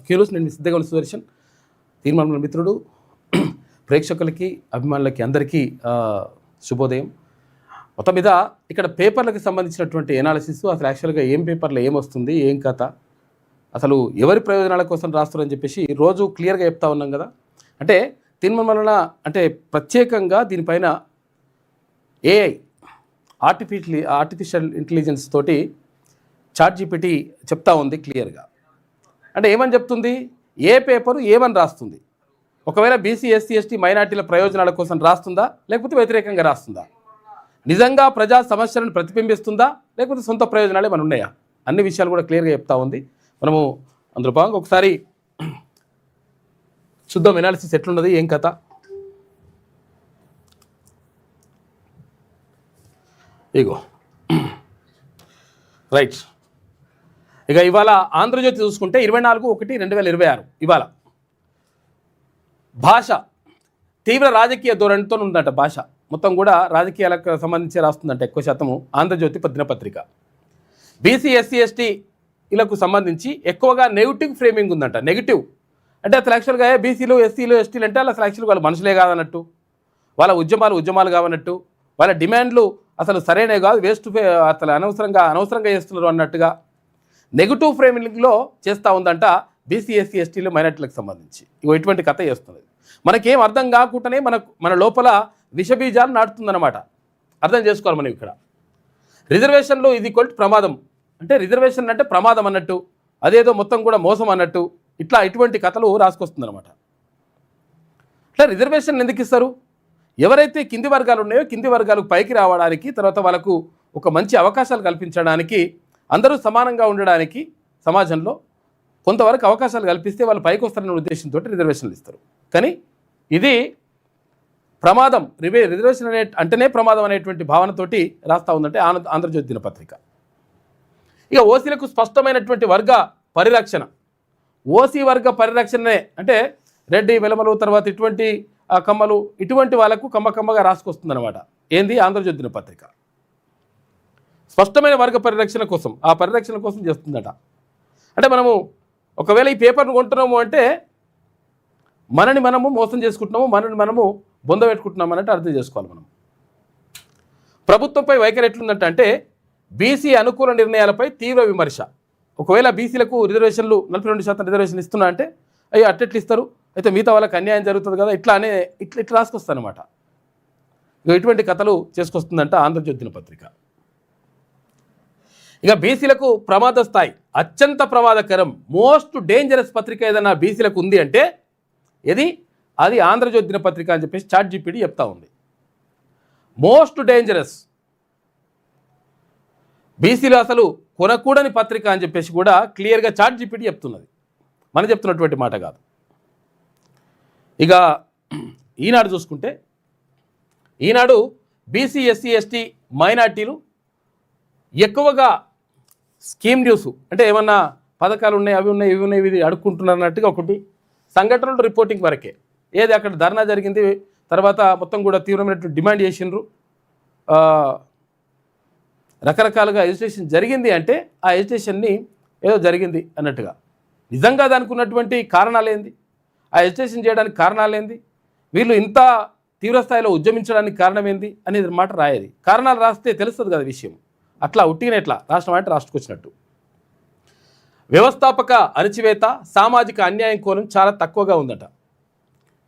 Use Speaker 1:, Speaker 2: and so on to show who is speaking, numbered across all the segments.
Speaker 1: క్యూరోస్ నేను సిద్ధంగా ఉన్న సుదర్శన్ తీర్మానం మిత్రుడు ప్రేక్షకులకి అభిమానులకి అందరికీ శుభోదయం. మొత్తం మీద ఇక్కడ పేపర్లకు సంబంధించినటువంటి ఎనాలిసిస్ అసలు యాక్చువల్గా ఏం పేపర్లో ఏమొస్తుంది ఏం కథ అసలు ఎవరి ప్రయోజనాల కోసం రాస్తారని చెప్పేసి రోజు క్లియర్గా చెప్తా ఉన్నాం కదా. అంటే తీర్మానం అంటే ప్రత్యేకంగా దీనిపైన ఏఐ ఆర్టిఫిషియల్ ఇంటెలిజెన్స్ తోటి ChatGPT చెప్తా ఉంది క్లియర్గా. అంటే ఏమని చెప్తుంది, ఏ పేపరు ఏమని రాస్తుంది, ఒకవేళ బీసీ ఎస్సీ ఎస్టీ మైనార్టీల ప్రయోజనాల కోసం రాస్తుందా లేకపోతే వ్యతిరేకంగా రాస్తుందా, నిజంగా ప్రజా సమస్యలను ప్రతిబింబిస్తుందా లేకపోతే సొంత ప్రయోజనాలు ఏమైనా ఉన్నాయా, అన్ని విషయాలు కూడా క్లియర్గా చెప్తా ఉంది. మనము అందులో భాగంగా ఒకసారి చూద్దాం ఎనాలిసిస్ ఎట్లున్నది ఏం కథ. ఇగో రైట్. ఇక ఇవాళ ఆంధ్రజ్యోతి చూసుకుంటే 24/1/2026 ఇవాళ భాష తీవ్ర రాజకీయ ధోరణితో ఉందంట. భాష మొత్తం కూడా రాజకీయాలకు సంబంధించి రాస్తుందంట ఎక్కువ శాతము ఆంధ్రజ్యోతి దినపత్రిక. బీసీ ఎస్సీ ఎస్టీలకు సంబంధించి ఎక్కువగా నెగిటివ్ ఫ్రేమింగ్ ఉందంట. నెగిటివ్ అంటే అసలు యాక్చువల్గా బీసీలు ఎస్సీలు ఎస్టీలు అంటే అసలు యాక్చువల్గా వాళ్ళ మనుషులే కాదన్నట్టు, వాళ్ళ ఉద్యమాలు కావన్నట్టు, వాళ్ళ డిమాండ్లు అసలు సరైనవి కాదు, వేస్ట్ అసలు అనవసరంగా చేస్తున్నారు అన్నట్టుగా నెగిటివ్ ఫ్రేమింగ్లో చేస్తూ ఉందంట బీసీ ఎస్సీ ఎస్టీలు మైనార్టీలకు సంబంధించి. ఇటువంటి కథ చేస్తున్నది. మనకేం అర్థం కాకుండానే మన లోపల విషబీజాలు నాటుతుందన్నమాట. అర్థం చేసుకోవాలి మనం ఇక్కడ. రిజర్వేషన్లో ఇది ప్రమాదం అంటే రిజర్వేషన్ అంటే ప్రమాదం అన్నట్టు, అదేదో మొత్తం కూడా మోసం అన్నట్టు ఇటువంటి కథలు రాసుకొస్తుందన్నమాట. ఇట్లా రిజర్వేషన్ ఎందుకు ఇస్తారు, ఎవరైతే కింది వర్గాలు ఉన్నాయో కింది వర్గాలకు పైకి రావడానికి, తర్వాత వాళ్ళకు ఒక మంచి అవకాశాలు కల్పించడానికి, అందరూ సమానంగా ఉండడానికి సమాజంలో కొంతవరకు అవకాశాలు కల్పిస్తే వాళ్ళు పైకి వస్తారనే ఉద్దేశంతో రిజర్వేషన్లు ఇస్తారు. కానీ ఇది ప్రమాదం, రిజర్వేషన్ అంటేనే ప్రమాదం అనేటువంటి భావనతోటి రాస్తూ ఉందంటే ఆంధ్రజ్యోతి దినపత్రిక. ఇక ఓసీలకు స్పష్టమైనటువంటి వర్గ పరిరక్షణ, ఓసీ వర్గ పరిరక్షణనే అంటే రెడ్డి వెలమలు తర్వాత ఇటువంటి కమ్మలు ఇటువంటి వాళ్ళకు కమ్మగా రాసుకొస్తుందన్నమాట. ఏంది ఆంధ్రజ్యోతి దినపత్రిక స్పష్టమైన వర్గ పరిరక్షణ కోసం, ఆ పరిరక్షణ కోసం చేస్తుందట. అంటే మనము ఒకవేళ ఈ పేపర్ను కొంటున్నాము అంటే మనని మనము మోసం చేసుకుంటున్నాము, మనని మనము బొంద పెట్టుకుంటున్నాము అన్నట్టు అర్థం చేసుకోవాలి మనం. ప్రభుత్వంపై వైఖరి ఎట్లుందంటే అంటే బీసీ అనుకూల నిర్ణయాలపై తీవ్ర విమర్శ. ఒకవేళ బీసీలకు రిజర్వేషన్లు 42% రిజర్వేషన్ ఇస్తున్నా అంటే అయ్యో అట్టెట్లు ఇస్తారు, అయితే మిగతా వాళ్ళకి అన్యాయం జరుగుతుంది కదా, ఇట్లా రాసుకొస్తానమాట. ఇటువంటి కథలు చేసుకొస్తుందంట ఆంధ్రజ్యోతి దినపత్రిక. ఇక బీసీలకు ప్రమాద స్థాయి, అత్యంత ప్రమాదకరం, మోస్ట్ డేంజరస్ పత్రిక ఏదైనా బీసీలకు ఉంది అంటే అది ఆంధ్రజ్యోతి దినపత్రిక అని చెప్పేసి ChatGPT చెప్తా ఉంది. మోస్ట్ డేంజరస్, బీసీలు అసలు కొనకూడని పత్రిక అని చెప్పేసి కూడా క్లియర్గా ChatGPT చెప్తున్నది, మనం చెప్తున్నటువంటి మాట కాదు. ఇక ఈనాడు చూసుకుంటే ఈనాడు బీసీ ఎస్సీ ఎస్టీ మైనార్టీలు ఎక్కువగా స్కీమ్ న్యూస్ అంటే ఏమన్నా పథకాలు ఉన్నాయి అవి ఉన్నాయి ఇవి ఉన్నాయి ఇది అడుక్కుంటున్నారు అన్నట్టుగా ఒకటి, సంఘటనలు రిపోర్టింగ్ వరకే. ఏది అక్కడ ధర్నా జరిగింది, తర్వాత మొత్తం కూడా తీవ్రమైనటువంటి డిమాండ్ చేసిండ్రు, రకరకాలుగా ఎజిటేషన్ జరిగింది అంటే ఆ ఎజిటేషన్ని ఏదో జరిగింది అన్నట్టుగా. నిజంగా దానికి ఉన్నటువంటి కారణాలేంది, ఆ ఎజిటేషన్ చేయడానికి కారణాలేంది, వీళ్ళు ఇంత తీవ్రస్థాయిలో ఉద్యమించడానికి కారణం ఏంది అనేది మాట రాయేది. కారణాలు రాస్తే తెలుస్తుంది కదా విషయం. అట్లా ఉట్టిన ఎట్లా రాష్ట్రం అంటే రాష్ట్రకొచ్చినట్టు. వ్యవస్థాపక అణచివేత, సామాజిక అన్యాయం కోణం చాలా తక్కువగా ఉందట.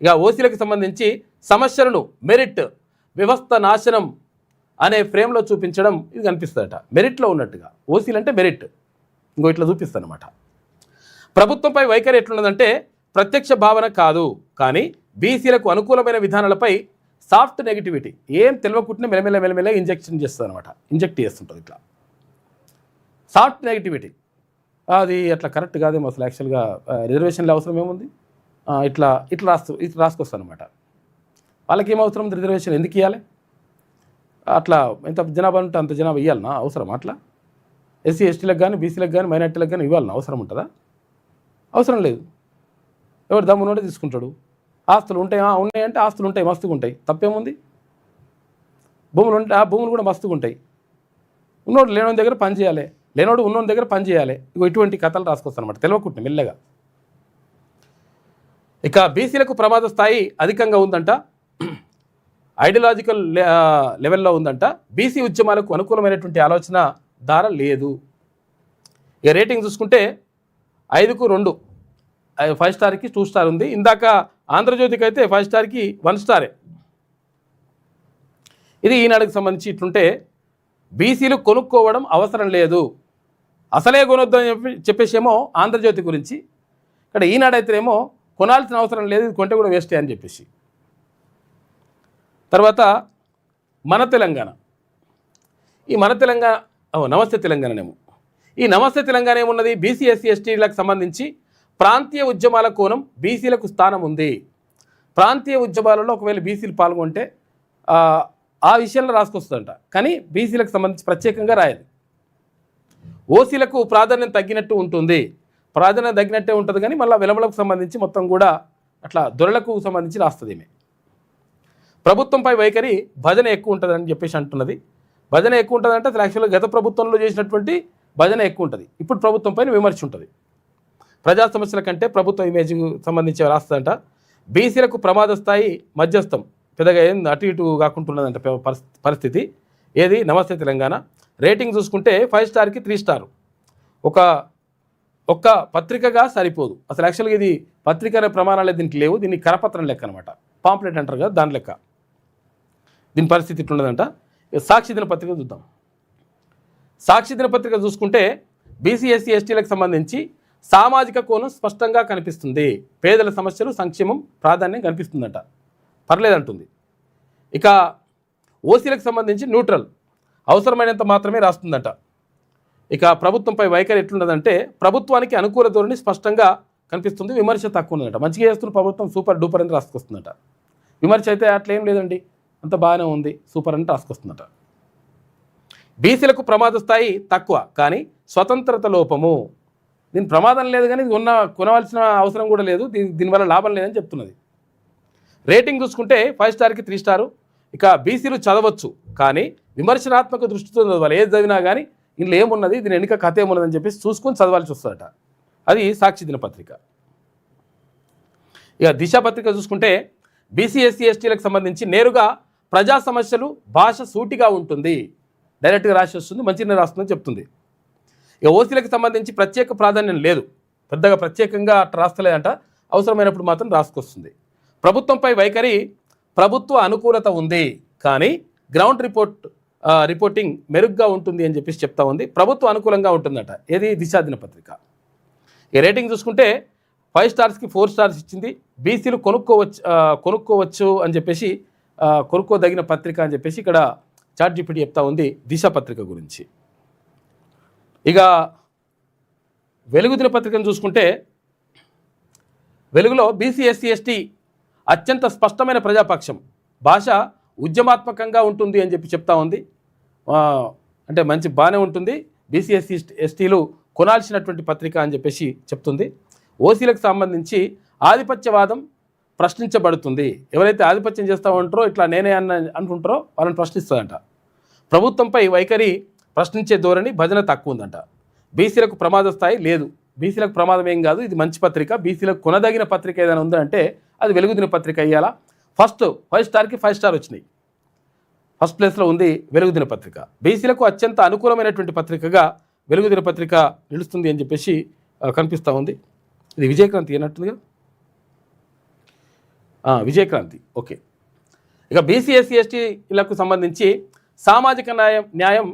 Speaker 1: ఇక ఓసీలకు సంబంధించి సమస్యలను మెరిట్, వ్యవస్థ నాశనం అనే ఫ్రేమ్లో చూపించడం ఇది కనిపిస్తుందట. మెరిట్లో ఉన్నట్టుగా ఓసీలు అంటే మెరిట్ ఇట్లా చూపిస్తానమాట. ప్రభుత్వంపై వైఖరి ఎట్లున్నదంటే ప్రత్యక్ష భావన కాదు, కానీ బీసీలకు అనుకూలమైన విధానాలపై సాఫ్ట్ నెగిటివిటీ, ఏం తెలియకుండానే మెల్లమెల్ల ఇంజెక్ట్ చేస్తుంటుంది. ఇట్లా సాఫ్ట్ నెగిటివిటీ అది అట్లా కరెక్ట్ కాదేమో అసలు. యాక్చువల్గా రిజర్వేషన్ల అవసరం ఏముంది, ఇట్లా రాసుకొస్తాను అనమాట. వాళ్ళకి ఏం అవసరం రిజర్వేషన్ ఎందుకు ఇవ్వాలి, అట్లా ఎంత జనాభా ఉంటే అంత జనాభా ఇవ్వాలన్నా అవసరం, అట్లా ఎస్సీ ఎస్టీలకు కానీ బీసీలకు కానీ మైనార్టీలకు కానీ ఇవ్వాలన్నా అవసరం ఉంటుందా, అవసరం లేదు. ఎవరు దమ్మునోడే తీసుకుంటాడు. ఆస్తులు ఉన్నాయంటే ఆస్తులు ఉంటాయి, మస్తుగా ఉంటాయి, తప్పేముంది. భూములు ఉంటే ఆ భూములు కూడా మస్తుగా ఉంటాయి. ఉన్నోడు లేని దగ్గర పని చేయాలి, లేనోడు ఉన్నోని దగ్గర పని చేయాలి. ఇగో ఇటువంటి కథలు రాసుకొస్తాను అనమాట తెలియకుంటే మెల్లగా. ఇక బీసీలకు ప్రమాద స్థాయి అధికంగా ఉందంట, ఐడియాలజికల్ లెవెల్లో ఉందంట. బీసీ ఉద్యమాలకు అనుకూలమైనటువంటి ఆలోచన ధార లేదు. ఇక రేటింగ్ చూసుకుంటే 5కు 2, 5 స్టార్కి 2 స్టార్ ఉంది. ఇందాక ఆంధ్రజ్యోతికి అయితే 5 స్టార్కి 1 స్టారే. ఇది ఈనాడుకి సంబంధించి ఇట్లుంటే బీసీలు కొనుక్కోవడం అవసరం లేదు, అసలే కొనొద్దు అని చెప్పేసేమో ఆంధ్రజ్యోతి గురించి. ఇక్కడ ఈనాడైతేనేమో కొనాల్సిన అవసరం లేదు, ఇది కొంటే కూడా వేస్టే అని చెప్పేసి. తర్వాత మన తెలంగాణ, ఈ మన తెలంగాణ నమస్తే తెలంగాణనేమో. ఈ నమస్తే తెలంగాణ ఏమున్నది, బీసీ ఎస్సీ ఎస్టీలకు సంబంధించి ప్రాంతీయ ఉద్యమాల కోణం బీసీలకు స్థానం ఉంది. ప్రాంతీయ ఉద్యమాలలో ఒకవేళ బీసీలు పాల్గొంటే ఆ విషయంలో రాసుకొస్తుందంట, కానీ బీసీలకు సంబంధించి ప్రత్యేకంగా రాయదు. ఓసీలకు ప్రాధాన్యం తగ్గినట్టు ఉంటుంది, ప్రాధాన్యం తగ్గినట్టే ఉంటుంది, కానీ మళ్ళీ వెలమలకు సంబంధించి మొత్తం కూడా అట్లా దొరలకు సంబంధించి రాస్తుంది. ఈమె ప్రభుత్వంపై వైఖరి భజన ఎక్కువ ఉంటుందని చెప్పేసి అంటున్నది. భజన ఎక్కువ ఉంటుందంటే అసలు యాక్చువల్గా గత ప్రభుత్వంలో చేసినటువంటి భజన ఎక్కువ ఉంటుంది, ఇప్పుడు ప్రభుత్వం పైన విమర్శ ఉంటుంది. ప్రజా సమస్యల కంటే ప్రభుత్వ ఇమేజ్కు సంబంధించి రాస్తుందంట. బీసీలకు ప్రమాద స్థాయి మధ్యస్థం, పెద్దగా ఏం అటు ఇటు కాకుంటున్నదంట పరిస్థితి. ఏది నమస్తే తెలంగాణ. రేటింగ్ చూసుకుంటే 5 స్టార్కి 3 స్టార్. ఒక్క పత్రికగా సరిపోదు. అసలు యాక్చువల్గా ఇది పత్రిక అనే ప్రమాణాలే దీనికి లేవు, దీన్ని కరపత్రం లెక్క అనమాట, పాంప్లెట్ అంటారు కదా దాని లెక్క. దీని పరిస్థితి ఇట్లున్నదంట. సాక్షి దినపత్రిక చూద్దాం. సాక్షి దినపత్రిక చూసుకుంటే బీసీ ఎస్సీ ఎస్టీలకు సంబంధించి సామాజిక కోణం స్పష్టంగా కనిపిస్తుంది, పేదల సమస్యలు సంక్షేమం ప్రాధాన్యం కనిపిస్తుందట, పర్లేదంటుంది. ఇక ఓసీలకు సంబంధించి న్యూట్రల్, అవసరమైనంత మాత్రమే రాస్తుందట. ఇక ప్రభుత్వంపై వైఖరి ఎట్లున్నదంటే ప్రభుత్వానికి అనుకూల ధోరణి స్పష్టంగా కనిపిస్తుంది, విమర్శ తక్కువ ఉన్నదట. మంచిగా చేస్తున్న ప్రభుత్వం సూపర్ డూపర్ అని రాసుకొస్తుందట. విమర్శ అయితే అట్లేం లేదండి, అంత బాగానే ఉంది సూపర్ అని రాసుకొస్తుందట. బీసీలకు ప్రమాద స్థాయి తక్కువ, కానీ స్వతంత్రత లోపము. దీని ప్రమాదం లేదు, కానీ కొనవలసిన అవసరం కూడా లేదు, దీనివల్ల లాభం లేదని చెప్తున్నది. రేటింగ్ చూసుకుంటే 5 స్టార్కి 3 స్టారు. ఇక బీసీలు చదవచ్చు, కానీ విమర్శనాత్మక దృష్టితో చదవాలి. ఏది చదివినా కానీ ఇందులో ఏమున్నది, దీని వెనుక కథ ఏమున్నదని చెప్పేసి చూసుకొని చదవాల్సి వస్తుందట. అది సాక్షి దినపత్రిక. ఇక దిశ పత్రిక చూసుకుంటే బీసీ ఎస్సీ ఎస్టీలకు సంబంధించి నేరుగా ప్రజా సమస్యలు, భాష సూటిగా ఉంటుంది, డైరెక్ట్గా రాసి వస్తుంది, మంచిగా రాస్తుందని చెప్తుంది. ఇక ఓసీలకు సంబంధించి ప్రత్యేక ప్రాధాన్యం లేదు, పెద్దగా ప్రత్యేకంగా అట్లా రాస్తలేదంట, అవసరమైనప్పుడు మాత్రం రాసుకొస్తుంది. ప్రభుత్వంపై వైఖరి ప్రభుత్వ అనుకూలత ఉంది, కానీ గ్రౌండ్ రిపోర్టింగ్ మెరుగ్గా ఉంటుంది అని చెప్పేసి చెప్తా ఉంది. ప్రభుత్వ అనుకూలంగా ఉంటుందట. ఏది దిశా దినపత్రిక. ఈ రేటింగ్ చూసుకుంటే 5 స్టార్స్కి 4 స్టార్స్ ఇచ్చింది. బీసీలు కొనుక్కోవచ్చు అని చెప్పేసి కొనుక్కోదగిన పత్రిక అని చెప్పేసి ఇక్కడ చాట్‌జీపీటీ చెప్తా ఉంది దిశ పత్రిక గురించి. ఇక వెలుగు దినపత్రికను చూసుకుంటే వెలుగులో బీసీ ఎస్సీ ఎస్టీ అత్యంత స్పష్టమైన ప్రజాపక్షం, భాష ఉద్యమాత్మకంగా ఉంటుంది అని చెప్పి చెప్తా ఉంది. అంటే మంచి బాగానే ఉంటుంది, బీసీ ఎస్సీ ఎస్టీలు కొనాల్సినటువంటి పత్రిక అని చెప్పేసి చెప్తుంది. ఓసీలకు సంబంధించి ఆధిపత్యవాదం ప్రశ్నించబడుతుంది. ఎవరైతే ఆధిపత్యం చేస్తూ ఉంటారో ఇట్లా నేనే అనుకుంటారో వాళ్ళని ప్రశ్నిస్తుందంట. ప్రభుత్వంపై వైఖరి ప్రశ్నించే ధోరణి, భజన తక్కువ ఉందంట. బీసీలకు ప్రమాద స్థాయి లేదు, బీసీలకు ప్రమాదం ఏం కాదు, ఇది మంచి పత్రిక. బీసీలకు కొనదగిన పత్రిక ఏదైనా ఉందంటే అది వెలుగు దినపత్రిక. ఇయ్యాల ఫస్ట్ 5 స్టార్కి 5 స్టార్ వచ్చినాయి, ఫస్ట్ ప్లేస్లో ఉంది వెలుగు దినపత్రిక. బీసీలకు అత్యంత అనుకూలమైనటువంటి పత్రికగా వెలుగు దినపత్రిక నిలుస్తుంది అని చెప్పేసి కనిపిస్తూ ఉంది. ఇది విజయక్రాంతి అన్నట్టుగా, విజయక్రాంతి. ఓకే. ఇక బీసీ ఎస్సీ ఎస్టీలకు సంబంధించి సామాజిక న్యాయం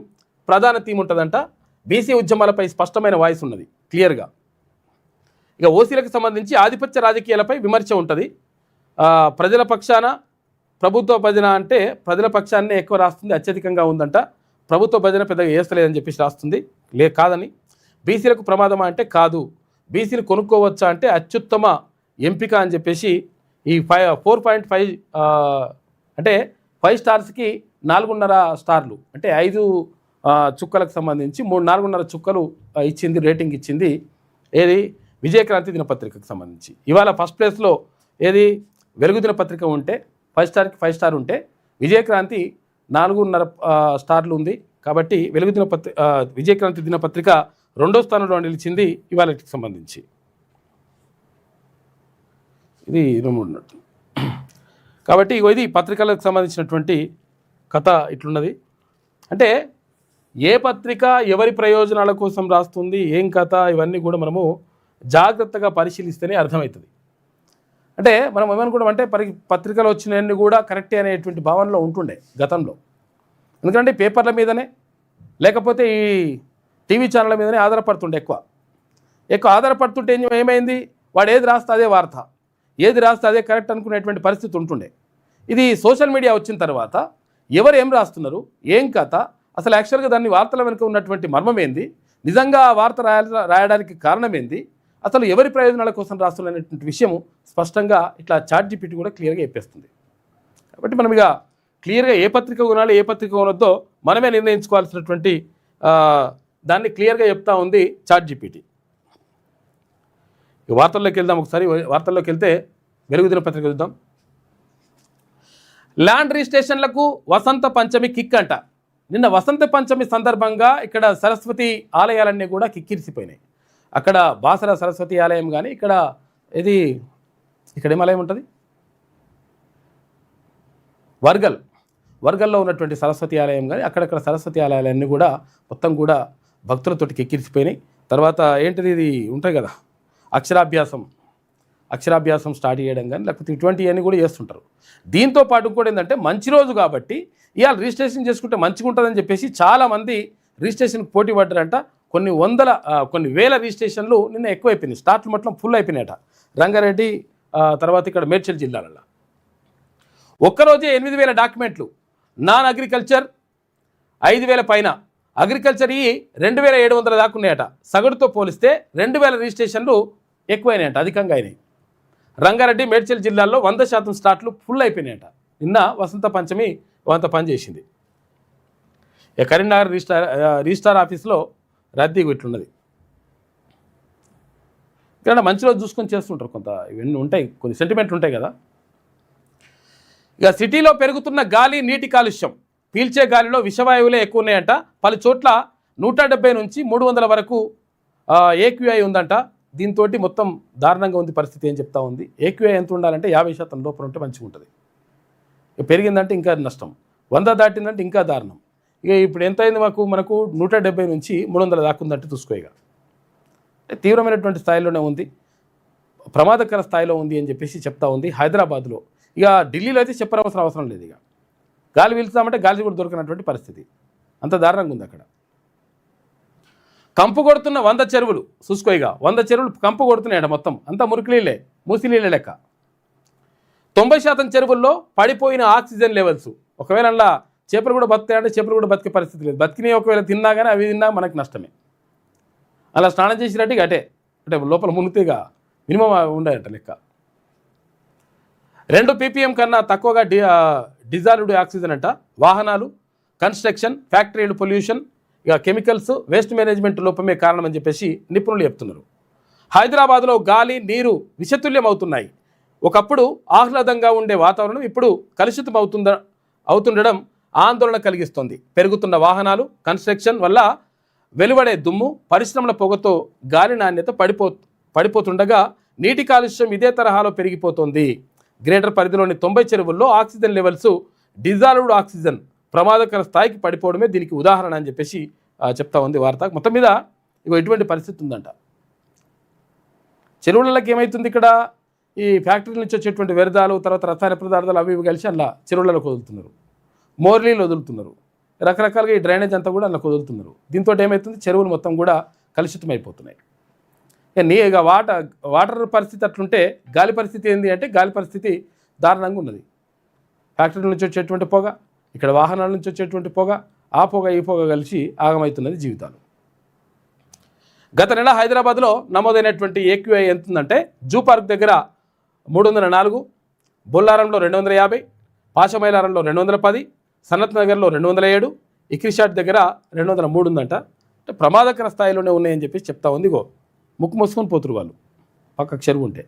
Speaker 1: ప్రధాన థీమ్ ఉంటుందంట. బీసీ ఉద్యమాలపై స్పష్టమైన వాయిస్ ఉన్నది క్లియర్గా. ఇక ఓసీలకు సంబంధించి ఆధిపత్య రాజకీయాలపై విమర్శ ఉంటుంది. ప్రజల పక్షాన ప్రభుత్వ భజన అంటే ప్రజల పక్షాన్నే ఎక్కువ రాస్తుంది, అత్యధికంగా ఉందంట. ప్రభుత్వ భజన పెద్దగా వేస్తలేదని చెప్పేసి రాస్తుంది, కాదని. బీసీలకు ప్రమాదమా అంటే కాదు, బీసీలు కొనుక్కోవచ్చా అంటే అత్యుత్తమ ఎంపిక అని చెప్పేసి ఈ 4.5 అంటే 5 స్టార్స్కి 4.5 స్టార్లు అంటే 5 చుక్కలకు సంబంధించి 4.5 చుక్కలు ఇచ్చింది, రేటింగ్ ఇచ్చింది. ఏది విజయక్రాంతి దినపత్రికకు సంబంధించి. ఇవాళ ఫస్ట్ ప్లేస్లో ఏది వెలుగు దినపత్రిక ఉంటే 5 స్టార్కి 5 స్టార్ ఉంటే విజయక్రాంతి 4.5 స్టార్లు ఉంది. కాబట్టి వెలుగు విజయక్రాంతి దినపత్రిక 2వ స్థానంలో నిలిచింది ఇవాళకి సంబంధించి. ఇది 23. కాబట్టి ఇది పత్రికలకు సంబంధించినటువంటి కథ ఇట్లున్నది. అంటే ఏ పత్రిక ఎవరి ప్రయోజనాల కోసం రాస్తుంది, ఏం కథ, ఇవన్నీ కూడా మనము జాగ్రత్తగా పరిశీలిస్తేనే అర్థమవుతుంది. అంటే మనం ఏమనుకుంటాం అంటే పత్రికలు వచ్చినవన్నీ కూడా కరెక్టే అనేటువంటి భావనలో ఉంటుండే గతంలో. ఎందుకంటే పేపర్ల మీదనే లేకపోతే ఈ టీవీ ఛానళ్ళ మీదనే ఆధారపడుతుండే ఎక్కువ ఆధారపడుతుంటే ఏమైంది, వాడు ఏది రాస్తే అదే వార్త, ఏది రాస్తే అదే కరెక్ట్ అనుకునేటువంటి పరిస్థితి ఉంటుండే. ఇది సోషల్ మీడియా వచ్చిన తర్వాత ఎవరు ఏం రాస్తున్నారు, ఏం కథ, అసలు యాక్చువల్గా దాన్ని వార్తల వెనుక ఉన్నటువంటి మర్మం ఏంది, నిజంగా ఆ వార్త రాయడానికి కారణం ఏంది, అసలు ఎవరి ప్రయోజనాల కోసం రాస్తున్నటువంటి విషయము స్పష్టంగా ఇట్లా ChatGPT కూడా క్లియర్గా చెప్పేస్తుంది. కాబట్టి మనం ఇక క్లియర్గా ఏ పత్రిక కొనాలి, ఏ పత్రిక కొనొద్దో మనమే నిర్ణయించుకోవాల్సినటువంటి దాన్ని క్లియర్గా చెప్తా ఉంది ChatGPT. వార్తల్లోకి వెళ్దాం. ఒకసారి వార్తల్లోకి వెళ్తే వెలుగు దినపత్రిక చూద్దాం. ల్యాండ్ రిజిస్ట్రేషన్లకు వసంత పంచమి కిక్ అంట. నిన్న వసంత పంచమి సందర్భంగా ఇక్కడ సరస్వతి ఆలయాలన్నీ కూడా కిక్కిరిసిపోయినాయి. అక్కడ బాసర సరస్వతి ఆలయం కానీ ఇక్కడ ఏం ఆలయం ఉంటుంది, వర్గల్లో ఉన్నటువంటి సరస్వతి ఆలయం కానీ అక్కడక్కడ సరస్వతి ఆలయాలన్నీ కూడా మొత్తం కూడా భక్తులతోటి కిక్కిరిసిపోయినాయి. తర్వాత ఏంటిది, ఇది ఉంటాయి కదా అక్షరాభ్యాసం స్టార్ట్ చేయడం కానీ లేకపోతే ఇటువంటివన్నీ కూడా చేస్తుంటారు. దీంతో పాటు కూడా ఏంటంటే మంచి రోజు కాబట్టి ఇవాళ రిజిస్ట్రేషన్ చేసుకుంటే మంచిగా ఉంటుందని చెప్పేసి చాలామంది రిజిస్ట్రేషన్కి పోటీ పడ్డారంట. కొన్ని వేల రిజిస్ట్రేషన్లు నిన్న ఎక్కువైపోయినాయి. స్టార్ట్లు మొత్తం ఫుల్ అయిపోయినాయట రంగారెడ్డి, తర్వాత ఇక్కడ మేడ్చల్ జిల్లాలలో. ఒక్కరోజే 8,000 డాక్యుమెంట్లు. నాన్ అగ్రికల్చర్ 5,000 పైన, అగ్రికల్చర్ 2,700 దాకా ఉన్నాయట. సగటుతో పోలిస్తే 2,000 రిజిస్ట్రేషన్లు ఎక్కువైనాయట, అధికంగా అయినాయి. రంగారెడ్డి మేడ్చల్ జిల్లాల్లో 100% స్టార్ట్లు ఫుల్ అయిపోయినాయట. నిన్న వసంత పంచమి వంత పనిచేసింది. కరీంనగర్ రిజిస్టార్ ఆఫీస్లో రద్దీ ఇట్లున్నది. ఇక్కడ మంచి రోజు చూసుకొని చేస్తుంటారు, కొంత ఇవన్నీ ఉంటాయి, కొన్ని సెంటిమెంట్లు ఉంటాయి కదా. ఇక సిటీలో పెరుగుతున్న గాలి నీటి కాలుష్యం, పీల్చే గాలిలో విషవాయువులే ఎక్కువ ఉన్నాయంట. పలు చోట్ల 170 నుంచి 300 వరకు AQI ఉందంట. దీంతో మొత్తం దారుణంగా ఉంది పరిస్థితి అని చెప్తా ఉంది. AQI ఎంత ఉండాలంటే 50% లోపల ఉంటే మంచిగా ఉంటుంది. పెరిగిందంటే ఇంకా నష్టం, 100 దాటిందంటే ఇంకా దారుణం. ఇక ఇప్పుడు ఎంత అయింది, మనకు 170 నుంచి 300 దాకా ఉందంటే చూసుకోగా తీవ్రమైనటువంటి స్థాయిలోనే ఉంది, ప్రమాదకర స్థాయిలో ఉంది అని చెప్పేసి చెప్తా ఉంది. హైదరాబాద్లో, ఇక ఢిల్లీలో అయితే చెప్పనవసరం అవసరం లేదు. ఇక గాలి పీల్చుతామంటే గాలి కూడా దొరికినటువంటి పరిస్థితి, అంత దారుణంగా ఉంది అక్కడ. కంపు కొడుతున్న 100 చెరువులు చూసుకోగా 100 చెరువులు కంపు కొడుతున్నాయట. మొత్తం అంతా మురికిలీలే, మూసిలీలే లెక్క. 90% చెరువుల్లో పడిపోయిన ఆక్సిజన్ లెవెల్స్. ఒకవేళ అలా చేపలు కూడా బతుకుతాయంటే చేపలు కూడా బతికే పరిస్థితి లేదు. బతికినాయి ఒకవేళ తిన్నా కానీ అవి తిన్నా మనకు నష్టమే. అలా స్నానం చేసినట్టు అంటే లోపల మునిగితేగా మినిమం ఉండేట లెక్క. 2 ppm కన్నా తక్కువగా డిజాల్వ్డ్ ఆక్సిజన్ అంట. వాహనాలు, కన్స్ట్రక్షన్, ఫ్యాక్టరీలు, పొల్యూషన్, ఇక కెమికల్స్, వేస్ట్ మేనేజ్మెంట్ లోపమే కారణమని చెప్పేసి నిపుణులు చెప్తున్నారు. హైదరాబాద్లో గాలి, నీరు విషతుల్యం అవుతున్నాయి. ఒకప్పుడు ఆహ్లాదంగా ఉండే వాతావరణం ఇప్పుడు కలుషితం అవుతుండడం ఆందోళన కలిగిస్తోంది. పెరుగుతున్న వాహనాలు, కన్స్ట్రక్షన్ వల్ల వెలువడే దుమ్ము, పరిశ్రమల పొగతో గాలి నాణ్యత పడిపోతుండగా నీటి కాలుష్యం ఇదే తరహాలో పెరిగిపోతోంది. గ్రేటర్ పరిధిలోని 90 చెరువుల్లో ఆక్సిజన్ లెవెల్స్, డిజాల్వ్డ్ ఆక్సిజన్ ప్రమాదకర స్థాయికి పడిపోవడమే దీనికి ఉదాహరణ అని చెప్పేసి చెప్తా ఉంది వార్త. మొత్తం మీద ఇటువంటి పరిస్థితి ఉందంట. చెరువులకి ఏమవుతుంది, ఇక్కడ ఈ ఫ్యాక్టరీల నుంచి వచ్చేటువంటి వ్యర్థాలు, తర్వాత రసాయన పదార్థాలు అవి కలిసి అలా చెరువులకు వదులుతున్నారు, మోర్లీలు వదులుతున్నారు, రకరకాలుగా ఈ డ్రైనేజ్ అంతా కూడా అలా వదులుతున్నారు. దీంతో ఏమవుతుంది, చెరువులు మొత్తం కూడా కలుషితం అయిపోతున్నాయి. ఇక వాటర్ పరిస్థితి అట్లుంటే గాలి పరిస్థితి ఏంటి అంటే గాలి పరిస్థితి దారుణంగా ఉన్నది. ఫ్యాక్టరీల నుంచి వచ్చేటువంటి పొగ, ఇక్కడ వాహనాల నుంచి వచ్చేటువంటి పొగ, ఆ పొగ ఈ పొగ కలిసి ఆగమవుతున్నది జీవితాలు. గత నెల హైదరాబాద్లో నమోదైనటువంటి AQI ఎంతుందంటే జూ పార్క్ దగ్గర 304, బొల్లారంలో 250, పాషమైలారంలో 210, సనత్ నగర్లో 207, ఇక్రిషాట్ దగ్గర 203 ఉందంట. అంటే ప్రమాదకర స్థాయిలోనే ఉన్నాయని చెప్పేసి చెప్తా ఉంది. ముక్కు మూసుకొని పోతురు వాళ్ళు పక్కకు చెరువు ఉంటే.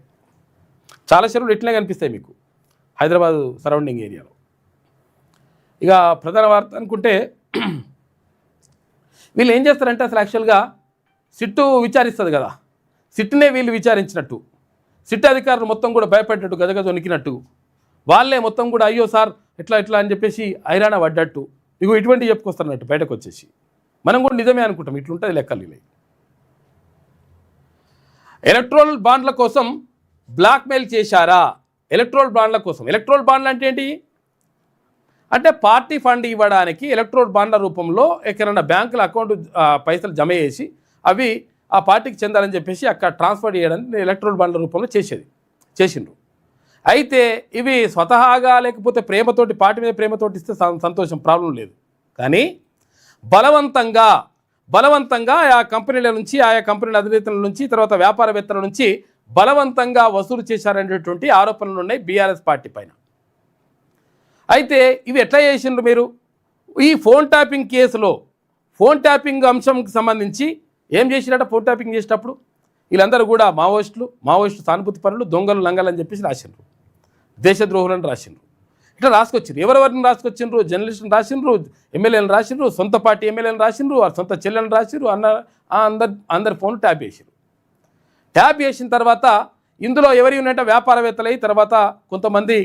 Speaker 1: చాలా చెరువులు ఇట్లనే కనిపిస్తాయి మీకు హైదరాబాద్ సరౌండింగ్ ఏరియాలో. ఇక ప్రధాన వార్త అనుకుంటే వీళ్ళు ఏం చేస్తారంటే అసలు యాక్చువల్గా సిట్టు విచారిస్తుంది కదా, సిట్టునే వీళ్ళు విచారించినట్టు, సిట్ అధికారులు మొత్తం కూడా భయపడ్డట్టు, గజగజ వణికినట్టు, వాళ్ళే మొత్తం కూడా అయ్యో సార్ ఎట్లా ఎట్లా అని చెప్పేసి ఐరాణ పడ్డట్టు, ఇగో ఇటువంటి చెప్పుకొస్తారన్నట్టు బయటకు వచ్చేసి. మనం కూడా నిజమే అనుకుంటాం, ఇట్లుంటుంది లెక్కలు ఇలా. ఎలక్ట్రల్ బాండ్ల కోసం బ్లాక్మెయిల్ చేశారా? ఎలక్ట్రల్ బాండ్ల కోసం. ఎలక్ట్రల్ బాండ్లు అంటే ఏంటి అంటే పార్టీ ఫండ్ ఇవ్వడానికి ఎలక్ట్రల్ బాండ్ల రూపంలో ఎక్కడైనా బ్యాంకుల అకౌంట్ పైసలు జమ చేసి అవి ఆ పార్టీకి చెందాలని చెప్పేసి అక్కడ ట్రాన్స్ఫర్ చేయడానికి ఎలక్ట్రల్ బాండ్ల రూపంలో చేసిండ్రు. అయితే ఇవి స్వతహాగా లేకపోతే ప్రేమతోటి, పార్టీ మీద ప్రేమతోటి ఇస్తే సంతోషం, ప్రాబ్లం లేదు. కానీ బలవంతంగా ఆయా కంపెనీల నుంచి, ఆయా కంపెనీల అధినేతల నుంచి, తర్వాత వ్యాపారవేత్తల నుంచి బలవంతంగా వసూలు చేశారనేటువంటి ఆరోపణలు ఉన్నాయి బీఆర్ఎస్ పార్టీ పైన. అయితే ఇవి ఎట్లా చేసిండ్రు మీరు? ఈ ఫోన్ ట్యాపింగ్ కేసులో ఫోన్ ట్యాపింగ్ అంశంకి సంబంధించి ఏం చేసినట్ట? ఫోన్ ట్యాపింగ్ చేసేటప్పుడు వీళ్ళందరూ కూడా మావోయిస్టు సానుభూతి పరులు, దొంగలు, లంగలు అని చెప్పేసి రాసిండ్రు, దేశద్రోహులను రాసిండ్రు. ఇట్లా రాసుకొచ్చిండ్రు. ఎవరెవరిని రాసుకొచ్చిండ్రు? జర్నలిస్టులను రాసిండ్రు, ఎమ్మెల్యేలను రాసిండ్రు, సొంత పార్టీ ఎమ్మెల్యేలను రాసిండ్రు, వారి సొంత చెల్లెలను రాసిండ్రు, అందరి ఫోన్ ట్యాప్ చేసిండ్రు. ట్యాప్ చేసిన తర్వాత ఇందులో ఎవరి ఉన్నట్టు వ్యాపారవేత్తలై, తర్వాత కొంతమంది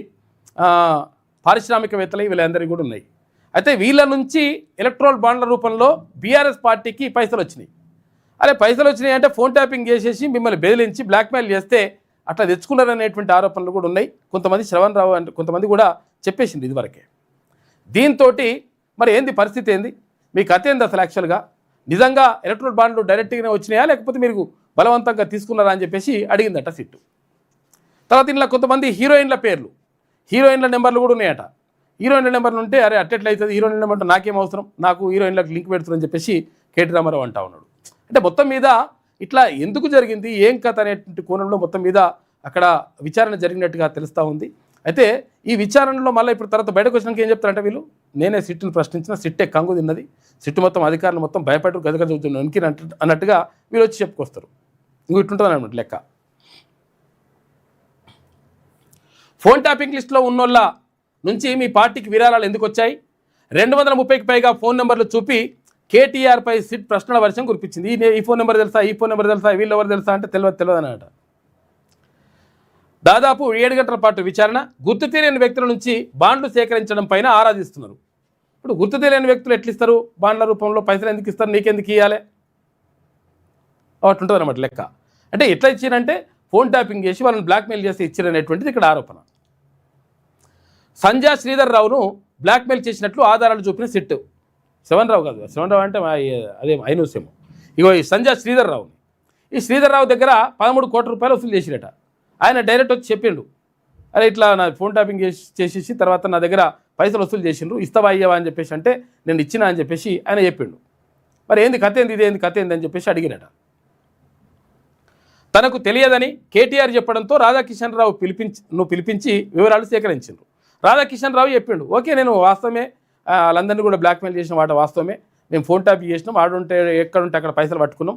Speaker 1: పారిశ్రామికవేత్తలై, వీళ్ళందరికీ కూడా ఉన్నాయి. అయితే వీళ్ళ నుంచి ఎలక్ట్రల్ బాండ్ల రూపంలో బీఆర్ఎస్ పార్టీకి పైసలు వచ్చినాయి. అరే పైసలు వచ్చినాయి అంటే ఫోన్ ట్యాపింగ్ చేసేసి మిమ్మల్ని బెదిరించి బ్లాక్మెయిల్ చేస్తే అట్లా తెచ్చుకున్నారనేటువంటి ఆరోపణలు కూడా ఉన్నాయి. కొంతమంది శ్రవణ్ రావు అంటే కొంతమంది కూడా చెప్పేసింది ఇదివరకే. దీంతో మరి ఏంది పరిస్థితి, ఏంది మీ కథ ఏంది అసలు? యాక్చువల్గా నిజంగా ఎలక్ట్రల్ బాండ్లు డైరెక్ట్గానే వచ్చినాయా లేకపోతే మీరు బలవంతంగా తీసుకున్నారా అని చెప్పేసి అడిగిందట సిట్టు. తర్వాత ఇంట్లో కొంతమంది హీరోయిన్ల నెంబర్లు కూడా ఉన్నాయట. హీరోయిన్ల నెంబర్లు ఉంటే అరే అట్టెట్లయితుంది, హీరోయిన్ల నెంబర్ అంటే నాకేం అవసరం, నాకు హీరోయిన్లకు లింక్ పెడుతుందని చెప్పేసి కేటీ రామారావు అంటా ఉన్నాడు. అంటే మొత్తం మీద ఇట్లా ఎందుకు జరిగింది, ఏం కథ అనేటువంటి కోణంలో మొత్తం మీద అక్కడ విచారణ జరిగినట్టుగా తెలుస్తూ ఉంది. అయితే ఈ విచారణలో మళ్ళీ ఇప్పుడు తర్వాత బయటకు వచ్చినాక ఏం చెప్తారంటే వీళ్ళు, నేనే సిట్టును ప్రశ్నించిన, సిట్టే కంగు తిన్నది, సిట్టు మొత్తం అధికారులు మొత్తం భయపడ్డారు, గజగజ వణికి అన్నట్టుగా వీళ్ళు వచ్చి చెప్పుకొస్తారు. ఇంకో ఇట్లుంటుంది అన్నమాట లెక్క. ఫోన్ ట్యాపింగ్ లిస్టులో ఉన్నోళ్ళ నుంచి మీ పార్టీకి విరాళాలు ఎందుకు వచ్చాయి? 230కి పైగా ఫోన్ నెంబర్లు చూపి కేటీఆర్పై సిట్ ప్రశ్నల వర్షం కురిపించింది. ఈ ఫోన్ నెంబర్ తెలుసా, ఈ ఫోన్ నెంబర్ తెలుసా, వీళ్ళు ఎవరు తెలుసా అంటే తెలియదు అన్నమాట. దాదాపు 7 గంటల పాటు విచారణ. గుర్తు తెలియని వ్యక్తుల నుంచి బాండ్లు సేకరించడం పైన ఆరాధిస్తున్నారు. ఇప్పుడు గుర్తు తెలియని వ్యక్తులు ఎట్లు ఇస్తారు బాండ్ల రూపంలో? పైసలు ఎందుకు ఇస్తారు, నీకెందుకు ఇవ్వాలి? అట్లుంటుంది అన్నమాట లెక్క. అంటే ఎట్లా ఇచ్చారంటే ఫోన్ ట్యాపింగ్ చేసి వాళ్ళని బ్లాక్మెయిల్ చేసి ఇచ్చారనేటువంటిది ఇక్కడ ఆరోపణ. సంజయ్ శ్రీధర్ రావును బ్లాక్మెయిల్ చేసినట్లు ఆధారాలు చూపిన సిట్టు. శ్రవణ్ రావు కాదు, శ్రవణ్ రావు అంటే అదే ఐనూసేమో. ఇగో ఈ సంజయ్ శ్రీధర్ రావుని, ఈ శ్రీధర్ రావు దగ్గర 13 కోట్ల రూపాయలు వసూలు చేసిరట. ఆయన డైరెక్ట్ వచ్చి చెప్పిండు, అరే ఇట్లా నా ఫోన్ ట్యాపింగ్ చేసేసి తర్వాత నా దగ్గర పైసలు వసూలు చేసిండ్రు, ఇస్తావా అయ్యావా అని చెప్పేసి అంటే నేను ఇచ్చినా అని చెప్పేసి ఆయన చెప్పిండు. మరి ఏంది కథ, ఏంది ఇదేంది కథ ఏంది అని చెప్పేసి అడిగినట. తనకు తెలియదని కేటీఆర్ చెప్పడంతో రాధాకిషన్ రావు పిలిపించి వివరాలు సేకరించిండ్రు. రాధాకిషన్ రావు చెప్పిండు, ఓకే నేను వాస్తవమే వాళ్ళందరినీ కూడా బ్లాక్మెయిల్ చేసిన వాటి వాస్తవమే, మేము ఫోన్ ట్యాపింగ్ చేసినాం, ఆడుంటే ఎక్కడుంటే అక్కడ పైసలు పట్టుకున్నాం,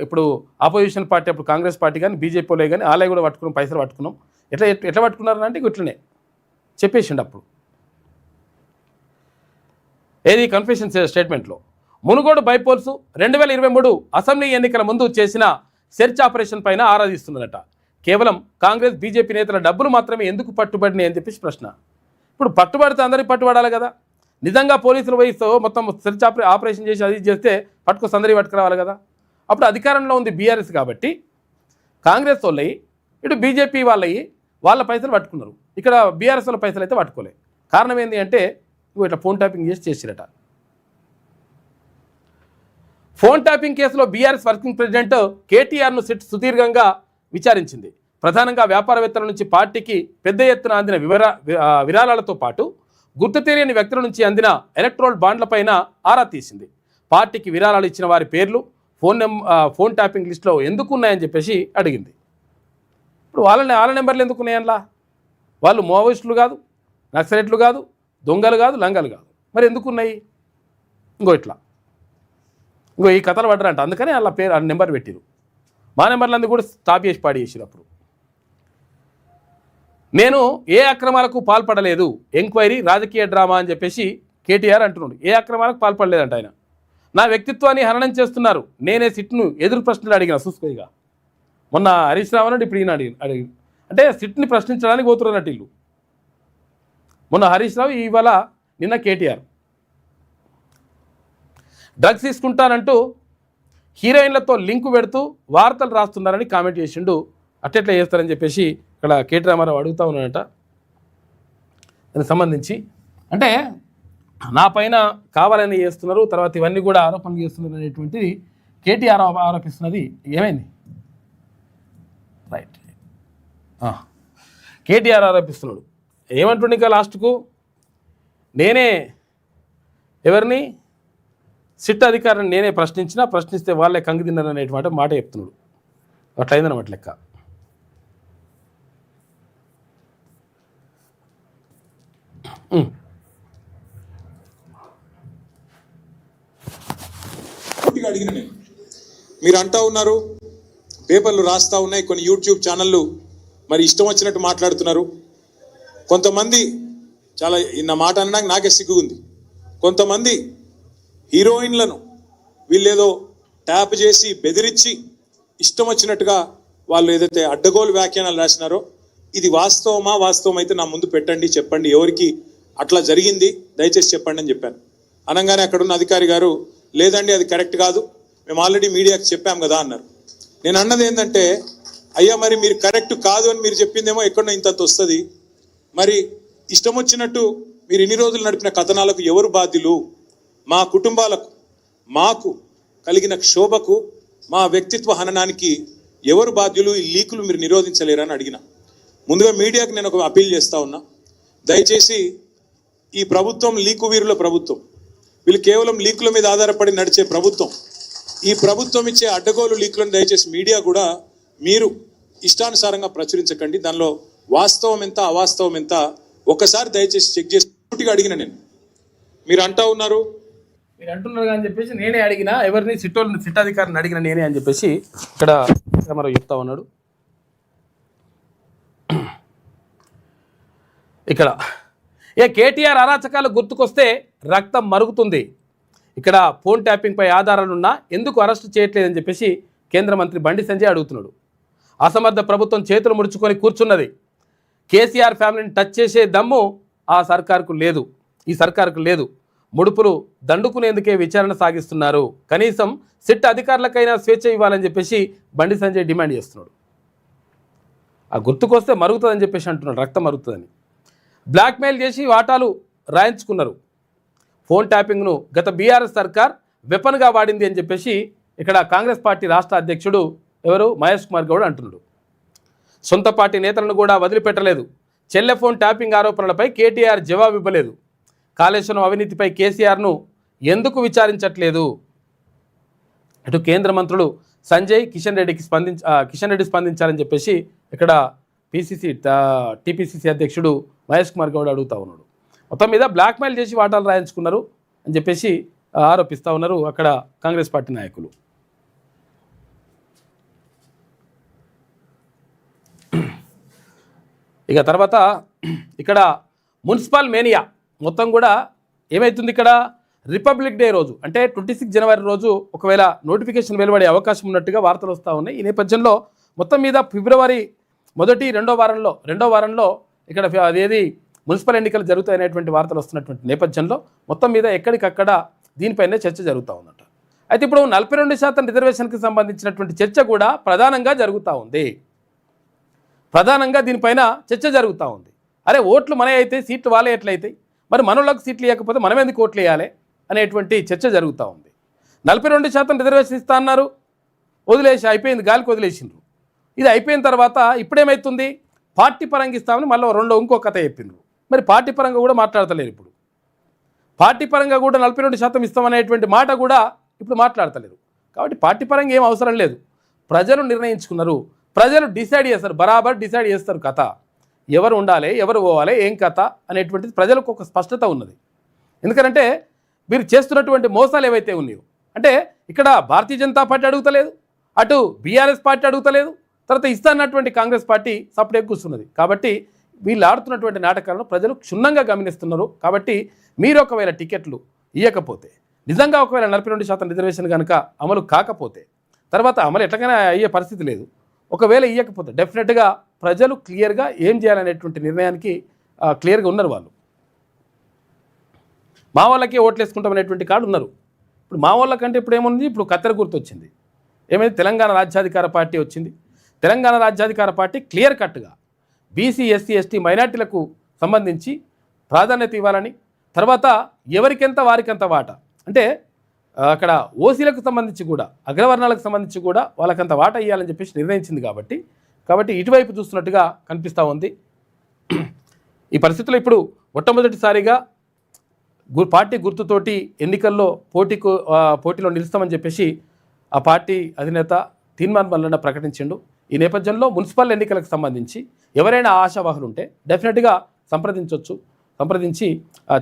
Speaker 1: ఇప్పుడు ఆపోజిషన్ పార్టీ అప్పుడు కాంగ్రెస్ పార్టీ కానీ బీజేపీలో కానీ ఆలయ కూడా పట్టుకున్నాం, పైసలు పట్టుకున్నాం, ఎట్లా పట్టుకున్నారంటే ఇట్లనే చెప్పేసిండు. అప్పుడు ఏది కన్ఫెషన్ స్టేట్మెంట్లో మునుగోడు బైపోల్స్ 2023 అసెంబ్లీ ఎన్నికల ముందు చేసిన సెర్చ్ ఆపరేషన్ పైన ఆరాధిస్తున్నారట. కేవలం కాంగ్రెస్ బీజేపీ నేతల డబ్బులు మాత్రమే ఎందుకు పట్టుబడినాయి అని చెప్పేసి ప్రశ్న. ఇప్పుడు పట్టుబడితే అందరికీ పట్టుబడాలి కదా. నిజంగా పోలీసులు వహిస్తూ మొత్తం సెర్చ్ ఆపరేషన్ చేసి అది చేస్తే అందరికీ పట్టుకురావాలి కదా. అప్పుడు అధికారంలో ఉంది బీఆర్ఎస్ కాబట్టి కాంగ్రెస్ వాళ్ళయి, ఇటు బీజేపీ వాళ్ళ పైసలు పట్టుకున్నారు, ఇక్కడ బీఆర్ఎస్ వాళ్ళ పైసలు అయితే పట్టుకోలేదు. కారణం ఏంటి అంటే ఇట్లా ఫోన్ ట్యాపింగ్ చేసిరట. ఫోన్ ట్యాపింగ్ కేసులో బీఆర్ఎస్ వర్కింగ్ ప్రెసిడెంట్ కేటీఆర్ను సిట్ సుదీర్ఘంగా విచారించింది. ప్రధానంగా వ్యాపారవేత్తల నుంచి పార్టీకి పెద్ద ఎత్తున అందిన విరాళాలతో పాటు గుర్తు తెలియని వ్యక్తుల నుంచి అందిన ఎలక్ట్రల్ బాండ్లపైన ఆరా తీసింది. పార్టీకి విరాళాలు ఇచ్చిన వారి పేర్లు ఫోన్ ట్యాపింగ్ లిస్టులో ఎందుకు ఉన్నాయని చెప్పేసి అడిగింది. ఇప్పుడు వాళ్ళ నెంబర్లు ఎందుకు ఉన్నాయనలా? వాళ్ళు మావోయిస్టులు కాదు, నక్సలైట్లు కాదు, దొంగలు కాదు, లంగలు కాదు, మరి ఎందుకు ఉన్నాయి? ఇంకో ఈ కథలు పడ్డారంట, అందుకని వాళ్ళ పేరు ఆ నెంబర్ పెట్టిరు. మా నెంబర్లందుకు కూడా స్టాప్ చేసి పాడి చేసినప్పుడు నేను ఏ అక్రమాలకు పాల్పడలేదు, ఎంక్వైరీ రాజకీయ డ్రామా అని చెప్పేసి కేటీఆర్ అంటున్నాడు. ఏ అక్రమాలకు పాల్పడలేదంట ఆయన. నా వ్యక్తిత్వాన్ని హననం చేస్తున్నారు. నేనే సిట్ను ఎదురు ప్రశ్నలు అడిగిన చూసుకోయిగా. మొన్న హరీష్ రావు అన్నాడు, ఇప్పుడు ఈయన అడిగి అంటే సిట్ని ప్రశ్నించడానికి పోతున్నట్టు ఇల్లు. మొన్న హరీష్ రావు, ఇవాళ నిన్న కేటీఆర్. డ్రగ్స్ తీసుకుంటానంటూ హీరోయిన్లతో లింకు పెడుతూ వార్తలు రాస్తున్నారని కామెంట్ చేసిండు. అట్టెట్లా చేస్తారని చెప్పేసి ఇక్కడ కేటీ రామారావు అడుగుతూ ఉన్నాడట. దానికి సంబంధించి అంటే నా పైన కావాలని చేస్తున్నారు, తర్వాత ఇవన్నీ కూడా ఆరోపణలు చేస్తున్నారు అనేటువంటిది కేటీఆర్ ఆరోపిస్తున్నది. ఏమైంది? రైట్, కేటీఆర్ ఆరోపిస్తున్నాడు. ఏమంటుండే ఇంకా లాస్ట్కు, నేనే ఎవరిని సిట్ అధికారిని నేనే ప్రశ్నిస్తే వాళ్ళే కంగి తిన్నారు అనేటువంటి మాట చెప్తున్నాడు. అట్లయిందన్నమాట లెక్క.
Speaker 2: అడిగిన నేను, మీరు అంటా ఉన్నారు, పేపర్లు రాస్తా ఉన్నాయి, కొన్ని యూట్యూబ్ ఛానళ్ళు మరి ఇష్టం వచ్చినట్టు మాట్లాడుతున్నారు. కొంతమంది చాలా నా మాట అనడానికి నాకే సిగ్గుంది. కొంతమంది హీరోయిన్లను వీళ్ళేదో ట్యాప్ చేసి బెదిరించి ఇష్టం వచ్చినట్టుగా వాళ్ళు ఏదైతే అడ్డగోలు వ్యాఖ్యానాలు రాసినారో ఇది వాస్తవం అయితే నా ముందు పెట్టండి, చెప్పండి ఎవరికి అట్లా జరిగింది దయచేసి చెప్పండి అని చెప్పాను. అనగానే అక్కడున్న అధికారి గారు, లేదండి అది కరెక్ట్ కాదు, మేము ఆల్రెడీ మీడియాకి చెప్పాం కదా అన్నారు. నేను అన్నది ఏంటంటే, అయ్యా మరి మీరు కరెక్ట్ కాదు అని మీరు చెప్పిందేమో ఎక్కడో ఇంతంత వస్తుంది, మరి ఇష్టం వచ్చినట్టు మీరు ఇన్ని రోజులు నడిపిన కథనాలకు ఎవరు బాధ్యులు? మా కుటుంబాలకు, మాకు కలిగిన క్షోభకు, మా వ్యక్తిత్వ హననానికి ఎవరు బాధ్యులు? ఈ లీకులు మీరు నిరోధించలేరని అడిగిన. ముందుగా మీడియాకి నేను ఒక అపీల్ చేస్తా ఉన్నా, దయచేసి ఈ ప్రభుత్వం లీకు వీరుల ప్రభుత్వం, వీళ్ళు కేవలం లీకుల మీద ఆధారపడి నడిచే ప్రభుత్వం. ఈ ప్రభుత్వం ఇచ్చే అడ్డగోలు లీకులను దయచేసి మీడియా కూడా మీరు ఇష్టానుసారంగా ప్రచురించకండి. దానిలో వాస్తవం ఎంత అవాస్తవం ఎంత ఒకసారి దయచేసి చెక్ చేసి పూర్తిగా అడిగిన నేను. మీరు అంటున్నారు
Speaker 1: అని చెప్పేసి నేనే అడిగినా, ఎవరిని సిట్టాధికారిని అడిగిన నేనే అని చెప్పేసి ఇక్కడ మరో చెప్తా ఉన్నాడు. ఇక్కడ కేటీఆర్ అరాచకాలు గుర్తుకొస్తే రక్తం మరుగుతుంది. ఇక్కడ ఫోన్ ట్యాపింగ్పై ఆధారాలున్నా ఎందుకు అరెస్టు చేయట్లేదని చెప్పేసి కేంద్ర మంత్రి బండి సంజయ్ అడుగుతున్నాడు. అసమర్థ ప్రభుత్వం చేతులు ముడుచుకొని కూర్చున్నది. కేసీఆర్ ఫ్యామిలీని టచ్ చేసే దమ్ము ఈ సర్కారుకు లేదు. ముడుపులు దండుకునేందుకే విచారణ సాగిస్తున్నారు. కనీసం సిట్ అధికారులకైనా స్వేచ్ఛ ఇవ్వాలని చెప్పేసి బండి సంజయ్ డిమాండ్ చేస్తున్నాడు. ఆ గుర్తుకొస్తే మరుగుతుందని చెప్పేసి అంటున్నాడు, రక్తం మరుగుతుందని. బ్లాక్మెయిల్ చేసి వాటాలు రాయించుకున్నారు. ఫోన్ ట్యాపింగ్ను గత బీఆర్ఎస్ సర్కార్ వెపన్గా వాడింది అని చెప్పేసి ఇక్కడ కాంగ్రెస్ పార్టీ రాష్ట్ర అధ్యక్షుడు మహేష్ కుమార్ గౌడ్ అంటున్నాడు. సొంత పార్టీ నేతలను కూడా వదిలిపెట్టలేదు. చెల్లె ఫోన్ ట్యాపింగ్ ఆరోపణలపై కేటీఆర్ జవాబు ఇవ్వలేదు. కాళేశ్వరం అవినీతిపై కేసీఆర్ను ఎందుకు విచారించట్లేదు? అటు కేంద్ర మంత్రులు సంజయ్ కిషన్ రెడ్డి స్పందించాలని చెప్పేసి ఇక్కడ టీపీసీసీ అధ్యక్షుడు మహేష్ కుమార్ గౌడ్ అడుగుతూ ఉన్నాడు. మొత్తం మీద బ్లాక్మెయిల్ చేసి వాటాలు రాయించుకున్నారు అని చెప్పేసి ఆరోపిస్తూ ఉన్నారు అక్కడ కాంగ్రెస్ పార్టీ నాయకులు. ఇక తర్వాత ఇక్కడ మున్సిపల్ మేనియా మొత్తం కూడా ఏమవుతుంది, ఇక్కడ రిపబ్లిక్ డే రోజు అంటే 26 జనవరి రోజు ఒకవేళ నోటిఫికేషన్ వెలువడే అవకాశం ఉన్నట్టుగా వార్తలు వస్తూ ఉన్నాయి. ఈ నేపథ్యంలో మొత్తం మీద ఫిబ్రవరి రెండో వారంలో ఇక్కడ అదేది మున్సిపల్ ఎన్నికలు జరుగుతాయనేటువంటి వార్తలు వస్తున్నటువంటి నేపథ్యంలో మొత్తం మీద ఎక్కడికక్కడ దీనిపైనే చర్చ జరుగుతూ ఉందట. అయితే ఇప్పుడు 42% రిజర్వేషన్కి సంబంధించినటువంటి చర్చ కూడా ప్రధానంగా జరుగుతూ ఉంది. దీనిపైన చర్చ జరుగుతూ ఉంది. అరే ఓట్లు మనవి అయితే సీట్లు వాళ్ళే ఎట్లయితాయి, మరి మనోళ్ళకి సీట్లు ఇవ్వకపోతే మనం ఎందుకు ఓట్లు వేయాలి అనేటువంటి చర్చ జరుగుతూ ఉంది. 42% రిజర్వేషన్ ఇస్తా అన్నారు, అయిపోయింది, గాలికి వదిలేసిండ్రు. ఇది అయిపోయిన తర్వాత ఇప్పుడేమవుతుంది, పార్టీ పరంగా ఇస్తామని మళ్ళీ ఇంకో కథ చెప్పిండ్రు. మరి పార్టీ పరంగా కూడా మాట్లాడతలేరు. ఇప్పుడు పార్టీ పరంగా కూడా 42% ఇస్తామనేటువంటి మాట కూడా ఇప్పుడు మాట్లాడతలేరు. కాబట్టి పార్టీ పరంగా ఏం అవసరం లేదు. ప్రజలు నిర్ణయించుకున్నారు, ప్రజలు డిసైడ్ చేస్తారు, బరాబర్ డిసైడ్ చేస్తారు కథ. ఎవరు ఉండాలి, ఎవరు పోవాలి, ఏం కథ అనేటువంటిది ప్రజలకు ఒక స్పష్టత ఉన్నది. ఎందుకంటే మీరు చేస్తున్నటువంటి మోసాలు ఏవైతే ఉన్నాయో, అంటే ఇక్కడ భారతీయ జనతా పార్టీ అడుగుతలేదు, అటు బీఆర్ఎస్ పార్టీ అడుగుతలేదు, తర్వాత ఇస్తానన్నటువంటి కాంగ్రెస్ పార్టీ సపరేట్ కూర్చున్నది. కాబట్టి వీళ్ళు ఆడుతున్నటువంటి నాటకాలను ప్రజలు క్షుణ్ణంగా గమనిస్తున్నారు. కాబట్టి మీరు ఒకవేళ టికెట్లు ఇవ్వకపోతే, నిజంగా ఒకవేళ 42% రిజర్వేషన్ కనుక అమలు కాకపోతే తర్వాత అమలు ఎట్లాగైనా అయ్యే పరిస్థితి లేదు. ఒకవేళ ఇవ్వకపోతే డెఫినెట్గా ప్రజలు క్లియర్గా ఏం చేయాలనేటువంటి నిర్ణయానికి క్లియర్గా ఉన్నారు. వాళ్ళు మా వాళ్ళకే ఓట్లు వేసుకుంటామనేటువంటి కాడు ఉన్నారు. ఇప్పుడు మా వాళ్ళకంటే ఇప్పుడు ఏముంది, ఇప్పుడు కత్తెర గుర్తు వచ్చింది. ఏమైంది, తెలంగాణ రాజ్యాధికార పార్టీ వచ్చింది. తెలంగాణ రాజ్యాధికార పార్టీ క్లియర్ కట్గా బీసీ ఎస్సీ ఎస్టీ మైనార్టీలకు సంబంధించి ప్రాధాన్యత ఇవ్వాలని, తర్వాత ఎవరికెంత వారికెంత వాటా అంటే అక్కడ ఓసీలకు సంబంధించి కూడా అగ్రవర్ణాలకు సంబంధించి కూడా వాళ్ళకంత వాటా ఇవ్వాలని చెప్పేసి నిర్ణయించింది. కాబట్టి ఇటువైపు చూస్తున్నట్టుగా కనిపిస్తూ ఉంది. ఈ పరిస్థితుల్లో ఇప్పుడు మొట్టమొదటిసారిగా పార్టీ గుర్తుతోటి ఎన్నికల్లో పోటీలో నిలుస్తామని చెప్పేసి ఆ పార్టీ అధినేత తీర్మాన్ మల్లన్న ప్రకటించిండు. ఈ నేపథ్యంలో మున్సిపల్ ఎన్నికలకు సంబంధించి ఎవరైనా ఆశావాహులు ఉంటే డెఫినెట్గా సంప్రదించి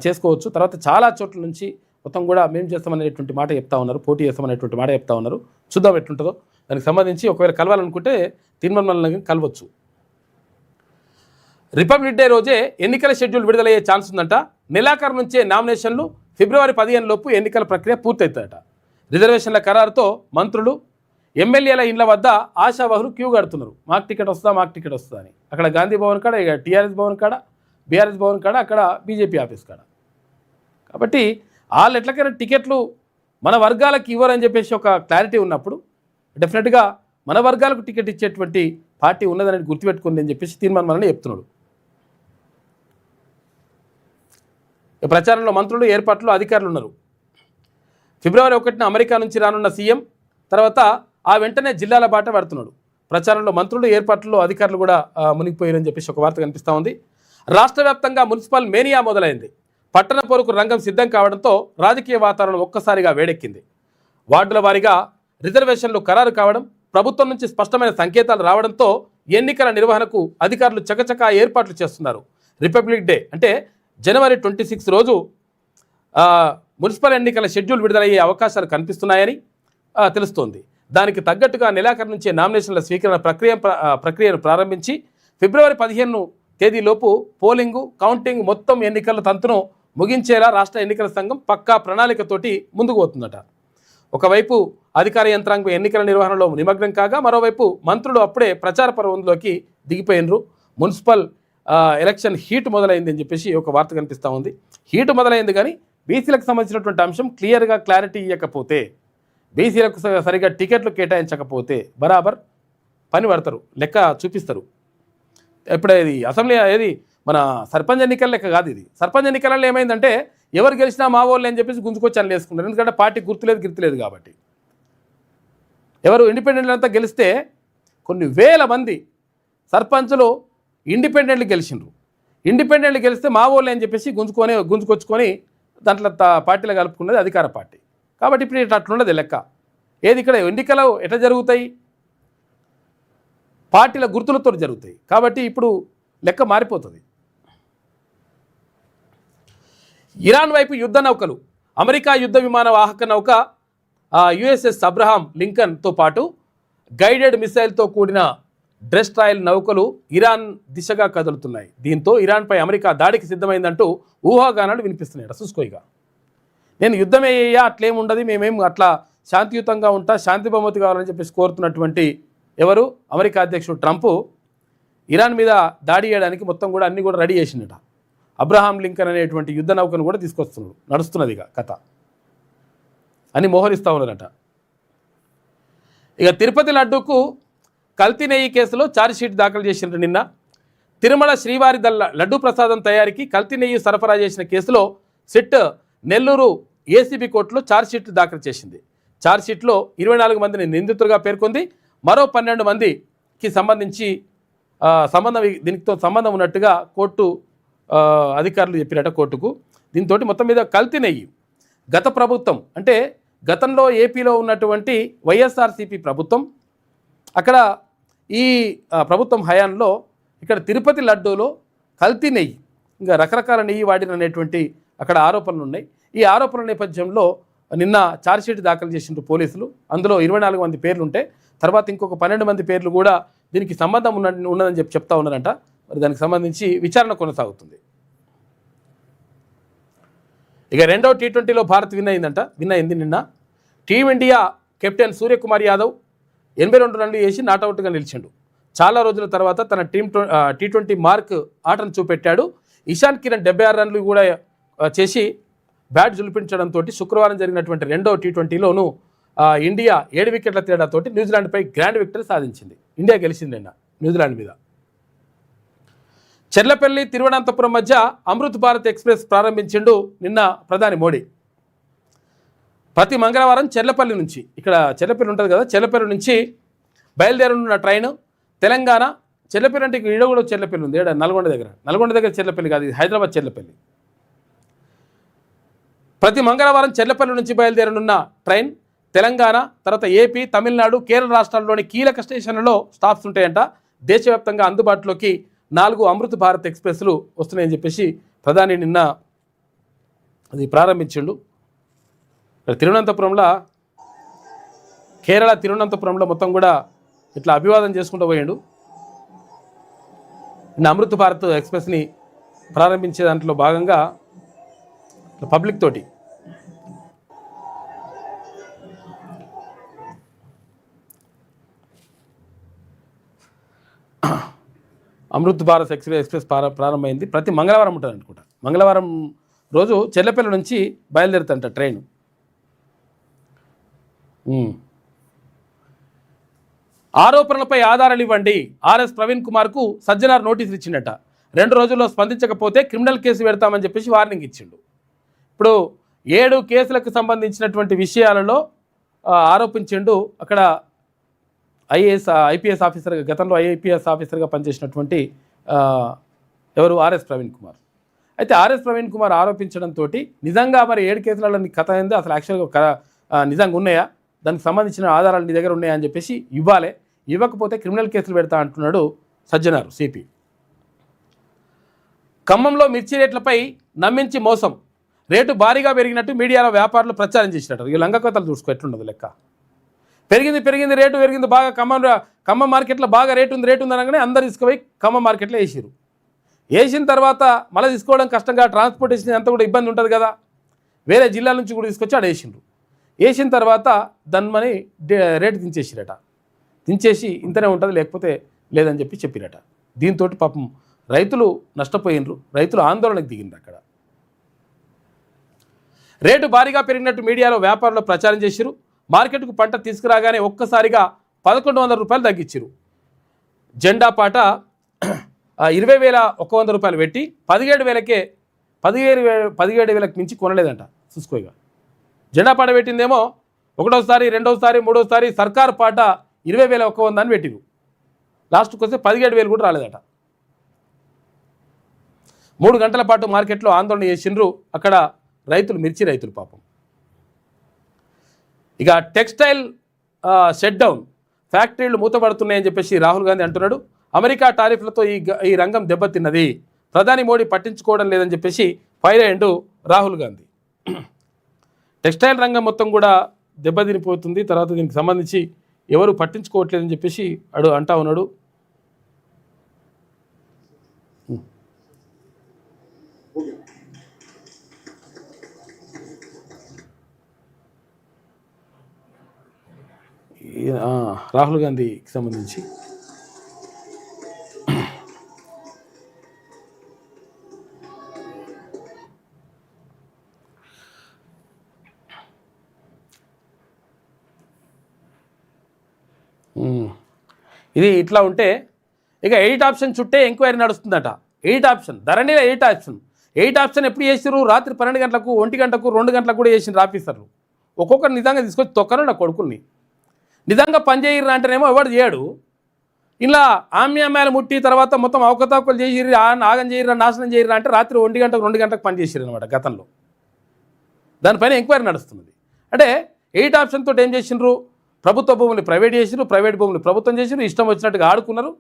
Speaker 1: చేసుకోవచ్చు. తర్వాత చాలా చోట్ల నుంచి మొత్తం కూడా మేము చేస్తామనేటువంటి మాట చెప్తా ఉన్నారు, పోటీ చేస్తామనేటువంటి మాట చెప్తా ఉన్నారు. చూద్దాం ఎట్లుంటుందో. దానికి సంబంధించి ఒకవేళ కలవాలనుకుంటే తీర్మాన్ మల్లన్న కలవచ్చు. రిపబ్లిక్ డే రోజే ఎన్నికల షెడ్యూల్ విడుదలయ్యే ఛాన్స్ ఉందంట. నెలాఖరు నుంచే నామినేషన్లు, ఫిబ్రవరి 15 లోపు ఎన్నికల ప్రక్రియ పూర్తవుతుందట. రిజర్వేషన్ల ఖరారుతో మంత్రులు, ఎమ్మెల్యేల ఇండ్ల వద్ద ఆశావాహులు క్యూ కడుతున్నారు. మాకు టికెట్ వస్తుందా అని. అక్కడ గాంధీ భవన్ కాడ, ఇక టీఆర్ఎస్ భవన్ కాడ, బీఆర్ఎస్ భవన్ కాడ, అక్కడ బీజేపీ ఆఫీస్ కాడ. కాబట్టి వాళ్ళు ఎట్లకైనా టికెట్లు మన వర్గాలకు ఇవ్వరని చెప్పేసి ఒక క్లారిటీ ఉన్నప్పుడు డెఫినెట్గా మన వర్గాలకు టికెట్ ఇచ్చేటువంటి పార్టీ ఉన్నదని గుర్తుపెట్టుకుంది అని చెప్పేసి తీర్మానం వలన చెప్తున్నాడు. ప్రచారంలో మంత్రులు, ఏర్పాట్లు, అధికారులు ఉన్నారు. ఫిబ్రవరి 1న అమెరికా నుంచి రానున్న సీఎం, తర్వాత ఆ వెంటనే జిల్లాల బాట పడుతున్నాడు. ప్రచారంలో మంత్రులు, ఏర్పాట్లలో అధికారులు కూడా మునిగిపోయారని చెప్పేసి ఒక వార్త కనిపిస్తూ ఉంది. రాష్ట్ర వ్యాప్తంగా మున్సిపల్ మేనియా మొదలైంది. పట్టణ పోరుకు రంగం సిద్ధం కావడంతో రాజకీయ వాతావరణం ఒక్కసారిగా వేడెక్కింది. వార్డుల వారీగా రిజర్వేషన్లు ఖరారు కావడం, ప్రభుత్వం నుంచి స్పష్టమైన సంకేతాలు రావడంతో ఎన్నికల నిర్వహణకు అధికారులు చకచకా ఏర్పాట్లు చేస్తున్నారు. రిపబ్లిక్ డే అంటే జనవరి 26 రోజు మున్సిపల్ ఎన్నికల షెడ్యూల్ విడుదలయ్యే అవకాశాలు కనిపిస్తున్నాయని తెలుస్తోంది. దానికి తగ్గట్టుగా నెలాఖరు నుంచే నామినేషన్ల స్వీకరణ ప్రక్రియను ప్రారంభించి ఫిబ్రవరి 15 తేదీలోపు పోలింగు, కౌంటింగ్, మొత్తం ఎన్నికల తంతును ముగించేలా రాష్ట్ర ఎన్నికల సంఘం పక్కా ప్రణాళికతోటి ముందుకు పోతుందట. ఒకవైపు అధికార యంత్రాంగం ఎన్నికల నిర్వహణలో నిమగ్నం కాగా, మరోవైపు మంత్రులు అప్పుడే ప్రచార పర్వంలోకి దిగిపోయినరు. మున్సిపల్ ఎలక్షన్ హీట్ మొదలైంది అని చెప్పేసి ఒక వార్త కనిపిస్తూ ఉంది. హీట్ మొదలైంది కానీ బీసీలకు సంబంధించినటువంటి అంశం క్లారిటీ ఇవ్వకపోతే, బీసీలకు సరిగా టికెట్లు కేటాయించకపోతే బరాబర్ పని పడతారు, లెక్క చూపిస్తారు. ఇప్పుడు ఇది అసెంబ్లీ మన సర్పంచ్ ఎన్నికల లెక్క కాదు. ఇది సర్పంచ్ ఎన్నికలలో ఏమైందంటే ఎవరు గెలిచినా మా వాళ్ళు అని చెప్పేసి గుంజుకొచ్చి అని వేసుకుంటారు. ఎందుకంటే పార్టీ గుర్తులేదు కాబట్టి. ఎవరు ఇండిపెండెంట్ అంతా గెలిస్తే కొన్ని వేల మంది సర్పంచులు ఇండిపెండెంట్లు గెలిచిండ్రు. ఇండిపెండెంట్లు గెలిస్తే మా వాళ్ళు అని చెప్పేసి గుంజుకొచ్చుకొని దాంట్లో పార్టీలో కలుపుకున్నది అధికార పార్టీ. కాబట్టి ఇప్పుడు ఇట్లా అట్లున్నది లెక్క. ఇక్కడ ఎన్నికలు ఎట్లా జరుగుతాయి, పార్టీల గుర్తులతో జరుగుతాయి. కాబట్టి ఇప్పుడు లెక్క మారిపోతుంది. ఇరాన్ వైపు యుద్ధ నౌకలు, అమెరికా యుద్ధ విమాన వాహక నౌక యుఎస్ఎస్ అబ్రహాం లింకన్తో పాటు గైడెడ్ మిసైల్తో కూడిన డ్రెస్ట్రాయల్ నౌకలు ఇరాన్ దిశగా కదులుతున్నాయి. దీంతో ఇరాన్పై అమెరికా దాడికి సిద్ధమైందంటూ ఊహాగానాలు వినిపిస్తున్నాయి. చూసుకోయిగా నేను యుద్ధమే అయ్యా, అట్లేముండదు, మేమేం అట్లా శాంతియుతంగా ఉంటా, శాంతి బహుమతి కావాలని చెప్పేసి కోరుతున్నటువంటి ఎవరు అమెరికా అధ్యక్షుడు ట్రంప్ ఇరాన్ మీద దాడి చేయడానికి మొత్తం కూడా అన్ని కూడా రెడీ చేసిందట. అబ్రహాం లింకన్ అనేటువంటి యుద్ధ నౌకను కూడా తీసుకొస్తున్నాడు. నడుస్తున్నది కథ అని మోహరిస్తూ ఉన్నారట. ఇక తిరుపతి లడ్డూకు కల్తీ నెయ్యి కేసులో ఛార్జ్షీట్ దాఖలు చేసిండ్రు. నిన్న తిరుమల శ్రీవారి లడ్డూ ప్రసాదం తయారీకి కల్తీ నెయ్యి సరఫరా చేసిన కేసులో సిట్ నెల్లూరు ఏసీబీ కోర్టులో ఛార్జ్షీట్ దాఖలు చేసింది. ఛార్జ్షీట్లో 24 మందిని నిందితులుగా పేర్కొంది. మరో 12 మందికి సంబంధించి దీనితో సంబంధం ఉన్నట్టుగా కోర్టు అధికారులు చెప్పినట్ట కోర్టుకు. దీంతో మొత్తం మీద కల్తీ నెయ్యి గత ప్రభుత్వం అంటే గతంలో ఏపీలో ఉన్నటువంటి వైఎస్ఆర్సీపీ ప్రభుత్వం, అక్కడ ఈ ప్రభుత్వం హయాంలో ఇక్కడ తిరుపతి లడ్డూలో కల్తీ నెయ్యి, ఇంకా రకరకాల నెయ్యి వాడిననేటువంటి అక్కడ ఆరోపణలు ఉన్నాయి. ఈ ఆరోపణల నేపథ్యంలో నిన్న ఛార్జ్షీట్ దాఖలు చేసిండ్రు పోలీసులు. అందులో 24 మంది పేర్లు ఉంటే తర్వాత ఇంకొక 12 మంది పేర్లు కూడా దీనికి సంబంధం ఉన్నదని చెప్తా ఉన్నారంట. మరి దానికి సంబంధించి విచారణ కొనసాగుతుంది. ఇక రెండో T20లో భారత్ విన్ అయింది నిన్న. టీమిండియా కెప్టెన్ సూర్యకుమార్ యాదవ్ 82 రన్లు వేసి నాట్అవుట్గా నిలిచిండు. చాలా రోజుల తర్వాత తన T20 మార్క్ ఆటను చూపెట్టాడు. ఇషాన్ కిరణ్ 76 రన్లు కూడా చేసి బ్యాట్ జులిపించడంతో శుక్రవారం జరిగినటువంటి రెండో T20లోనూ ఇండియా 7 వికెట్ల తేడాతోటి న్యూజిలాండ్పై గ్రాండ్ విక్టరీ సాధించింది. ఇండియా గెలిచింది నిన్న న్యూజిలాండ్ మీద. చెర్లపల్లి తిరువనంతపురం మధ్య అమృత్ భారత్ ఎక్స్ప్రెస్ ప్రారంభించిండు నిన్న ప్రధాని మోడీ. ప్రతి మంగళవారం చెర్లపల్లి నుంచి, ఇక్కడ చెర్లపల్లి ఉంటుంది కదా, చెర్లపల్లి నుంచి బయలుదేరనున్న ట్రైన్ తెలంగాణ చెర్లపల్లి అంటే ఈడ కూడా చెర్లపల్లి ఉంది, నల్గొండ దగ్గర చెర్లపల్లి కాదు, ఇది హైదరాబాద్ చెర్లపల్లి. ప్రతి మంగళవారం చెర్లపల్లి నుంచి బయలుదేరనున్న ట్రైన్ తెలంగాణ, తర్వాత ఏపీ, తమిళనాడు, కేరళ రాష్ట్రాల్లోని కీలక స్టేషన్లలో స్టాప్స్ ఉంటాయంట. దేశవ్యాప్తంగా అందుబాటులోకి 4 అమృత్ భారత్ ఎక్స్ప్రెస్లు వస్తున్నాయని చెప్పేసి ప్రధాని నిన్న అది ప్రారంభించిండు. తిరువనంతపురంలో, కేరళ తిరువనంతపురంలో మొత్తం కూడా ఇట్లా అభివాదం చేసుకుంటూ పోయాడు. నిన్న అమృత్ భారత్ ఎక్స్ప్రెస్ని ప్రారంభించే దాంట్లో భాగంగా పబ్లిక్ తోటి అమృత్ భారత్ ఎక్స్ప్రెస్ ప్రారంభమైంది. ప్రతి మంగళవారం ఉంటుంది అనుకుంటా. మంగళవారం రోజు చెర్లపల్లి నుంచి బయలుదేరుతుంట ట్రైన్. ఆరోపణలపై ఆధారాలు ఇవ్వండి, ఆర్ఎస్ ప్రవీణ్ కుమార్కు సజ్జనార్ నోటీసులు ఇచ్చిండట. 2 రోజుల్లో స్పందించకపోతే క్రిమినల్ కేసు పెడతామని చెప్పేసి వార్నింగ్ ఇచ్చిండు. ఇప్పుడు 7 కేసులకు సంబంధించినటువంటి విషయాలలో ఆరోపించిండు. అక్కడ ఐపీఎస్ ఆఫీసర్గా, గతంలో ఐపీఎస్ ఆఫీసర్గా పనిచేసినటువంటి ఎవరు, ఆర్ఎస్ ప్రవీణ్ కుమార్. అయితే ఆర్ఎస్ ప్రవీణ్ కుమార్ ఆరోపించడంతో నిజంగా మరి 7 కేసులలో కథ ఏందో అసలు యాక్చువల్గా నిజంగా ఉన్నాయా, దానికి సంబంధించిన ఆధారాలు నీ దగ్గర ఉన్నాయా అని చెప్పేసి ఇవ్వాలి, ఇవ్వకపోతే క్రిమినల్ కేసులు పెడతా అంటున్నాడు సజ్జనారు సిపి. ఖమ్మంలో మిర్చి రేట్లపై నమ్మించి మోసం, రేటు భారీగా పెరిగినట్టు మీడియాలో వ్యాపారులు ప్రచారం చేసినట్టు. ఈ లంగకోతలు చూసుకో ఎట్లుండదు లెక్క. పెరిగింది రేటు పెరిగింది బాగా, ఖమ్మం మార్కెట్లో బాగా రేటు ఉంది అనగానే అందరు తీసుకుపోయి ఖమ్మం మార్కెట్లో వేసిన తర్వాత మళ్ళీ తీసుకోవడం కష్టంగా, ట్రాన్స్పోర్టేషన్ అంతా కూడా ఇబ్బంది ఉంటుంది కదా, వేరే జిల్లాల నుంచి కూడా తీసుకొచ్చి ఆడ వేసిన తర్వాత దాన్ని రేటు దించేసి ఇంతనే ఉంటుంది లేకపోతే లేదని చెప్పిరట. దీంతో పాపం రైతులు నష్టపోయినరు, రైతులు ఆందోళనకు దిగిండ్రు. అక్కడ రేటు భారీగా పెరిగినట్టు మీడియాలో వ్యాపారులు ప్రచారం చేసిరు. మార్కెట్కు పంట తీసుకురాగానే ఒక్కసారిగా 1100 రూపాయలు తగ్గించారు. జెండా పాట 20,100 రూపాయలు పెట్టి 17,000కి మించి కొనలేదంట. చూసుకోగా జెండా పాట పెట్టిందేమో ఒకటోసారి, రెండోసారి, మూడోసారి సర్కారు పాట 20,100 అని పెట్టిరు. లాస్ట్కి వస్తే 17,000 కూడా రాలేదట. 3 గంటల పాటు మార్కెట్లో ఆందోళన చేసిండ్రు అక్కడ రైతులు, మిర్చి రైతులు పాపం. ఇక టెక్స్టైల్ షట్ డౌన్, ఫ్యాక్టరీలు మూతపడుతున్నాయని చెప్పేసి రాహుల్ గాంధీ అంటున్నాడు. అమెరికా టారిఫ్లతో ఈ రంగం దెబ్బతిన్నది, ప్రధాని మోడీ పట్టించుకోవడం లేదని చెప్పేసి ఫైర్ అయ్యిండు రాహుల్ గాంధీ. టెక్స్టైల్ రంగం మొత్తం కూడా దెబ్బతినిపోతుంది, తర్వాత దీనికి సంబంధించి ఎవరు పట్టించుకోవట్లేదని చెప్పేసి అంటా ఉన్నాడు. రాహుల్ గాంధీకి సంబంధించి ఇది ఇట్లా ఉంటే ఇక 8 ఆప్షన్ చుట్టే ఎంక్వైరీ నడుస్తుందట. 8 ఆప్షన్ ధరణిలో 8 ఆప్షన్ ఎప్పుడు చేసిరు? రాత్రి 12 గంటలకు, 1 గంటకు, 2 గంటలకు కూడా చేసిన ఆఫీసర్లు. ఒక్కొక్కరు నిజంగా తీసుకొచ్చి తొక్కరు నా కొడుకుల్ని. నిజంగా పనిచేయరు అంటేనేమో ఎవడు చేయడు. ఇలా ఆమ్యామ్యాలు ముట్టి తర్వాత మొత్తం అవకతవకలు చేసిర్రు, ఆగం చేయరు, నాశనం చేయరు అంటే రాత్రి 1 గంటకు, 2 గంటలకు పనిచేసారు అనమాట గతంలో. దానిపైన ఎంక్వైరీ నడుస్తున్నది. అంటే 8 ఆప్షన్ తోటి ఏం చేసిండ్రు? ప్రభుత్వ భూములు ప్రైవేట్ చేసిరు, ప్రైవేట్ భూములు ప్రభుత్వం చేసిరు, ఇష్టం వచ్చినట్టుగా ఆడుకున్నారు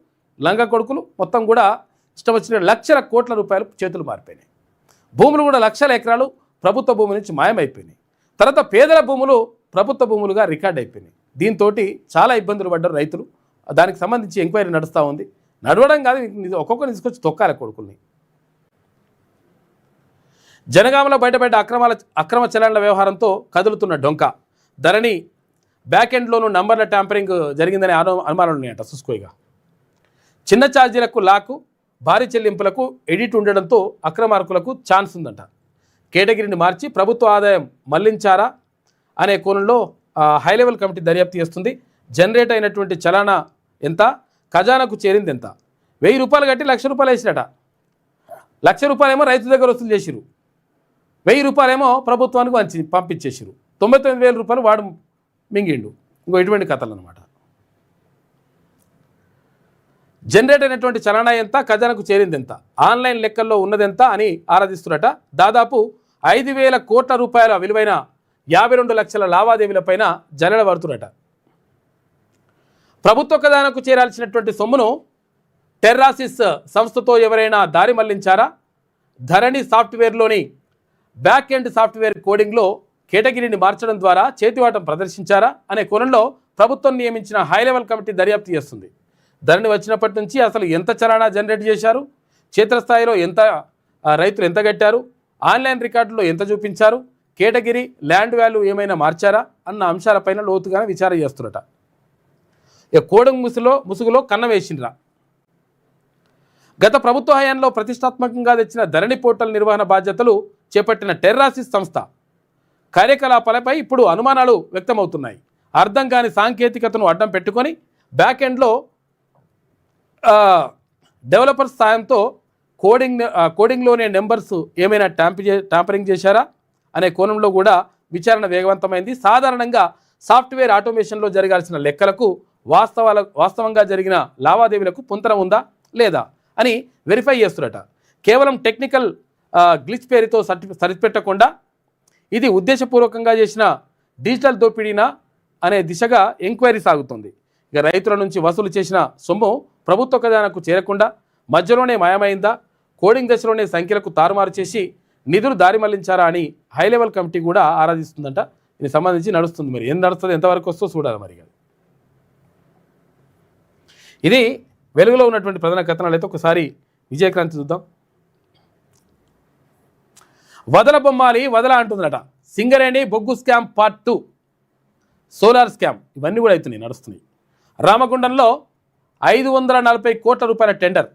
Speaker 1: లంగ కొడుకులు. మొత్తం కూడా ఇష్టం వచ్చినట్టు లక్షల కోట్ల రూపాయలు చేతులు మారిపోయినాయి. భూములు కూడా లక్షల ఎకరాలు ప్రభుత్వ భూముల నుంచి మాయమైపోయినాయి. తర్వాత పేదల భూములు ప్రభుత్వ భూములుగా రికార్డ్ అయిపోయినాయి. దీంతో చాలా ఇబ్బందులు పడ్డారు రైతులు. దానికి సంబంధించి ఎంక్వైరీ నడుస్తూ ఉంది. నడవడం కాదు, ఒక్కొక్కరిని తీసుకొచ్చి తొక్కాలి కొడుకుల్ని. జనగామలో బయటపడ్డ అక్రమ చలనాల వ్యవహారంతో కదులుతున్న డొంక. ధరణి బ్యాక్ ఎండ్లోనూ నంబర్ల ట్యాంపరింగ్ జరిగిందనే అనుమానాలు ఉన్నాయట సుస్కోయిగా. చిన్న ఛార్జీలకు లాకు, భారీ చెల్లింపులకు ఎడిట్ ఉండడంతో అక్రమార్కులకు ఛాన్స్ ఉందంట. కేటగిరీని మార్చి ప్రభుత్వ ఆదాయం మళ్లించారా అనే కోణంలో హై లెవెల్ కమిటీ దర్యాప్తు చేస్తుంది. జనరేట్ అయినటువంటి చలానా ఎంత, ఖజానాకు చేరింది ఎంత? 1000 రూపాయలు కట్టి ₹1,00,000 వేసిరట. ₹1,00,000 రైతు దగ్గర వసూలు చేసిరు, 1000 రూపాయలేమో ప్రభుత్వానికి పంపించేసిరు. 99,000 వాడు మింగిండు. ఇంకో ఇటువంటి కథలు అనమాట. జనరేట్ అయినటువంటి చలనా ఎంత, ఖజానాకు చేరింది ఎంత, ఆన్లైన్ లెక్కల్లో ఉన్నదెంత అని ఆరాధిస్తున్నట. దాదాపు 5,000 కోట్ల రూపాయల విలువైన 52 లక్షల లావాదేవీలపైన జల్లెడ పడుతున్నట. ప్రభుత్వ ఖజానాకు చేరాల్సినటువంటి సొమ్మును టెర్రాసిస్ సంస్థతో ఎవరైనా దారి మళ్లించారా? ధరణి సాఫ్ట్వేర్లోని బ్యాక్ ఎండ్ సాఫ్ట్వేర్ కోడింగ్లో కేటగిరీని మార్చడం ద్వారా చేతివాటం ప్రదర్శించారా అనే కోణంలో ప్రభుత్వం నియమించిన హై లెవెల్ కమిటీ దర్యాప్తు చేస్తుంది. ధరణి వచ్చినప్పటి నుంచి అసలు ఎంత చలానా జనరేట్ చేశారు, క్షేత్రస్థాయిలో రైతులు ఎంత కట్టారు, ఆన్లైన్ రికార్డులో ఎంత చూపించారు, కేటగిరీ ల్యాండ్ వాల్యూ ఏమైనా మార్చారా అన్న అంశాలపైన లోతుగానే విచారణ చేస్తున్నట. కోడింగ్ ముసుగులో కన్న వేసిండ్రా. గత ప్రభుత్వ హయాంలో ప్రతిష్టాత్మకంగా తెచ్చిన ధరణి పోర్టల్ నిర్వహణ బాధ్యతలు చేపట్టిన టెర్రాసిస్ సంస్థ కార్యకలాపాలపై ఇప్పుడు అనుమానాలు వ్యక్తమవుతున్నాయి. అర్థం కాని సాంకేతికతను అడ్డం పెట్టుకొని బ్యాక్ ఎండ్లో డెవలపర్స్ సాయంతో కోడింగ్లోనే నెంబర్స్ ఏమైనా ట్యాంపరింగ్ చేశారా అనే కోణంలో కూడా విచారణ వేగవంతమైంది. సాధారణంగా సాఫ్ట్వేర్ ఆటోమేషన్లో జరగాల్సిన లెక్కలకు వాస్తవంగా జరిగిన లావాదేవీలకు పొంతన ఉందా లేదా అని వెరిఫై చేస్తున్నట. కేవలం టెక్నికల్ గ్లిచ్ పేరుతో సరిపెట్టకుండా ఇది ఉద్దేశపూర్వకంగా చేసిన డిజిటల్ దోపిడీనా అనే దిశగా ఎంక్వైరీ సాగుతుంది. ఇక రైతుల నుంచి వసూలు చేసిన సొమ్ము ప్రభుత్వ ఖజానాకు చేరకుండా మధ్యలోనే మాయమైందా, కోడింగ్ దశలోనే సంఖ్యలకు తారుమారు చేసి నిధులు దారి మళ్లించారా అని హై లెవెల్ కమిటీ కూడా ఆరాధిస్తుందంట. దీనికి సంబంధించి నడుస్తుంది. మరి ఏం నడుస్తుంది, ఎంతవరకు వస్తుందో చూడాలి. మరి ఇది వెలుగులో ఉన్నటువంటి ప్రధాన కథనాలు. అయితే ఒకసారి విజయక్రాంతి చూద్దాం. వదల బొమ్మాలి వదల అంటుందట. సింగరేణి బొగ్గు స్కామ్ పార్ట్ 2, సోలార్ స్కామ్, ఇవన్నీ కూడా అవుతున్నాయి, నడుస్తున్నాయి. రామగుండంలో 540 కోట్ల రూపాయల టెండర్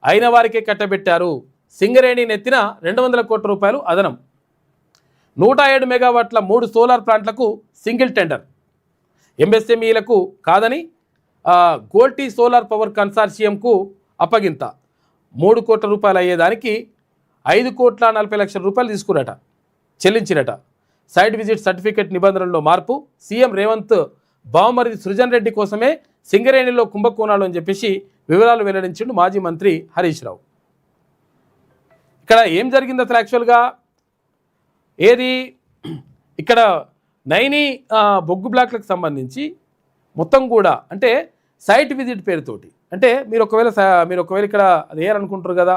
Speaker 1: అయిన వారికే కట్టబెట్టారు. సింగరేణి నెత్తిన 200 కోట్ల రూపాయలు అదనం. 107 మెగావాట్ల 3 సోలార్ ప్లాంట్లకు సింగిల్ టెండర్. ఎంఎస్ఎంఈలకు కాదని గోల్టీ సోలార్ పవర్ కన్సార్షియంకు అప్పగింత. 3 కోట్ల రూపాయలు అయ్యేదానికి 5,40,00,000 రూపాయలు తీసుకురట, చెల్లించిరట. సైట్ విజిట్ సర్టిఫికెట్ నిబంధనల్లో మార్పు. సీఎం రేవంత్ బావమరిది సృజన్ రెడ్డి కోసమే సింగరేణిలో కుంభకోణాలు అని చెప్పేసి వివరాలు వెల్లడించిండు మాజీ మంత్రి హరీష్ రావు. ఇక్కడ ఏం జరిగింది అసలు యాక్చువల్గా ఏది, ఇక్కడ నైని బొగ్గు బ్లాక్లకు సంబంధించి మొత్తం కూడా అంటే సైట్ విజిట్ పేరుతోటి, అంటే మీరు ఒకవేళ ఇక్కడ అది వేయాలనుకుంటారు కదా,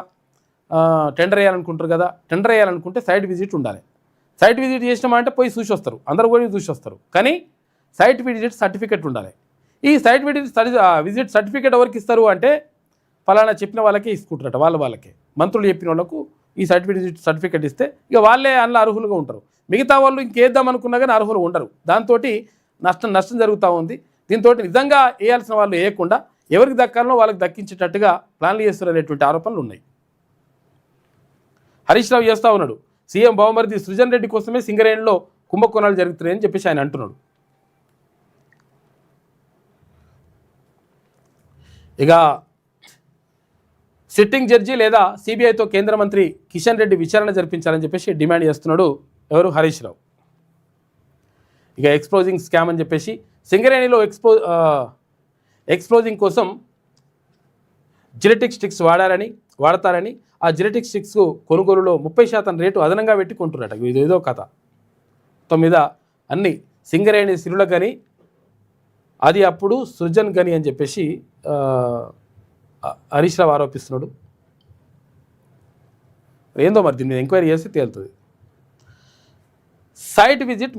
Speaker 1: టెండర్ వేయాలనుకుంటారు కదా, టెండర్ వేయాలనుకుంటే సైట్ విజిట్ ఉండాలి. సైట్ విజిట్ చేసినామంటే పోయి చూసి వస్తారు, అందరూ కూడా చూసి వస్తారు. కానీ సైట్ విజిట్ సర్టిఫికెట్ ఉండాలి. ఈ సైట్ విజిట్ సర్టిఫికెట్ ఎవరికి ఇస్తారు అంటే ఫలానా చెప్పిన వాళ్ళకే ఇసుకుంటారట, వాళ్ళకే మంత్రులు చెప్పిన వాళ్ళకు ఈ సైట్ విజిట్ సర్టిఫికెట్ ఇస్తే ఇక వాళ్ళే అందులో అర్హులుగా ఉంటారు. మిగతా వాళ్ళు ఇంకేద్దాం అనుకున్నా కానీ అర్హులు ఉండరు. దాంతో నష్టం జరుగుతూ ఉంది. దీంతో నిజంగా వేయాల్సిన వాళ్ళు వేయకుండా ఎవరికి దక్కాలనో వాళ్ళకి దక్కించేటట్టుగా ప్లాన్లు చేస్తారు అనేటువంటి ఆరోపణలు ఉన్నాయి. హరీష్ రావు చేస్తూ ఉన్నాడు. సీఎం బావమరిది సృజన్ రెడ్డి కోసమే సింగరేణిలో కుంభకోణాలు జరుగుతున్నాయని చెప్పేసి ఆయన అంటున్నాడు. ఇక సిట్టింగ్ జడ్జి లేదా సిబిఐతో కేంద్ర మంత్రి కిషన్ రెడ్డి విచారణ జరిపించాలని చెప్పేసి డిమాండ్ చేస్తున్నాడు ఎవరు, హరీష్ రావు. ఇక ఎక్స్పోజింగ్ స్కామ్ అని చెప్పేసి సింగరేణిలో ఎక్స్పోజింగ్ కోసం జిలెటిక్ స్టిక్స్ వాడతారని ఆ జిలెటిక్ స్టిక్స్ కొనుగోలులో 30% రేటు అదనంగా పెట్టి కొంటున్నట. ఇదేదో కథ. మొత్తం మీద అన్ని సింగరేణి సిరుల గని, అది అప్పుడు సృజన్ గని అని చెప్పేసి హరీష్ రావు ఆరోపిస్తున్నాడు. ఏందో మరి దీన్ని ఎంక్వైరీ చేస్తే తేలుతుంది. సైట్ విజిట్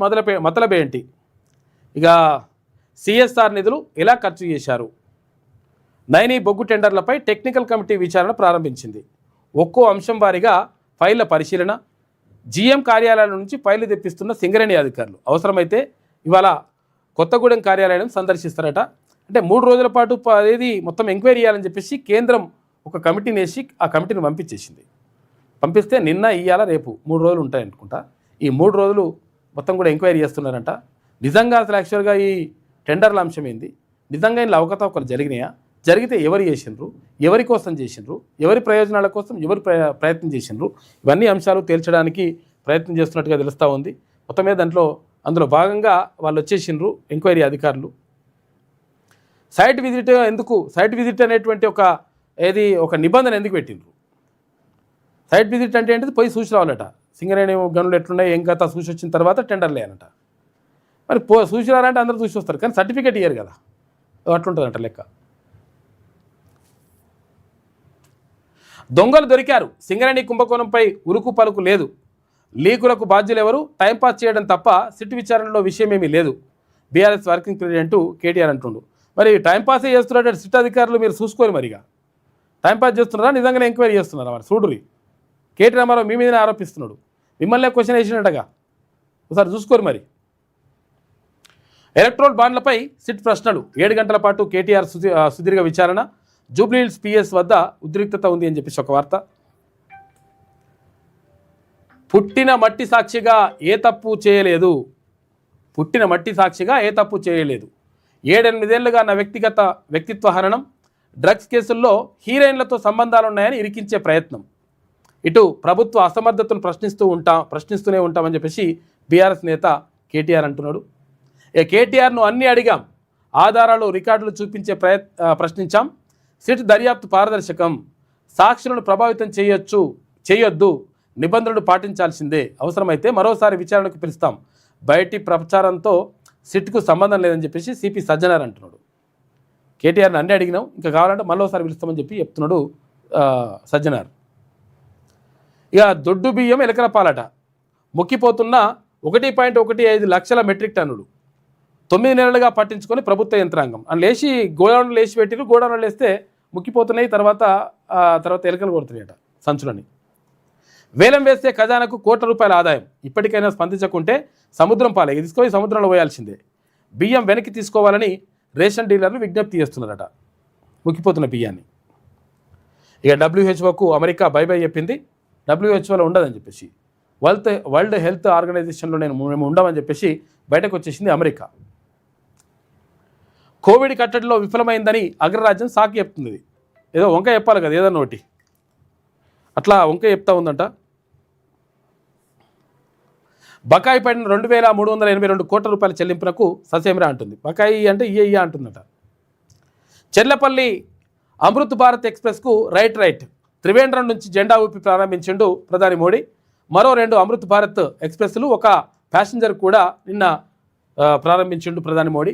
Speaker 1: మతలబేంటి, ఇక సిఎస్ఆర్ నిధులు ఎలా ఖర్చు చేశారు, నైని బొగ్గు టెండర్లపై టెక్నికల్ కమిటీ విచారణ ప్రారంభించింది. ఒక్కో అంశం వారీగా ఫైళ్ల పరిశీలన, జీఎం కార్యాలయాల నుంచి ఫైళ్లు తెప్పిస్తున్న సింగరేణి అధికారులు అవసరమైతే ఇవాళ కొత్తగూడెం కార్యాలయం సందర్శిస్తారట. అంటే 3 రోజుల పాటు అదేది మొత్తం ఎంక్వైరీ చేయాలని చెప్పేసి కేంద్రం ఒక కమిటీని వేసి ఆ కమిటీని పంపించేసింది. పంపిస్తే నిన్న ఇయ్యాల రేపు 3 రోజులు ఉంటాయి అనుకుంటా. ఈ 3 రోజులు మొత్తం కూడా ఎంక్వైరీ చేస్తున్నారంట. నిజంగా అసలు యాక్చువల్గా ఈ టెండర్ల అంశం ఏంది, నిజంగా ఇందులో అవకతవకలు జరిగినాయా, జరిగితే ఎవరు చేసిండ్రు, ఎవరి కోసం చేసిండ్రు, ఎవరి ప్రయోజనాల కోసం ఎవరు ప్రయత్నం చేసిండ్రు, ఇవన్నీ అంశాలు తేల్చడానికి ప్రయత్నం చేస్తున్నట్టుగా తెలుస్తూ ఉంది. మొత్తమే అందులో భాగంగా వాళ్ళు వచ్చేసిండ్రు ఎంక్వైరీ అధికారులు. సైట్ విజిట్ అనేటువంటి ఒక నిబంధన ఎందుకు పెట్టిండ్రు? సైట్ విజిట్ అంటే ఏంటిది, పోయి చూసి రావాలట. సింగరేణి గనులు ఎట్లున్నాయి ఏం కథ చూసి వచ్చిన తర్వాత టెండర్లు వేయాలట. మరి చూసి రాలంటే అందరూ చూసి వస్తారు, కానీ సర్టిఫికేట్ ఇయ్యారు కదా, అట్లుంటుందంట లెక్క. దొంగలు దొరికారు, సింగరేణి కుంభకోణంపై ఉలుకు పలుకు లేదు, లీకులకు బాధ్యులు ఎవరు, టైంపాస్ చేయడం తప్ప సిట్ విచారణలో విషయం ఏమీ లేదు, బీఆర్ఎస్ వర్కింగ్ ప్రెసిడెంట్ కేటీఆర్ అంటుండు. మరి టైంపాసే చేస్తున్నట్టు సిట్ అధికారులు మీరు చూసుకోరు, మరిగా టైంపాస్ చేస్తున్నారా నిజంగానే ఎంక్వైరీ చేస్తున్నారా? మరి చూడురి, కేటీ రామారావు మీ మీదనే ఆరోపిస్తున్నాడు, మిమ్మల్ని క్వశ్చన్ వేసినట్టుగా ఒకసారి చూసుకోరు. మరి ఎలక్ట్రోల్ బాండ్లపై సిట్ ప్రశ్నలు 7 గంటల పాటు కేటీఆర్ సుదీర్ఘ విచారణ, జూబ్లీహిల్స్ పిఎస్ వద్ద ఉద్రిక్తత ఉంది అని చెప్పేసి ఒక వార్త. పుట్టిన మట్టి సాక్షిగా ఏ తప్పు చేయలేదు, 7-8 ఏళ్లుగా నా వ్యక్తిత్వ హననం, డ్రగ్స్ కేసుల్లో హీరోయిన్లతో సంబంధాలున్నాయని ఇరికించే ప్రయత్నం, ఇటు ప్రభుత్వ అసమర్థతను ప్రశ్నిస్తూనే ఉంటామని చెప్పేసి బీఆర్ఎస్ నేత కేటీఆర్ అంటున్నాడు. కేటీఆర్ను అన్నీ అడిగాం, ఆధారాలు రికార్డులు చూపించే ప్రశ్నించాం, సిట్ దర్యాప్తు పారదర్శకం, సాక్షులను ప్రభావితం చేయొద్దు, నిబంధనలు పాటించాల్సిందే, అవసరమైతే మరోసారి విచారణకు పిలుస్తాం, బయటి ప్రచారంతో సిట్కు సంబంధం లేదని చెప్పేసి సిపి సజ్జనార్ అంటున్నాడు. కేటీఆర్ని అన్నీ అడిగినాం, ఇంకా కావాలంటే మరోసారి పిలుస్తామని చెప్తున్నాడు సజ్జనార్. ఇక దొడ్డు బియ్యం ఎలకల పాలట, మొక్కిపోతున్న 1.15 లక్షల మెట్రిక్ టన్నులు 9 నెలలుగా పట్టించుకొని ప్రభుత్వ యంత్రాంగం అని లేచి గోడౌన్లు లేచి పెట్టిరు. గోడౌన్లు వేస్తే ముక్కిపోతున్నాయి, తర్వాత ఎలకలు కొడుతున్నాయట సంచులని. వేలం వేస్తే ఖజానాకు ₹1,00,00,000 ఆదాయం, ఇప్పటికైనా స్పందించకుంటే సముద్రం పాలే, తీసుకొని సముద్రంలో పోయాల్సిందే, బియ్యం వెనక్కి తీసుకోవాలని రేషన్ డీలర్లు విజ్ఞప్తి చేస్తున్నారట ముక్కిపోతున్న బియ్యాన్ని. ఇక WHOకు అమెరికా బై చెప్పింది, WHOలో ఉండదని చెప్పేసి, వరల్డ్ హెల్త్ ఆర్గనైజేషన్లో మేము ఉండమని చెప్పేసి బయటకు వచ్చేసింది అమెరికా. కోవిడ్ కట్టడిలో విఫలమైందని అగ్రరాజ్యం సాకి చెప్తుంది. ఏదో వంక చెప్పాలి కదా, ఏదన్నా ఒకటి అట్లా వంక చెప్తా ఉందంట. బకాయి పడిన ₹2,382 కోట్ల చెల్లింపునకు ససేమిరా అంటుంది. బకాయి అంటే ఇయ్య అంటుందట. చెర్లపల్లి అమృత్ భారత్ ఎక్స్ప్రెస్కు రైట్ త్రివేంద్రం నుంచి జెండా ఊపి ప్రారంభించిండు ప్రధాని మోడీ. మరో 2 అమృత్ భారత్ ఎక్స్ప్రెస్లు, ఒక ప్యాసింజర్ కూడా నిన్న ప్రారంభించిండు ప్రధాని మోడీ.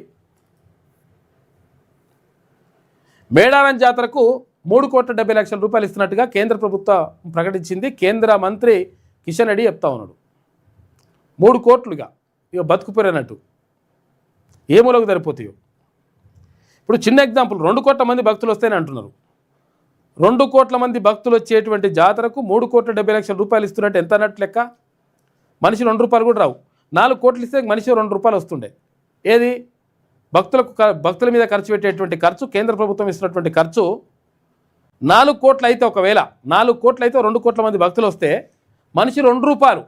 Speaker 1: మేడారం జాతరకు ₹3,70,00,000 ఇస్తున్నట్టుగా కేంద్ర ప్రభుత్వం ప్రకటించింది. కేంద్ర మంత్రి కిషన్ రెడ్డి చెప్తా ఉన్నాడు. 3 కోట్లుగా ఇక బతుకుపోయినట్టు ఏ మూలకు సరిపోతాయో. ఇప్పుడు చిన్న ఎగ్జాంపుల్, 2 కోట్ల మంది భక్తులు వస్తేనే అంటున్నారు. 2 కోట్ల మంది భక్తులు వచ్చేటువంటి జాతరకు ₹3,70,00,000 ఇస్తున్నట్టు ఎంత అన్నట్టు లెక్క? మనిషి ₹2 కూడా రావు. 4 కోట్లు ఇస్తే మనిషి ₹2 వస్తుండే. ఏది భక్తుల మీద ఖర్చు పెట్టేటువంటి ఖర్చు, కేంద్ర ప్రభుత్వం ఇస్తున్నటువంటి ఖర్చు 4 కోట్లు అయితే, ఒకవేళ 4 కోట్లు అయితే 2 కోట్ల మంది భక్తులు వస్తే మనిషి ₹2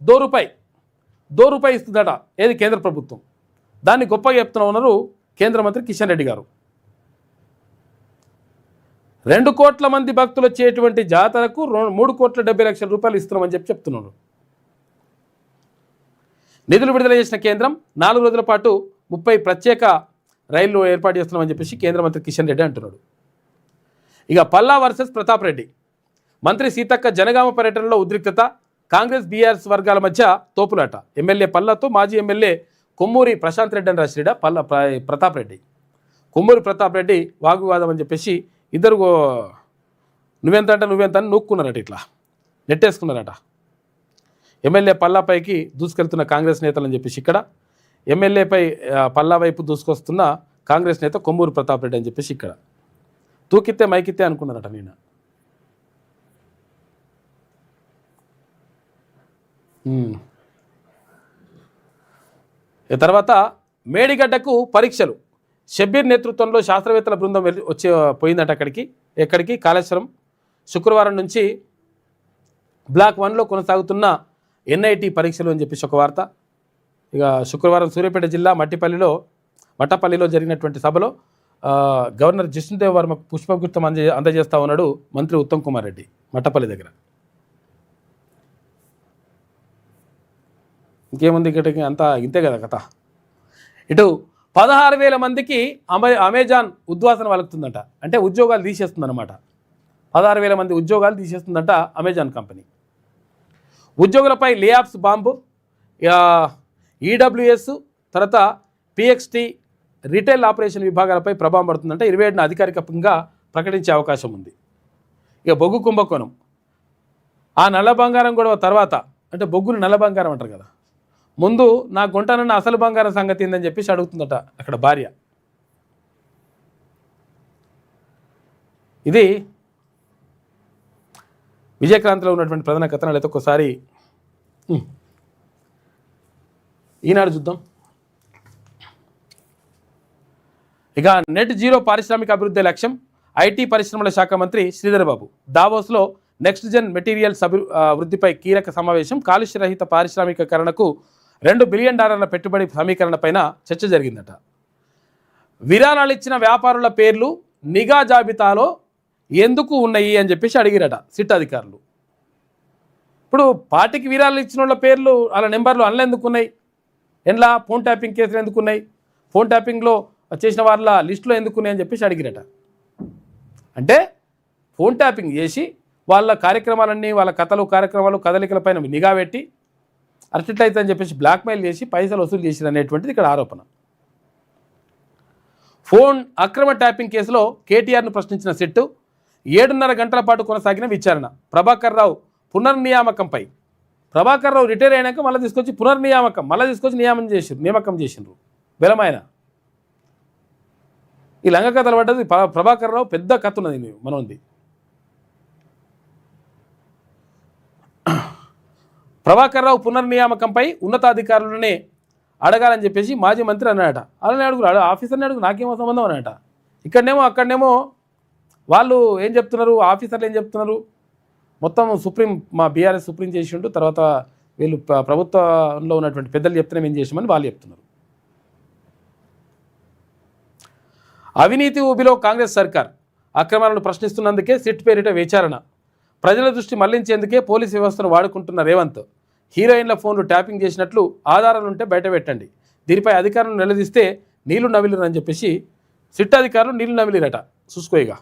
Speaker 1: దో రూపాయి ఇస్తుందట ఏది కేంద్ర ప్రభుత్వం. దాన్ని గొప్పగా చెప్తున్నా ఉన్నారు కేంద్ర మంత్రి కిషన్ రెడ్డి గారు. 2 కోట్ల మంది భక్తులు వచ్చేటువంటి జాతరకు ₹3,70,00,000 ఇస్తున్నామని చెప్తున్నారు. నిధులు విడుదల చేసిన కేంద్రం 4 రోజుల పాటు 30 ప్రత్యేక రైళ్లు ఏర్పాటు చేస్తున్నామని చెప్పేసి కేంద్ర మంత్రి కిషన్ రెడ్డి అంటున్నాడు. ఇక పల్లా వర్సెస్ ప్రతాప్ రెడ్డి, మంత్రి సీతక్క జనగామ పర్యటనలో ఉద్రిక్తత, కాంగ్రెస్ బీఆర్ఎస్ వర్గాల మధ్య తోపులాట, ఎమ్మెల్యే పల్లాతో మాజీ ఎమ్మెల్యే కొమ్మూరి ప్రశాంత్ రెడ్డి అని రాసిడా ప్రతాప్ రెడ్డి, కొమ్మూరి ప్రతాప్ రెడ్డి వాగ్వివాదం అని చెప్పేసి ఇద్దరు నువ్వెంత అని నూక్కున్నారట, ఇట్లా నెట్టేసుకున్నారట. ఎమ్మెల్యే పల్లాపైకి దూసుకెళ్తున్న కాంగ్రెస్ నేతలు అని చెప్పేసి ఇక్కడ, ఎమ్మెల్యేపై పల్లా వైపు దూసుకొస్తున్న కాంగ్రెస్ నేత కొమ్మూరి ప్రతాప్ రెడ్డి అని చెప్పేసి ఇక్కడ. తూకితే మైకితే అనుకున్నారట. నేను తర్వాత మేడిగడ్డకు పరీక్షలు. షబ్బీర్ నేతృత్వంలో శాస్త్రవేత్తల బృందం పోయిందట ఎక్కడికి కాళేశ్వరం. శుక్రవారం నుంచి బ్లాక్ 1లో కొనసాగుతున్న NIT పరీక్షలు అని చెప్పేసి ఒక వార్త. ఇక శుక్రవారం సూర్యాపేట జిల్లా మట్టపల్లిలో జరిగినటువంటి సభలో గవర్నర్ జిష్ణుదేవ్ వర్మకు పుష్పగుర్తం అందజేస్తా ఉన్నాడు మంత్రి ఉత్తమ్ కుమార్ రెడ్డి మట్టపల్లి దగ్గర. ఇంకేముంది ఇక్కడికి అంతా ఇంతే కదా కథ. ఇటు 16,000 మందికి అమెజాన్ ఉద్వాసన వలుకుతుందంట. అంటే ఉద్యోగాలు తీసేస్తుందన్నమాట. 16,000 మంది ఉద్యోగాలు తీసేస్తుందంట అమెజాన్ కంపెనీ. ఉద్యోగులపై లేఆఫ్స్ బాంబు. EWS తర్వాత PXT రిటైల్ ఆపరేషన్ విభాగాలపై ప్రభావం పడుతుందంటే 27న అధికారికంగా ప్రకటించే అవకాశం ఉంది. ఇక బొగ్గు కుంభకోణం, ఆ నల్ల బంగారం గొడవ తర్వాత, అంటే బొగ్గును నల్ల బంగారం అంటారు కదా, ముందు నా గుంటనన్న అసలు బంగారం సంగతి ఏందని చెప్పేసి అడుగుతుందట అక్కడ భార్య. ఇది విజయక్రాంతిలో ఉన్నటువంటి ప్రధాన కథనాలు. అయితే ఒక్కసారి ఈనాడు చూద్దాం. ఇక నెట్ జీరో పారిశ్రామిక అభివృద్ధి లక్ష్యం. IT పరిశ్రమల శాఖ మంత్రి Sridhar Babu దావోస్లో next gen materials వృద్ధిపై కీలక సమావేశం. కాలుష్య రహిత పారిశ్రామికీకరణకు $2 బిలియన్ పెట్టుబడి సమీకరణపైన చర్చ జరిగిందట. విరాళాలు ఇచ్చిన వ్యాపారుల పేర్లు నిఘా జాబితాలో ఎందుకు ఉన్నాయి అని చెప్పేసి అడిగిరట సిట్ అధికారులు. ఇప్పుడు పార్టీకి విరాళాలు ఇచ్చిన వాళ్ళ పేర్లు వాళ్ళ నెంబర్లు అందులో ఎందుకు ఉన్నాయి? ఎండ్లా ఫోన్ ట్యాపింగ్ కేసులు ఎందుకు ఉన్నాయి? ఫోన్ ట్యాపింగ్లో చేసిన వాళ్ళ లిస్టులో ఎందుకు ఉన్నాయని చెప్పేసి అడిగిరట. అంటే ఫోన్ ట్యాపింగ్ చేసి వాళ్ళ కార్యక్రమాలన్నీ, వాళ్ళ కార్యక్రమాలు కదలికలపైన నిఘా పెట్టి అరటిట్లయితే అని చెప్పేసి బ్లాక్మెయిల్ చేసి పైసలు వసూలు చేసిరు అనేటువంటిది ఇక్కడ ఆరోపణ. ఫోన్ అక్రమ ట్యాపింగ్ కేసులో కేటీఆర్ను ప్రశ్నించిన సిట్టు 7.5 గంటల పాటు కొనసాగిన విచారణ. ప్రభాకర్ రావు పునర్నియామకంపై. ప్రభాకర్ రావు రిటైర్ అయినాక మళ్ళీ తీసుకొచ్చి నియామకం చేసిండ్రు బెలమైన. ఈ లంగ కథలు పడ్డది ప్రభాకర్ రావు. పెద్ద కథ ఉన్నది మనది. ప్రభాకర్ రావు పునర్నియామకంపై ఉన్నతాధికారులనే అడగాలని చెప్పేసి మాజీ మంత్రి అన్నాడట. అలానే అడుగురు, ఆఫీసర్ని అడుగు, నాకేమో సంబంధం అన్నట. ఇక్కడనేమో అక్కడనేమో వాళ్ళు ఏం చెప్తున్నారు, ఆఫీసర్లు ఏం చెప్తున్నారు, మొత్తం మా బీఆర్ఎస్ సుప్రీం చేసిండు, తర్వాత వీళ్ళు ప్రభుత్వంలో ఉన్నటువంటి పెద్దలు చెప్తేనే ఏం చేసామని వాళ్ళు చెప్తున్నారు. అవినీతి ఊబిలో కాంగ్రెస్ సర్కార్. అక్రమాలను ప్రశ్నిస్తున్నందుకే సిట్ పేరిట విచారణ. ప్రజల దృష్టి మళ్లించేందుకే పోలీసు వ్యవస్థను వాడుకుంటున్న రేవంత్. హీరోయిన్ల ఫోన్లు ట్యాపింగ్ చేసినట్లు ఆధారాలుంటే బయట పెట్టండి. దీనిపై అధికారులను నిలదీస్తే నీళ్లు నవిలిరు అని చెప్పేసి సిట్ అధికారులు నీళ్లు నవిలిరట. చూసుకోయిగా.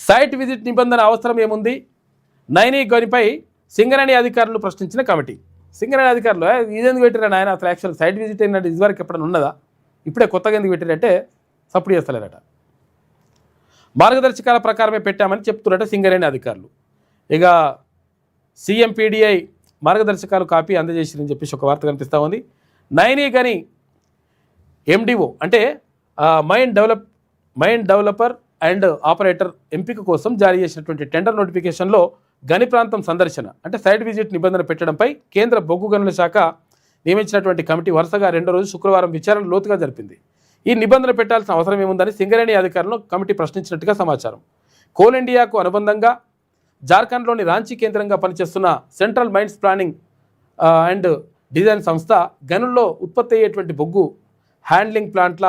Speaker 1: సైట్ విజిట్ నిబంధన అవసరం ఏముంది? నైని గనిపై సింగరేణి అధికారులు ప్రశ్నించిన కమిటీ. సింగరేణి అధికారులు ఇదెందుకు పెట్టారని ఆయన అసలు యాక్చువల్ సైట్ విజిట్ అయినట్టు ఇదివరకు ఎప్పుడైనా ఉన్నదా? ఇప్పుడే కొత్తగా ఎందుకు పెట్టారంటే సపోర్ట్ చేస్తలేరట. మార్గదర్శకాల ప్రకారమే పెట్టామని చెప్తున్నారట సింగరేణి అధికారులు. ఇక CMPDI మార్గదర్శకాలు కాపీ అందజేసిందని చెప్పేసి ఒక వార్త కనిపిస్తూ ఉంది. నైని గని MDO అంటే మైన్ డెవలపర్ అండ్ ఆపరేటర్ ఎంపిక కోసం జారీ చేసినటువంటి టెండర్ నోటిఫికేషన్లో గని ప్రాంతం సందర్శన అంటే సైట్ విజిట్ నిబంధన పెట్టడంపై కేంద్ర బొగ్గు గనుల శాఖ నియమించినటువంటి కమిటీ వరుసగా 2వ రోజు శుక్రవారం విచారణ లోతుగా జరిపింది. ఈ నిబంధన పెట్టాల్సిన అవసరం ఏముందని సింగరేణి అధికారులను కమిటీ ప్రశ్నించినట్టుగా సమాచారం. కోల్ ఇండియాకు అనుబంధంగా జార్ఖండ్లోని రాంచీ కేంద్రంగా పనిచేస్తున్న central mines planning and design సంస్థ గనుల్లో ఉత్పత్తి అయ్యేటువంటి బొగ్గు హ్యాండ్లింగ్ ప్లాంట్ల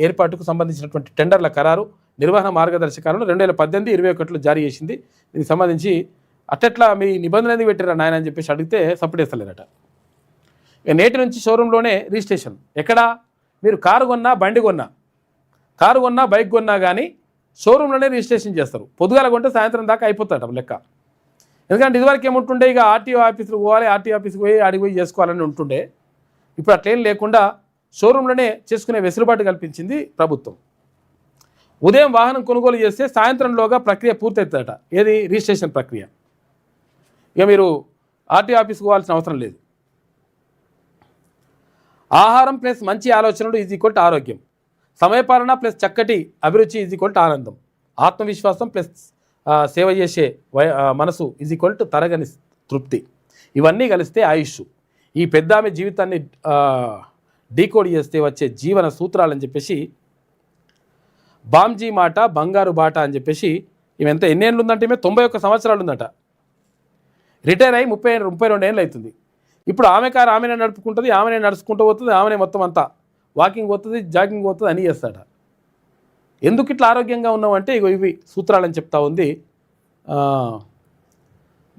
Speaker 1: ఏర్పాటుకు సంబంధించినటువంటి టెండర్ల ఖరారు నిర్వహణ మార్గదర్శకాలను 2018-21లో జారీ చేసింది. దీనికి సంబంధించి అట్టెట్లా మీ నిబంధన ఎందుకు పెట్టారా నాయన అని చెప్పేసి అడిగితే సపోర్ట్ చేస్తలేరట. ఇక నేటి నుంచి షోరూంలోనే రిజిస్ట్రేషన్. ఎక్కడా మీరు కారు కొన్నా, బండి కొన్నా, బైక్ కొన్నా కానీ షోరూంలోనే రిజిస్ట్రేషన్ చేస్తారు. పొద్దుగాల కొంటే సాయంత్రం దాకా అయిపోతాడ లెక్క. ఎందుకంటే ఇదివరకు ఏముంటుండే, ఇక RTO ఆఫీసుకు పోవాలి, RTO ఆఫీస్కి పోయి అడిగి పోయి చేసుకోవాలని ఉంటుండే. ఇప్పుడు అట్లేం లేకుండా షోరూంలోనే చేసుకునే వెసులుబాటు కల్పించింది ప్రభుత్వం. ఉదయం వాహనం కొనుగోలు చేస్తే సాయంత్రంలోగా ప్రక్రియ పూర్తవుతుందట. ఏది? రిజిస్ట్రేషన్ ప్రక్రియ. ఇక మీరు RTO ఆఫీస్కి పోవాల్సిన అవసరం లేదు. ఆహారం ప్లస్ మంచి ఆలోచనలు = ఆరోగ్యం. సమయపాలన ప్లస్ చక్కటి అభిరుచి = ఆనందం. ఆత్మవిశ్వాసం ప్లస్ సేవ చేసే మనసు ఈజ్ ఈక్వల్ టు తరగని తృప్తి. ఇవన్నీ కలిస్తే ఆయుష్. ఈ పెద్ద ఆమె జీవితాన్ని డీకోడ్ చేస్తే వచ్చే జీవన సూత్రాలని చెప్పేసి బామ్జీ మాట బంగారు బాట అని చెప్పేసి ఈమె ఎంత ఎన్నేళ్ళు ఉందంటే ఈమె 91 సంవత్సరాలు ఉందట. రిటైర్ అయ్యి 32 ఏళ్ళు అవుతుంది. ఇప్పుడు ఆమె కారు ఆమెనే నడుపుకుంటుంది, ఆమెనే నడుచుకుంటూ పోతుంది, ఆమెనే మొత్తం అంతా వాకింగ్ పోతుంది, జాగింగ్ పోతుంది అని చేస్తాడ. ఎందుకు ఇట్లా ఆరోగ్యంగా ఉన్నామంటే ఇగో ఇవి సూత్రాలని చెప్తా ఉంది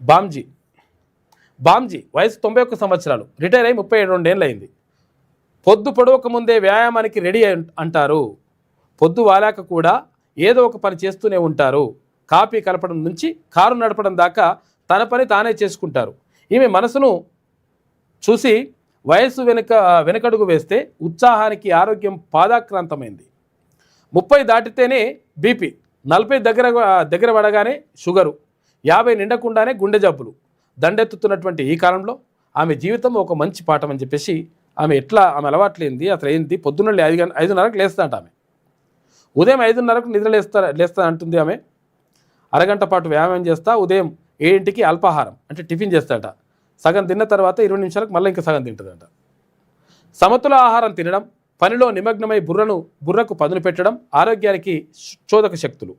Speaker 1: బామ్జీ. వయసు 91 సంవత్సరాలు, రిటైర్ అయ్యి 32 ఏళ్ళు అయింది. పొద్దు పొడవక ముందే వ్యాయామానికి రెడీ అంటారు. పొద్దు వాలాక కూడా ఏదో ఒక పని చేస్తూనే ఉంటారు. కాఫీ కలపడం నుంచి కారు నడపడం దాకా తన పని తానే చేసుకుంటారు. ఈమె మనసును చూసి వయస్సు వెనకడుగు వేస్తే ఉత్సాహానికి ఆరోగ్యం పాదాక్రాంతమైంది. 30 దాటితేనే బీపీ, 40 దగ్గర పడగానే షుగరు, 50 నిండకుండానే గుండె జబ్బులు దండెత్తుతున్నటువంటి ఈ కాలంలో ఆమె జీవితం ఒక మంచి పాఠం అని చెప్పేసి ఆమె అలవాట్లేంది అసలు ఏంది. పొద్దున్న 5:30కు లేస్తాంట ఆమె. ఉదయం 5:30కు నిద్ర లేస్తా అంటుంది ఆమె. అరగంట పాటు వ్యాయామం చేస్తా, ఉదయం 7ంటికి అల్పాహారం అంటే టిఫిన్ చేస్తాట. సగం తిన్న తర్వాత 20 నిమిషాలకు మళ్ళీ ఇంకా సగం తింటుందంట. సమతుల ఆహారం తినడం, పనిలో నిమగ్నమై బుర్రకు పదును పెట్టడం ఆరోగ్యానికి చోదక శక్తులు.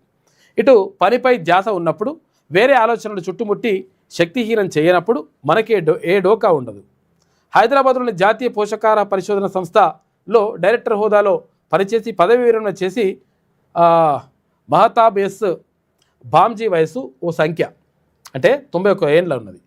Speaker 1: ఇటు పనిపై ధ్యాస ఉన్నప్పుడు, వేరే ఆలోచనలు చుట్టుముట్టి శక్తిహీనం చేయనప్పుడు మనకే ఏ డోకా ఉండదు. హైదరాబాద్లోని జాతీయ పోషకాహార పరిశోధన సంస్థలో డైరెక్టర్ హోదాలో పనిచేసి పదవి విరమణ చేసి మహతాబ్ ఎస్ బామ్జీ వయసు ఓ సంఖ్య అంటే 91 ఏళ్ళ ఉన్నది.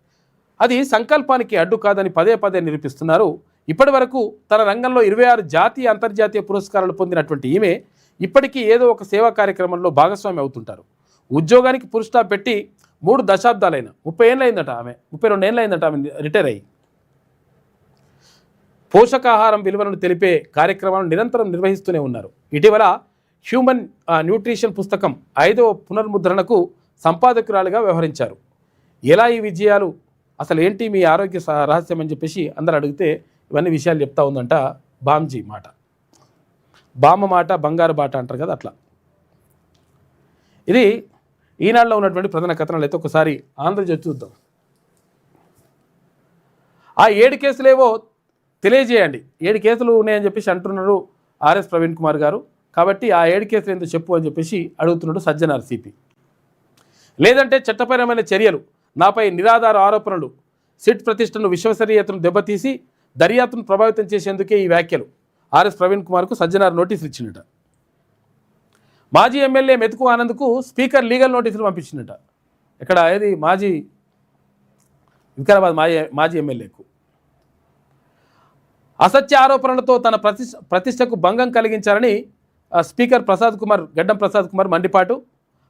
Speaker 1: అది సంకల్పానికి అడ్డు కాదని పదే నిరూపిస్తున్నారు. ఇప్పటి వరకు తన రంగంలో 26 జాతీయ అంతర్జాతీయ పురస్కారాలు పొందినటువంటి ఈమె ఇప్పటికీ ఏదో ఒక సేవా కార్యక్రమంలో భాగస్వామి అవుతుంటారు. ఉద్యోగానికి ఫుల్ స్టాప్ పెట్టి 3 దశాబ్దాలైన 30 ఏళ్ళు అయిందట ఆమె, 32 ఏళ్ళు అయిందట ఆమె రిటైర్ అయ్యి. పోషకాహారం విలువలను తెలిపే కార్యక్రమాలను నిరంతరం నిర్వహిస్తూనే ఉన్నారు. ఇటీవల హ్యూమన్ న్యూట్రిషన్ పుస్తకం 5వ పునర్ముద్రణకు సంపాదకురాలుగా వ్యవహరించారు. ఎలా ఈ విజయాలు, అసలు ఏంటి మీ ఆరోగ్య రహస్యం అని చెప్పేసి అందరు అడిగితే ఇవన్నీ విషయాలు చెప్తా ఉందంట బామ్జీ మాట. బామ్మ మాట బంగారు బాట అంటారు కదా, అట్లా. ఇది ఈనాడులో ఉన్నటువంటి ప్రధాన కథనాలు. అయితే ఒకసారి ఆంధ్రజ్యోతి చూద్దాం. ఆ 7 కేసులేవో తెలియజేయండి. 7 కేసులు ఉన్నాయని చెప్పేసి అంటున్నారు ఆర్ఎస్ ప్రవీణ్ కుమార్ గారు. కాబట్టి ఆ 7 కేసులు ఎందుకు చెప్పు అని చెప్పేసి అడుగుతున్నాడు సజ్జనార్ సిపి. లేదంటే చట్టపరమైన చర్యలు, నాపై నిరాధార ఆరోపణలు, సిట్ ప్రతిష్టను విశ్వసనీయతను దెబ్బతీసి దర్యాప్తును ప్రభావితం చేసేందుకే ఈ వ్యాఖ్యలు. ఆర్ఎస్ ప్రవీణ్ కుమార్కు సజ్జనార్ నోటీసులు ఇచ్చిందట. మాజీ ఎమ్మెల్యే మెతుకు ఆనంద్కు స్పీకర్ లీగల్ నోటీసులు పంపించిందట. ఇక్కడ ఏది వికారాబాద్ మాజీ ఎమ్మెల్యేకు అసత్య ఆరోపణలతో తన ప్రతిష్టకు భంగం కలిగించాలని స్పీకర్ గడ్డం ప్రసాద్ కుమార్ మండిపాటు.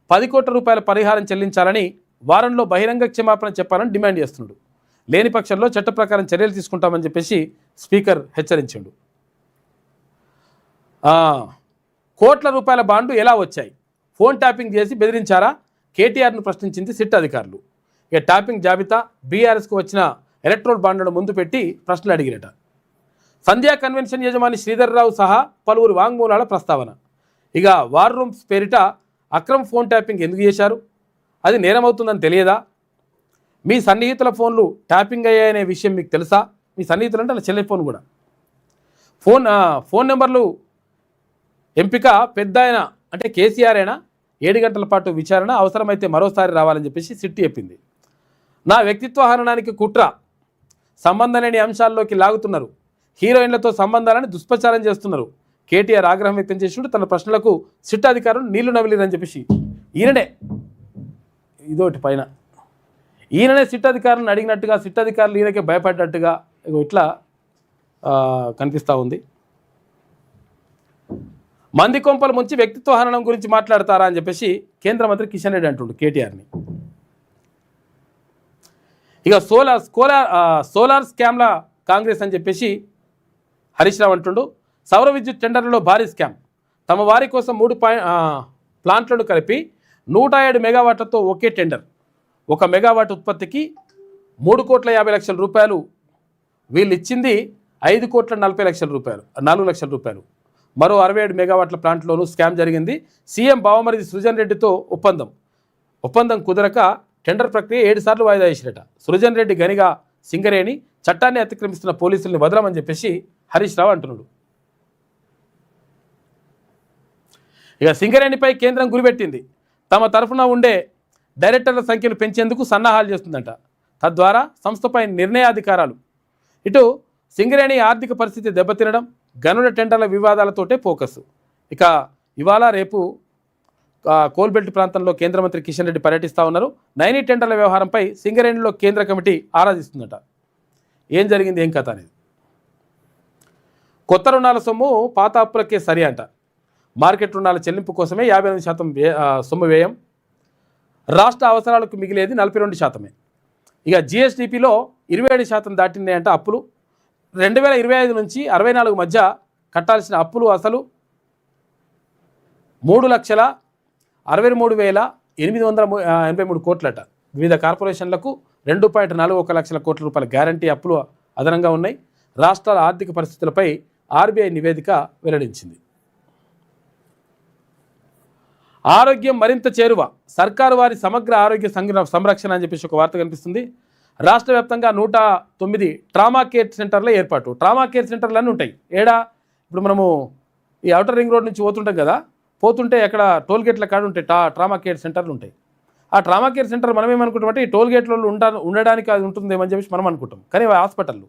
Speaker 1: 10 కోట్ల రూపాయల పరిహారం చెల్లించాలని, వారంలో బహిరంగ క్షమాపణ చెప్పాలని డిమాండ్ చేస్తున్నాడు. లేని పక్షంలో చట్ట ప్రకారం చర్యలు తీసుకుంటామని చెప్పేసి స్పీకర్ హెచ్చరించాడు. కోట్ల రూపాయల బాండ్లు ఎలా వచ్చాయి? ఫోన్ ట్యాపింగ్ చేసి బెదిరించారా? కేటీఆర్ను ప్రశ్నించింది సిట్ అధికారులు. ఇక ట్యాపింగ్ జాబితా, బీఆర్ఎస్కు వచ్చిన ఎలక్ట్రోల్ బాండ్లను ముందు పెట్టి ప్రశ్నలు అడిగిరట. సంధ్యా కన్వెన్షన్ యజమాని శ్రీధర్రావు సహా పలువురు వాంగ్మూలాల ప్రస్తావన. ఇక వార్ రూమ్స్ పేరిట అక్రమ్ ఫోన్ ట్యాపింగ్ ఎందుకు చేశారు? అది నేరమవుతుందని తెలియదా? మీ సన్నిహితుల ఫోన్లు ట్యాపింగ్ అయ్యాయనే విషయం మీకు తెలుసా? మీ సన్నిహితులు అంటే అలా చెల్లె ఫోన్ కూడా. ఫోన్ నెంబర్లు ఎంపిక పెద్ద ఆయన అంటే కేసీఆర్ అయినా 7 గంటల పాటు విచారణ, అవసరమైతే మరోసారి రావాలని చెప్పేసి సిట్టి చెప్పింది. నా వ్యక్తిత్వ హననానికి కుట్ర, సంబంధం లేని అంశాల్లోకి లాగుతున్నారు, హీరోయిన్లతో సంబంధాలను దుష్ప్రచారం చేస్తున్నారు. కేటీఆర్ ఆగ్రహం వ్యక్తం చేసినట్టు తన ప్రశ్నలకు సిట్ అధికారులు నీళ్లు నవిలిరని చెప్పేసి ఈయననే ఇదోటి పైన ఈయననే సిట్ అధికారులను అడిగినట్టుగా, సిట్ అధికారులు ఈయనకే భయపడ్డట్టుగా ఇట్లా కనిపిస్తూ ఉంది. మంది కొంపల ముంచి వ్యక్తిత్వ హననం గురించి మాట్లాడతారా అని చెప్పేసి కేంద్ర మంత్రి కిషన్ రెడ్డి అంటుండు కేటీఆర్ని. ఇక సోలార్ స్కామ్ల కాంగ్రెస్ అని చెప్పేసి హరీష్ రావు అంటుండు. సౌర విద్యుత్ టెండర్లలో భారీ స్కామ్, తమ వారి కోసం 3 ప్లాంట్లను కలిపి 107 మెగావాట్లతో ఒకే టెండర్. 1 మెగావాట్ ఉత్పత్తికి 3,50,00,000 రూపాయలు. వీళ్ళు ఇచ్చింది 5,40,00,000 రూపాయలు. మరో 67 మెగావాట్ల ప్లాంట్లోనూ స్కామ్ జరిగింది. సీఎం బావమరిది సృజన్ రెడ్డితో ఒప్పందం. ఒప్పందం కుదరక టెండర్ ప్రక్రియ 7 సార్లు వాయిదా వేసిరట. సృజన్ రెడ్డి గనిగా సింగరేణి చట్టాన్ని అతిక్రమిస్తున్న పోలీసుల్ని వదలమని చెప్పేసి హరీష్ రావు అంటున్నాడు. ఇక సింగరేణిపై కేంద్రం గురిపెట్టింది. తమ తరఫున ఉండే డైరెక్టర్ల సంఖ్యను పెంచేందుకు సన్నాహాలు చేస్తుందంట. తద్వారా సంస్థపై నిర్ణయాధికారాలు. ఇటు సింగరేణి ఆర్థిక పరిస్థితి దెబ్బతినడం, గనుల టెండర్ల వివాదాలతోటే ఫోకస్. ఇక ఇవాళ రేపు కోల్బెల్ట్ ప్రాంతంలో కేంద్ర మంత్రి కిషన్ రెడ్డి పర్యటిస్తూ ఉన్నారు. నైనీ టెండర్ల వ్యవహారంపై సింగరేణిలో కేంద్ర కమిటీ ఆరాధిస్తుందట. ఏం జరిగింది, ఏం కథ అనేది. కొత్త రుణాల సొమ్ము పాత అప్పులకే సరి అంట. మార్కెట్ రుణాల చెల్లింపు కోసమే 58% సొమ్ము వ్యయం. రాష్ట్ర అవసరాలకు మిగిలేది 42%. ఇక జిఎస్డిపిలో 27% దాటినాయంట అప్పులు. 2025 నుంచి 64 మధ్య కట్టాల్సిన అప్పులు అసలు 3,63,883 కోట్లట. వివిధ కార్పొరేషన్లకు 2.41 లక్షల కోట్ల రూపాయల గ్యారంటీ అప్పులు అదనంగా ఉన్నాయి. రాష్ట్రాల ఆర్థిక పరిస్థితులపై ఆర్బీఐ నివేదిక వెల్లడించింది. ఆరోగ్యం మరింత చేరువ, సర్కారు వారి సమగ్ర ఆరోగ్య సంరక్షణ అని చెప్పేసి ఒక వార్త కనిపిస్తుంది. రాష్ట్ర వ్యాప్తంగా 109 ట్రామా కేర్ సెంటర్ల ఏర్పాటు. ట్రామా కేర్ సెంటర్లు అన్నీ ఉంటాయి. ఇప్పుడు మనము ఈ ఔటర్ రింగ్ రోడ్ నుంచి పోతుంటాం కదా, పోతుంటే అక్కడ టోల్గేట్ల కాడ ఉంటాయి ట్రామా కేర్ సెంటర్లు ఉంటాయి. ఆ ట్రామా కేర్ సెంటర్ మనం ఏమనుకుంటామంటే ఈ టోల్గేట్లో ఉండడానికి అది ఉంటుందేమని చెప్పేసి మనం అనుకుంటాం. కానీ అవి హాస్పిటళ్ళు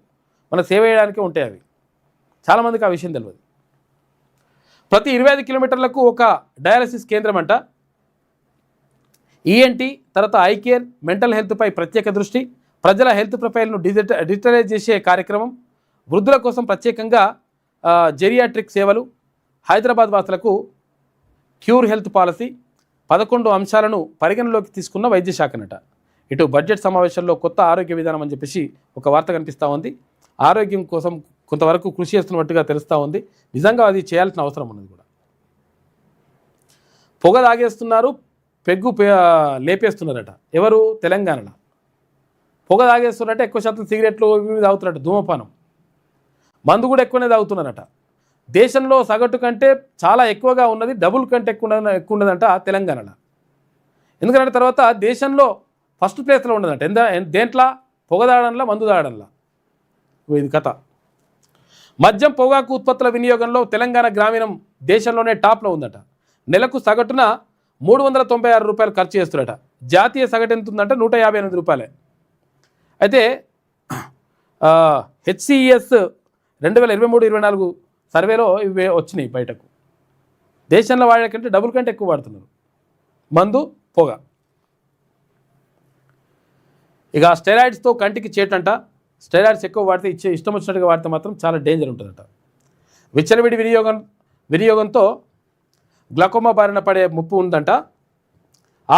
Speaker 1: మనకు సేవ చేయడానికే ఉంటాయి. అవి చాలామందికి ఆ విషయం తెలియదు. ప్రతి 25 కిలోమీటర్లకు ఒక డయాలసిస్ కేంద్రం అంట. ఈఎన్టీ తర్వాత ఐ కేర్, మెంటల్ హెల్త్పై ప్రత్యేక దృష్టి. ప్రజల హెల్త్ ప్రొఫైల్ను డిజిటలైజ్ చేసే కార్యక్రమం. వృద్ధుల కోసం ప్రత్యేకంగా జెరియాట్రిక్ సేవలు. హైదరాబాద్ వాసులకు క్యూర్ హెల్త్ పాలసీ. 11 అంశాలను పరిగణలోకి తీసుకున్న వైద్య శాఖనట. ఇటు బడ్జెట్ సమావేశంలో కొత్త ఆరోగ్య విధానం అని చెప్పేసి ఒక వార్త కనిపిస్తూ ఉంది. ఆరోగ్యం కోసం కొంతవరకు కృషి చేస్తున్నట్టుగా తెలుస్తూ ఉంది. నిజంగా అది చేయాల్సిన అవసరం ఉన్నది కూడా. పొగ తాగేస్తున్నారు, పెగ్గు లేపేస్తున్నారట. ఎవరు? తెలంగాణలో పొగ తాగేస్తున్నారంటే ఎక్కువ శాతం సిగరెట్లు ఇవి తాగుతున్నారట. ధూమపానం, మందు కూడా ఎక్కువనే తాగుతున్నారట. దేశంలో సగటు కంటే చాలా ఎక్కువగా ఉన్నది, డబుల్ కంటే ఎక్కువ ఉన్నదంట తెలంగాణలో. ఎందుకంటే తర్వాత దేశంలో ఫస్ట్ ప్లేస్లో ఉన్నదంట. దేంట్లో? పొగ తాగడంలో, మందు తాగడంలో. ఇది కథ. మద్యం, పొగాకు ఉత్పత్తుల వినియోగంలో తెలంగాణ గ్రామీణం దేశంలోనే టాప్లో ఉందట. నెలకు సగటున 396 రూపాయలు ఖర్చు చేస్తున్నారట. జాతీయ సగటు ఎంత ఉందంటే 158 రూపాయలే. అయితే హెచ్సిఎస్ 2023-24 సర్వేలో ఇవి వచ్చినాయి బయటకు. దేశంలో వాడే కంటే డబుల్ కంటే ఎక్కువ వాడుతున్నారు మందు, పొగ. ఇక స్టెరాయిడ్స్తో కంటికి చేటంట. స్టెరాయిడ్స్ ఎక్కువ వాడితే ఇష్టం వచ్చినట్టుగా వాడితే మాత్రం చాలా డేంజర్ ఉంటుందట. విచ్చలవిడి వినియోగంతో గ్లకోమా బారిన పడే ముప్పు ఉందంట.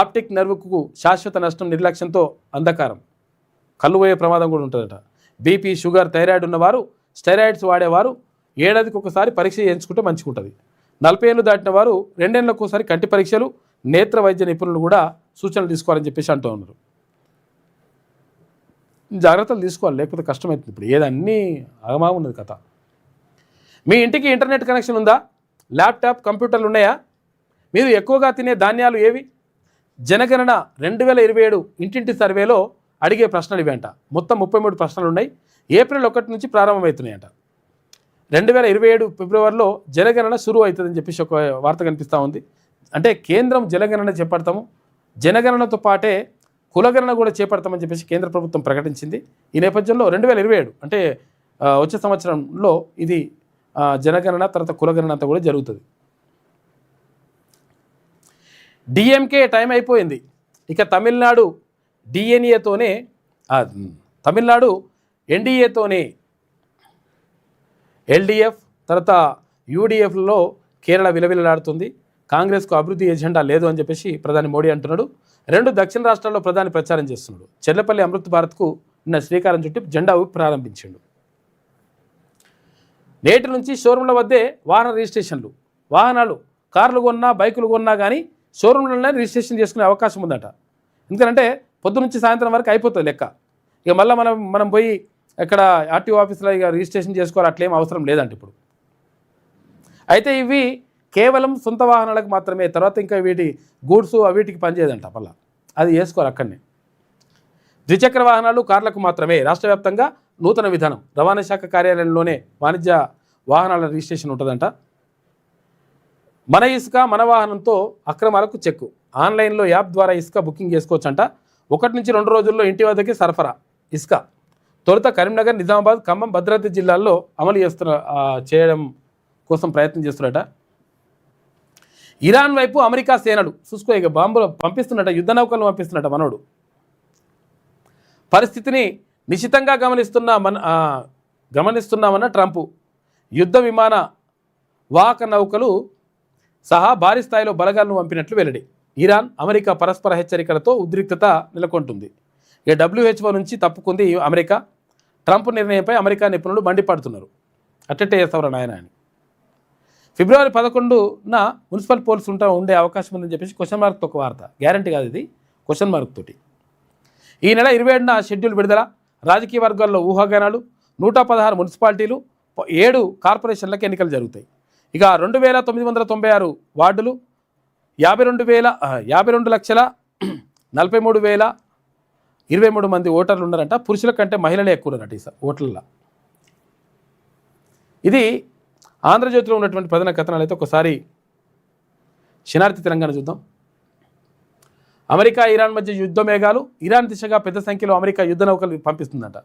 Speaker 1: ఆప్టిక్ నర్వుకు శాశ్వత నష్టం, నిర్లక్ష్యంతో అంధకారం, కళ్ళు పోయే ప్రమాదం కూడా ఉంటుందట. బీపీ, షుగర్, థైరాయిడ్ ఉన్నవారు, స్టెరాయిడ్స్ వాడేవారు ఏడాదికి ఒకసారి పరీక్ష చేయించుకుంటే మంచిగా ఉంటుంది. 40 ఏళ్ళు దాటిన వారు 2 ఏళ్ళకు ఒకసారి కంటి పరీక్షలు, నేత్ర వైద్య నిపుణులు కూడా సూచనలు తీసుకోవాలని చెప్పేసి అంటూ ఉన్నారు. జాగ్రత్తలు తీసుకోవాలి, లేకపోతే కష్టమవుతుంది. ఇప్పుడు ఏదన్నీ ఆగమాగం ఉన్నది కథ. మీ ఇంటికి ఇంటర్నెట్ కనెక్షన్ ఉందా? ల్యాప్టాప్, కంప్యూటర్లు ఉన్నాయా? మీరు ఎక్కువగా తినే ధాన్యాలు ఏవి? జనగణన 2027 ఇంటింటి సర్వేలో అడిగే ప్రశ్నలు ఇవేంట. మొత్తం 33 ప్రశ్నలు ఉన్నాయి. ఏప్రిల్ 1 నుంచి ప్రారంభమవుతున్నాయంట. 2027 ఫిబ్రవరిలో జనగణన శురువు అవుతుందని చెప్పేసి ఒక వార్త కనిపిస్తూ ఉంది. అంటే కేంద్రం జనగణన చేపడతాము, జనగణనతో పాటే కులగణన కూడా చేపడతామని చెప్పేసి కేంద్ర ప్రభుత్వం ప్రకటించింది. ఈ నేపథ్యంలో 2027 అంటే వచ్చే సంవత్సరంలో ఇది జనగణన తర్వాత కులగణన అంతా కూడా జరుగుతుంది. డిఎంకే టైం అయిపోయింది. ఇక తమిళనాడు డిఎన్ఏతోనే తమిళనాడు ఎన్డీఏతోనే ఎల్డీఎఫ్ తర్వాత యూడీఎఫ్లో కేరళ విలవిలలాడుతుంది. కాంగ్రెస్కు అభివృద్ధి ఎజెండా లేదు అని చెప్పేసి ప్రధాని మోడీ అంటున్నాడు. 2 దక్షిణ రాష్ట్రాల్లో ప్రధాని ప్రచారం చేస్తున్నాడు. చెర్లపల్లి అమృత్ భారత్కు నిన్న శ్రీకారం చుట్టి జెండా ఊపి ప్రారంభించాడు. నేటి నుంచి షోరూంల వద్దే వాహన రిజిస్ట్రేషన్లు. వాహనాలు, కార్లు కొన్నా, బైకులు కొన్నా కానీ షోరూంలోనే రిజిస్ట్రేషన్ చేసుకునే అవకాశం ఉందట. ఎందుకంటే పొద్దు నుంచి సాయంత్రం వరకు అయిపోతుంది లెక్క. ఇక మళ్ళీ మనం పోయి ఎక్కడ ఆర్టీఓ ఆఫీస్లో ఇక రిజిస్ట్రేషన్ చేసుకోవాలి, అట్లేం అవసరం లేదంట ఇప్పుడు. అయితే ఇవి కేవలం సొంత వాహనాలకు మాత్రమే. తర్వాత ఇంకా వీటి గూడ్స్ వీటికి పనిచేయదంట. మళ్ళీ అది వేసుకోవాలి అక్కడనే. ద్విచక్ర వాహనాలు, కార్లకు మాత్రమే రాష్ట్ర వ్యాప్తంగా నూతన విధానం. రవాణా శాఖ కార్యాలయంలోనే వాణిజ్య వాహనాల రిజిస్ట్రేషన్ ఉంటుందంట. మన ఇసుక మన వాహనంతో అక్రమాలకు చెక్కు. ఆన్లైన్లో యాప్ ద్వారా ఇసుక బుకింగ్ చేసుకోవచ్చంట. 1 నుంచి 2 రోజుల్లో ఇంటి వద్దకే సరఫరా ఇసుక. తొలుత కరీంనగర్, నిజామాబాద్, ఖమ్మం, భద్రాద్రి జిల్లాల్లో అమలు చేయడం కోసం ప్రయత్నం చేస్తున్నారట. ఇరాన్ వైపు అమెరికా సేనలు చూసుకో ఇక బాంబులు పంపిస్తున్నట, యుద్ధ నౌకలను పంపిస్తున్నట మనోడు. పరిస్థితిని నిశితంగా గమనిస్తున్నామన్న ట్రంప్. యుద్ధ విమాన వాహక నౌకలు సహా భారీ స్థాయిలో బలగాలను పంపినట్లు వెల్లడి. ఇరాన్, అమెరికా పరస్పర హెచ్చరికలతో ఉద్రిక్తత నెలకొంటుంది. ఇక WHO నుంచి తప్పుకుంది అమెరికా. ట్రంప్ నిర్ణయంపై అమెరికా నిపుణులు మండిపడుతున్నారు. అట్టెట్టే చేస్తారా నాయన అని. ఫిబ్రవరి 11న మున్సిపల్ పోల్స్ ఉండే అవకాశం ఉందని చెప్పేసి క్వశ్చన్ మార్క్తో ఒక వార్త. గ్యారంటీ కాదు ఇది, క్వశ్చన్ మార్క్ తోటి. ఈ నెల 27న షెడ్యూల్ విడుదల. రాజకీయ వర్గాల్లో ఊహాగానాలు. 116 మున్సిపాలిటీలు, 7 కార్పొరేషన్లకు ఎన్నికలు జరుగుతాయి. ఇక 2,996 వార్డులు, 52,43,23 మంది ఓటర్లు ఉన్నారంట. పురుషుల కంటే మహిళలే ఎక్కువ ఉన్నారట ఈ ఓట్లలో. ఇది ఆంధ్రజ్యోతిలో ఉన్నటువంటి ప్రధాన కథనాలు. అయితే ఒకసారి శనార్థి తెలంగాణ చూద్దాం. అమెరికా, ఇరాన్ మధ్య యుద్ధ మేఘాలు. ఇరాన్ దిశగా పెద్ద సంఖ్యలో అమెరికా యుద్ధ నౌకలు పంపిస్తుందంట.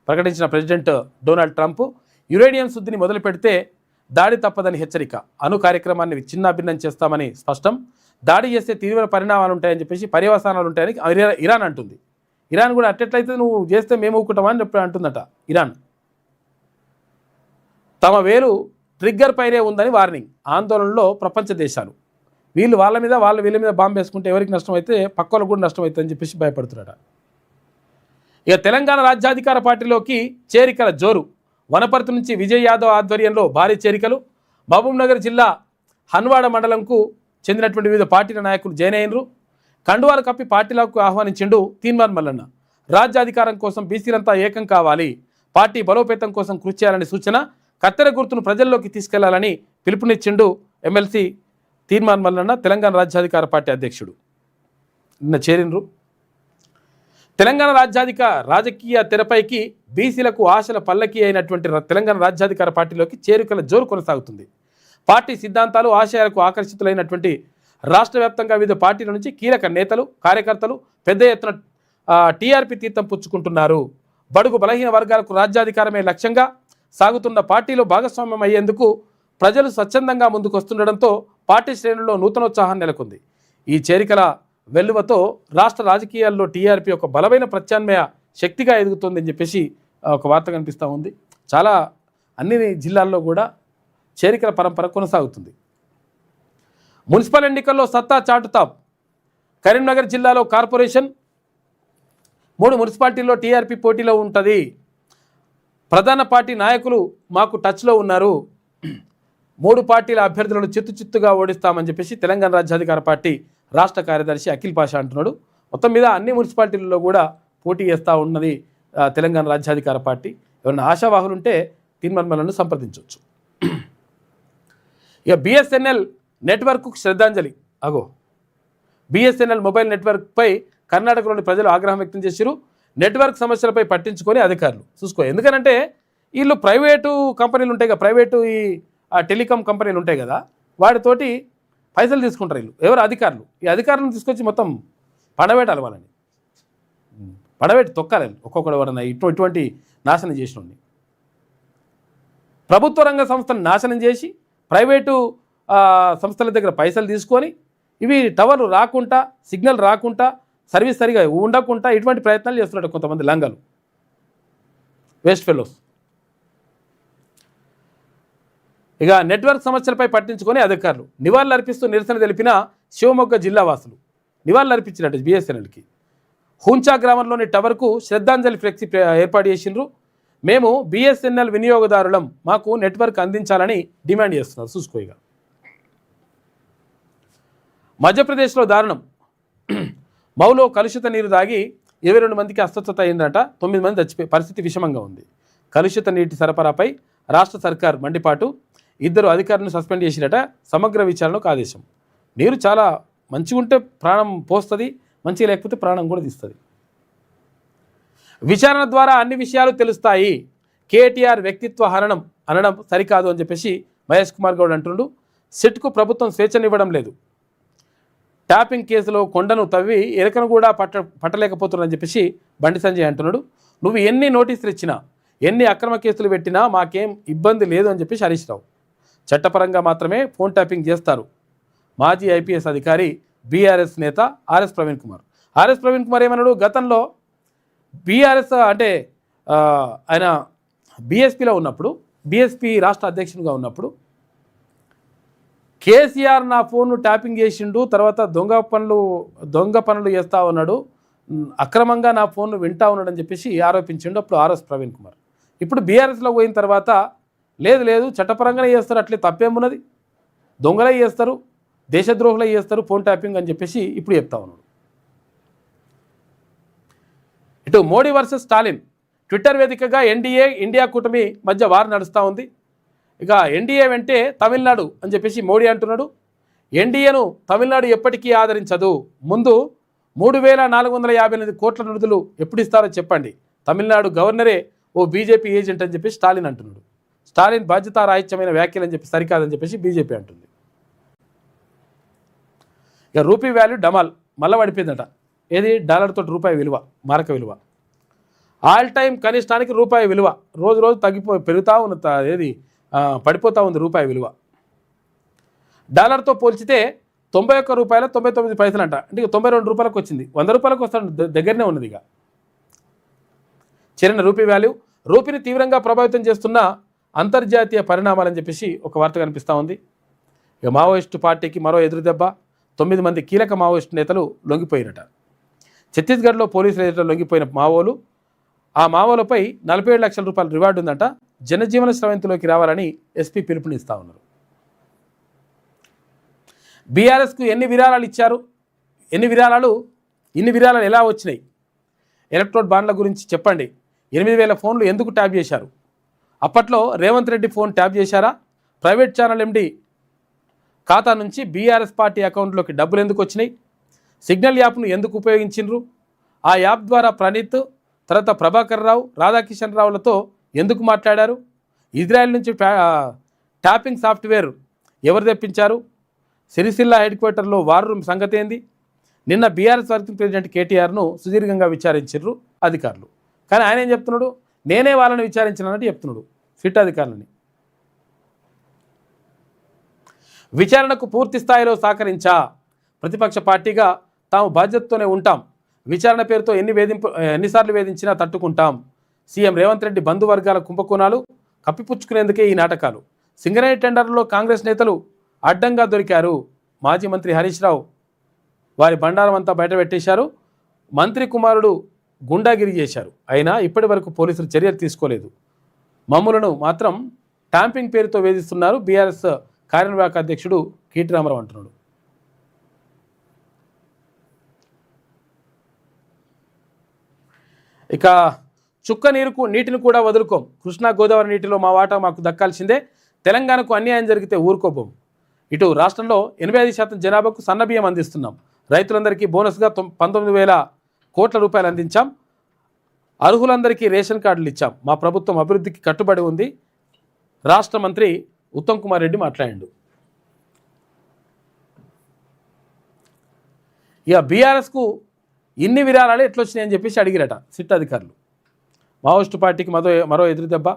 Speaker 1: ప్రకటించిన ప్రెసిడెంట్ డొనాల్డ్ ట్రంప్ యురేనియం శుద్ధిని మొదలు పెడితే దాడి తప్పదని హెచ్చరిక. అణు కార్యక్రమాన్ని చిన్నాభిన్నం చేస్తామని స్పష్టం. దాడి చేస్తే తీవ్ర పరిణామాలు ఉంటాయని చెప్పేసి, పర్యవసానాలు ఉంటాయని ఇరాన్ అంటుంది. ఇరాన్ కూడా అట్టెట్లయితే నువ్వు చేస్తే మేము ఊకుంటామని చెప్పి అంటుందట ఇరాన్. తమ వేలు ట్రిగ్గర్ పైనే ఉందని వార్నింగ్. ఆందోళనలో ప్రపంచ దేశాలు. వీళ్ళ మీద బాంబు వేసుకుంటే ఎవరికి నష్టం అయితే పక్కలకు కూడా నష్టం అవుతుందని చెప్పేసి భయపడుతున్నారట. ఇక తెలంగాణ రాజ్యాధికార పార్టీలోకి చేరికల జోరు. వనపర్తి నుంచి విజయ్ యాదవ్ ఆధ్వర్యంలో భారీ చేరికలు. మహబూబ్నగర్ జిల్లా హన్వాడ మండలంకు చెందినటువంటి వివిధ పార్టీల నాయకులు జాయిన్ అయ్యారు. కండువాలు కప్పి పార్టీలకు ఆహ్వానించిండు తీన్మార్ మల్లన్న. రాజ్యాధికారం కోసం బీసీలంతా ఏకం కావాలి, పార్టీ బలోపేతం కోసం కృషి చేయాలని సూచన. కత్తెర గుర్తును ప్రజల్లోకి తీసుకెళ్లాలని పిలుపునిచ్చిండు ఎమ్మెల్సీ తీన్మార్ మల్లన్న, తెలంగాణ రాజ్యాధికార పార్టీ అధ్యక్షుడు. నిన్న చేరినరు. తెలంగాణ రాజకీయ తెరపైకి బీసీలకు ఆశల పల్లకి అయినటువంటి తెలంగాణ రాజ్యాధికార పార్టీలోకి చేరికల జోరు కొనసాగుతుంది. పార్టీ సిద్ధాంతాలు, ఆశయాలకు ఆకర్షితులైనటువంటి రాష్ట్ర వ్యాప్తంగా వివిధ పార్టీల నుంచి కీలక నేతలు, కార్యకర్తలు పెద్ద ఎత్తున టీఆర్పీ తీర్థం పుచ్చుకుంటున్నారు. బడుగు బలహీన వర్గాలకు రాజ్యాధికారమే లక్ష్యంగా సాగుతున్న పార్టీలో భాగస్వామ్యం అయ్యేందుకు ప్రజలు స్వచ్ఛందంగా ముందుకొస్తుండడంతో పార్టీ శ్రేణుల్లో నూతనోత్సాహం నెలకొంది. ఈ చేరికల వెల్లువతో రాష్ట్ర రాజకీయాల్లో టీఆర్పీ ఒక బలమైన ప్రత్యామ్నాయ శక్తిగా ఎదుగుతుందని చెప్పేసి ఒక వార్త కనిపిస్తూ ఉంది. చాలా అన్ని జిల్లాల్లో కూడా చేరికల పరంపర కొనసాగుతుంది. మున్సిపల్ ఎన్నికల్లో సత్తా చాటుతాం. కరీంనగర్ జిల్లాలో కార్పొరేషన్ 3 మున్సిపాలిటీల్లో టీఆర్పీ పోటీలో ఉంటుంది. ప్రధాన పార్టీ నాయకులు మాకు టచ్లో ఉన్నారు. 3 పార్టీల అభ్యర్థులను చిత్తుగా ఓడిస్తామని చెప్పేసి తెలంగాణ రాజ్యాధికార పార్టీ రాష్ట్ర కార్యదర్శి అఖిల్ పాషా అంటున్నాడు. మొత్తం మీద అన్ని మున్సిపాలిటీల్లో కూడా పోటీ చేస్తూ ఉన్నది తెలంగాణ రాజ్యాధికార పార్టీ. ఎవరైనా ఆశావాహులు ఉంటే తీన్మర్మలను సంప్రదించవచ్చు. ఇక బిఎస్ఎన్ఎల్ నెట్వర్క్కు శ్రద్ధాంజలి. బిఎస్ఎన్ఎల్ మొబైల్ నెట్వర్క్పై కర్ణాటకలోని ప్రజలు ఆగ్రహం వ్యక్తం చేశారు. నెట్వర్క్ సమస్యలపై పట్టించుకొని అధికారులు చూసుకో. ఎందుకనంటే వీళ్ళు ప్రైవేటు కంపెనీలు ఉంటాయి కదా, ప్రైవేటు ఈ టెలికాం కంపెనీలు ఉంటాయి కదా, వాటితోటి పైసలు తీసుకుంటారు వీళ్ళు. ఎవరు అధికారులు. ఈ అధికారులను తీసుకొచ్చి మొత్తం పడవేటాలి, వాళ్ళని పడవేటి తొక్కాలి. ఒక్కొక్కడు ఎవరన్నా ఇటువంటి నాశనం చేసినోడిని. ప్రభుత్వ రంగ సంస్థను నాశనం చేసి ప్రైవేటు సంస్థల దగ్గర పైసలు తీసుకొని ఇవి టవర్లు రాకుండా, సిగ్నల్ రాకుండా, సర్వీస్ సరిగా ఉండకుండా ఇటువంటి ప్రయత్నాలు చేస్తున్నారు కొంతమంది లంగలు, వేస్ట్ ఫెలోస్. ఇక నెట్వర్క్ సమస్యలపై పట్టించుకొని అధికారులు నివాళులు అర్పిస్తూ నిరసన తెలిపిన శివమొగ్గ జిల్లా వాసులు. నివాళులు అర్పించినట్టు బిఎస్ఎన్ఎల్కి హూంచా గ్రామంలోని టవర్కు శ్రద్ధాంజలి ఫ్లెక్సీ ఏర్పాటు చేసిండ్రు. మేము బిఎస్ఎన్ఎల్ వినియోగదారులం, మాకు నెట్వర్క్ అందించాలని డిమాండ్ చేస్తున్నారు. చూసుకోగా మధ్యప్రదేశ్లో దారుణం. మౌలో కలుషిత నీరు దాగి 22 మందికి అస్వస్థత అయిందట. 9 మంది చచ్చిపోయి పరిస్థితి విషమంగా ఉంది. కలుషిత నీటి సరఫరాపై రాష్ట్ర సర్కార్ మండిపాటు. 2 అధికారులను సస్పెండ్ చేసినట. సమగ్ర విచారణకు ఆదేశం. నీరు చాలా మంచిగా ఉంటే ప్రాణం పోస్తుంది, మంచిగా లేకపోతే ప్రాణం కూడా తీస్తుంది. విచారణ ద్వారా అన్ని విషయాలు తెలుస్తాయి, కేటీఆర్ వ్యక్తిత్వ హరణం అనడం సరికాదు అని చెప్పేసి మహేష్ కుమార్ గౌడ్ అంటుండు. సిట్కు ప్రభుత్వం స్వేచ్ఛనివ్వడం లేదు, ట్యాపింగ్ కేసులో కొండను తవ్వి ఎరకను కూడా పట్టలేకపోతున్నారని చెప్పేసి బండి సంజయ్ అంటున్నాడు. నువ్వు ఎన్ని నోటీసులు ఇచ్చినా ఎన్ని అక్రమ కేసులు పెట్టినా మాకేం ఇబ్బంది లేదు అని చెప్పేసి హరీష్ రావు. చట్టపరంగా మాత్రమే ఫోన్ ట్యాపింగ్ చేస్తారు. మాజీ ఐపీఎస్ అధికారి బీఆర్ఎస్ నేత ఆర్ఎస్ ప్రవీణ్ కుమార్ ఏమన్నాడు, గతంలో బీఆర్ఎస్ అంటే ఆయన బీఎస్పీలో ఉన్నప్పుడు, బీఎస్పీ రాష్ట్ర అధ్యక్షునిగా ఉన్నప్పుడు కేసీఆర్ నా ఫోన్ను ట్యాపింగ్ చేసిండు, తర్వాత దొంగ పనులు చేస్తూ ఉన్నాడు, అక్రమంగా నా ఫోన్ను వింటా ఉన్నాడు అని చెప్పేసి ఆరోపించిండు అప్పుడు ఆర్ఎస్ ప్రవీణ్ కుమార్. ఇప్పుడు బీఆర్ఎస్లో పోయిన తర్వాత లేదు చట్టపరంగానే చేస్తారు, అట్లే తప్పేమున్నది, దొంగలే చేస్తారు, దేశద్రోహులే చేస్తారు ఫోన్ ట్యాపింగ్ అని చెప్పేసి ఇప్పుడు చెప్తా ఉన్నాడు. ఇటు మోడీ వర్సెస్ స్టాలిన్ ట్విట్టర్ వేదికగా ఎన్డీఏ ఇండియా కూటమి మధ్య వార్ నడుస్తూ ఉంది. ఇక ఎన్డీఏ వెంటే తమిళనాడు అని చెప్పేసి మోడీ అంటున్నాడు. ఎన్డీఏను తమిళనాడు ఎప్పటికీ ఆదరించదు, ముందు 3,458 కోట్ల నిధులు ఎప్పుడు ఇస్తారో చెప్పండి, తమిళనాడు గవర్నరే ఓ బీజేపీ ఏజెంట్ అని చెప్పి స్టాలిన్ అంటున్నాడు. స్టాలిన్ బాధ్యతారాహిత్యమైన వ్యాఖ్యలు అని చెప్పి సరికాదని చెప్పేసి బీజేపీ అంటుంది. ఇక రూపీ వాల్యూ డమాల్ మళ్ళీ పడిపోయిందట. ఏది డాలర్తో రూపాయి విలువ, మారక విలువ ఆల్ టైం కనిష్టానికి రూపాయి విలువ రోజు పెరుగుతూ ఉంది, పడిపోతూ ఉంది రూపాయి విలువ. డాలర్తో పోల్చితే 91 రూపాయల 99 పైసలు అంట, అంటే 92 రూపాయలకు వచ్చింది, 100 రూపాయలకు వస్తాడు, దగ్గరనే ఉన్నది. ఇక చెరిన రూపీ వాల్యూ, రూపీని తీవ్రంగా ప్రభావితం చేస్తున్న అంతర్జాతీయ పరిణామాలని చెప్పేసి ఒక వార్త కనిపిస్తూ ఉంది. ఇక మావోయిస్టు పార్టీకి మరో ఎదురుదెబ్బ, 9 మంది కీలక మావోయిస్టు నేతలు లొంగిపోయినట. ఛత్తీస్గఢ్లో పోలీసుల ఎదుట లొంగిపోయిన మావోలు, ఆ మావోలపై 47 లక్షల రూపాయల రివార్డు ఉందంట. జనజీవన స్రవంతిలోకి రావాలని ఎస్పీ పిలుపునిస్తూ ఉన్నారు. బీఆర్ఎస్కు ఎన్ని విరాళాలు ఇచ్చారు, ఇన్ని విరాళాలు ఎలా వచ్చినాయి, ఎలక్ట్రోడ్ బాండ్ల గురించి చెప్పండి, 8,000 ఫోన్లు ఎందుకు ట్యాప్ చేశారు, అప్పట్లో రేవంత్ రెడ్డి ఫోన్ ట్యాప్ చేశారా, ప్రైవేట్ ఛానల్ ఎండి ఖాతా నుంచి బీఆర్ఎస్ పార్టీ అకౌంట్లోకి డబ్బులు ఎందుకు వచ్చినాయి, సిగ్నల్ యాప్ను ఎందుకు ఉపయోగించిండ్రు, ఆ యాప్ ద్వారా ప్రణీత్ తర్వాత ప్రభాకర్ రావు రాధాకిషన్ రావులతో ఎందుకు మాట్లాడారు, ఇజ్రాయెల్ నుంచి ట్యాపింగ్ సాఫ్ట్వేర్ ఎవరు తెప్పించారు, సిరిసిల్ల హెడ్ క్వార్టర్లో వార్ రూమ్ సంగతి ఏంది, నిన్న బీఆర్ఎస్ వర్కింగ్ ప్రెసిడెంట్ కేటీఆర్ను సుదీర్ఘంగా విచారించారు అధికారులు. కానీ ఆయన ఏం చెప్తున్నాడు, నేనే వాళ్ళని విచారించినట్టు చెప్తున్నాడు సిట్ అధికారులని. విచారణకు పూర్తి స్థాయిలో సహకరించా, ప్రతిపక్ష పార్టీగా తాము బాధ్యతతోనే ఉంటాం, విచారణ పేరుతో ఎన్నిసార్లు వేధించినా తట్టుకుంటాం, సీఎం రేవంత్ రెడ్డి బంధువర్గాల కుంభకోణాలు కప్పిపుచ్చుకునేందుకే ఈ నాటకాలు, సింగరేణి టెండర్లో కాంగ్రెస్ నేతలు అడ్డంగా దొరికారు, మాజీ మంత్రి హరీష్ రావు వారి బండారం అంతా బయటపెట్టేశారు, మంత్రి కుమారుడు గుండాగిరి చేశారు, అయినా ఇప్పటి వరకు పోలీసులు చర్యలు తీసుకోలేదు, మమ్ములను మాత్రం ట్యాంపింగ్ పేరుతో వేధిస్తున్నారు బీఆర్ఎస్ కార్యనిర్వాహక అధ్యక్షుడు కేటీ రామారావు అంటున్నాడు. ఇక చుక్క నీటిని కూడా వదులుకోం, కృష్ణా గోదావరి నీటిలో మా వాటా మాకు దక్కాల్సిందే, తెలంగాణకు అన్యాయం జరిగితే ఊరుకోబోం, ఇటు రాష్ట్రంలో 85% జనాభాకు సన్నబియ్యం అందిస్తున్నాం, రైతులందరికీ బోనస్గా 19,000 కోట్ల రూపాయలు అందించాం, అర్హులందరికీ రేషన్ కార్డులు ఇచ్చాం, మా ప్రభుత్వం అభివృద్ధికి కట్టుబడి ఉంది, రాష్ట్ర మంత్రి ఉత్తమ్ కుమార్ రెడ్డి మాట్లాడాడు. ఇక బీఆర్ఎస్కు ఇన్ని విరాళాలు ఎట్లొచ్చినాయని చెప్పేసి అడిగిరట సిట్ అధికారులు. మావోయిస్టు పార్టీకి మరో ఎదురుదెబ్బ.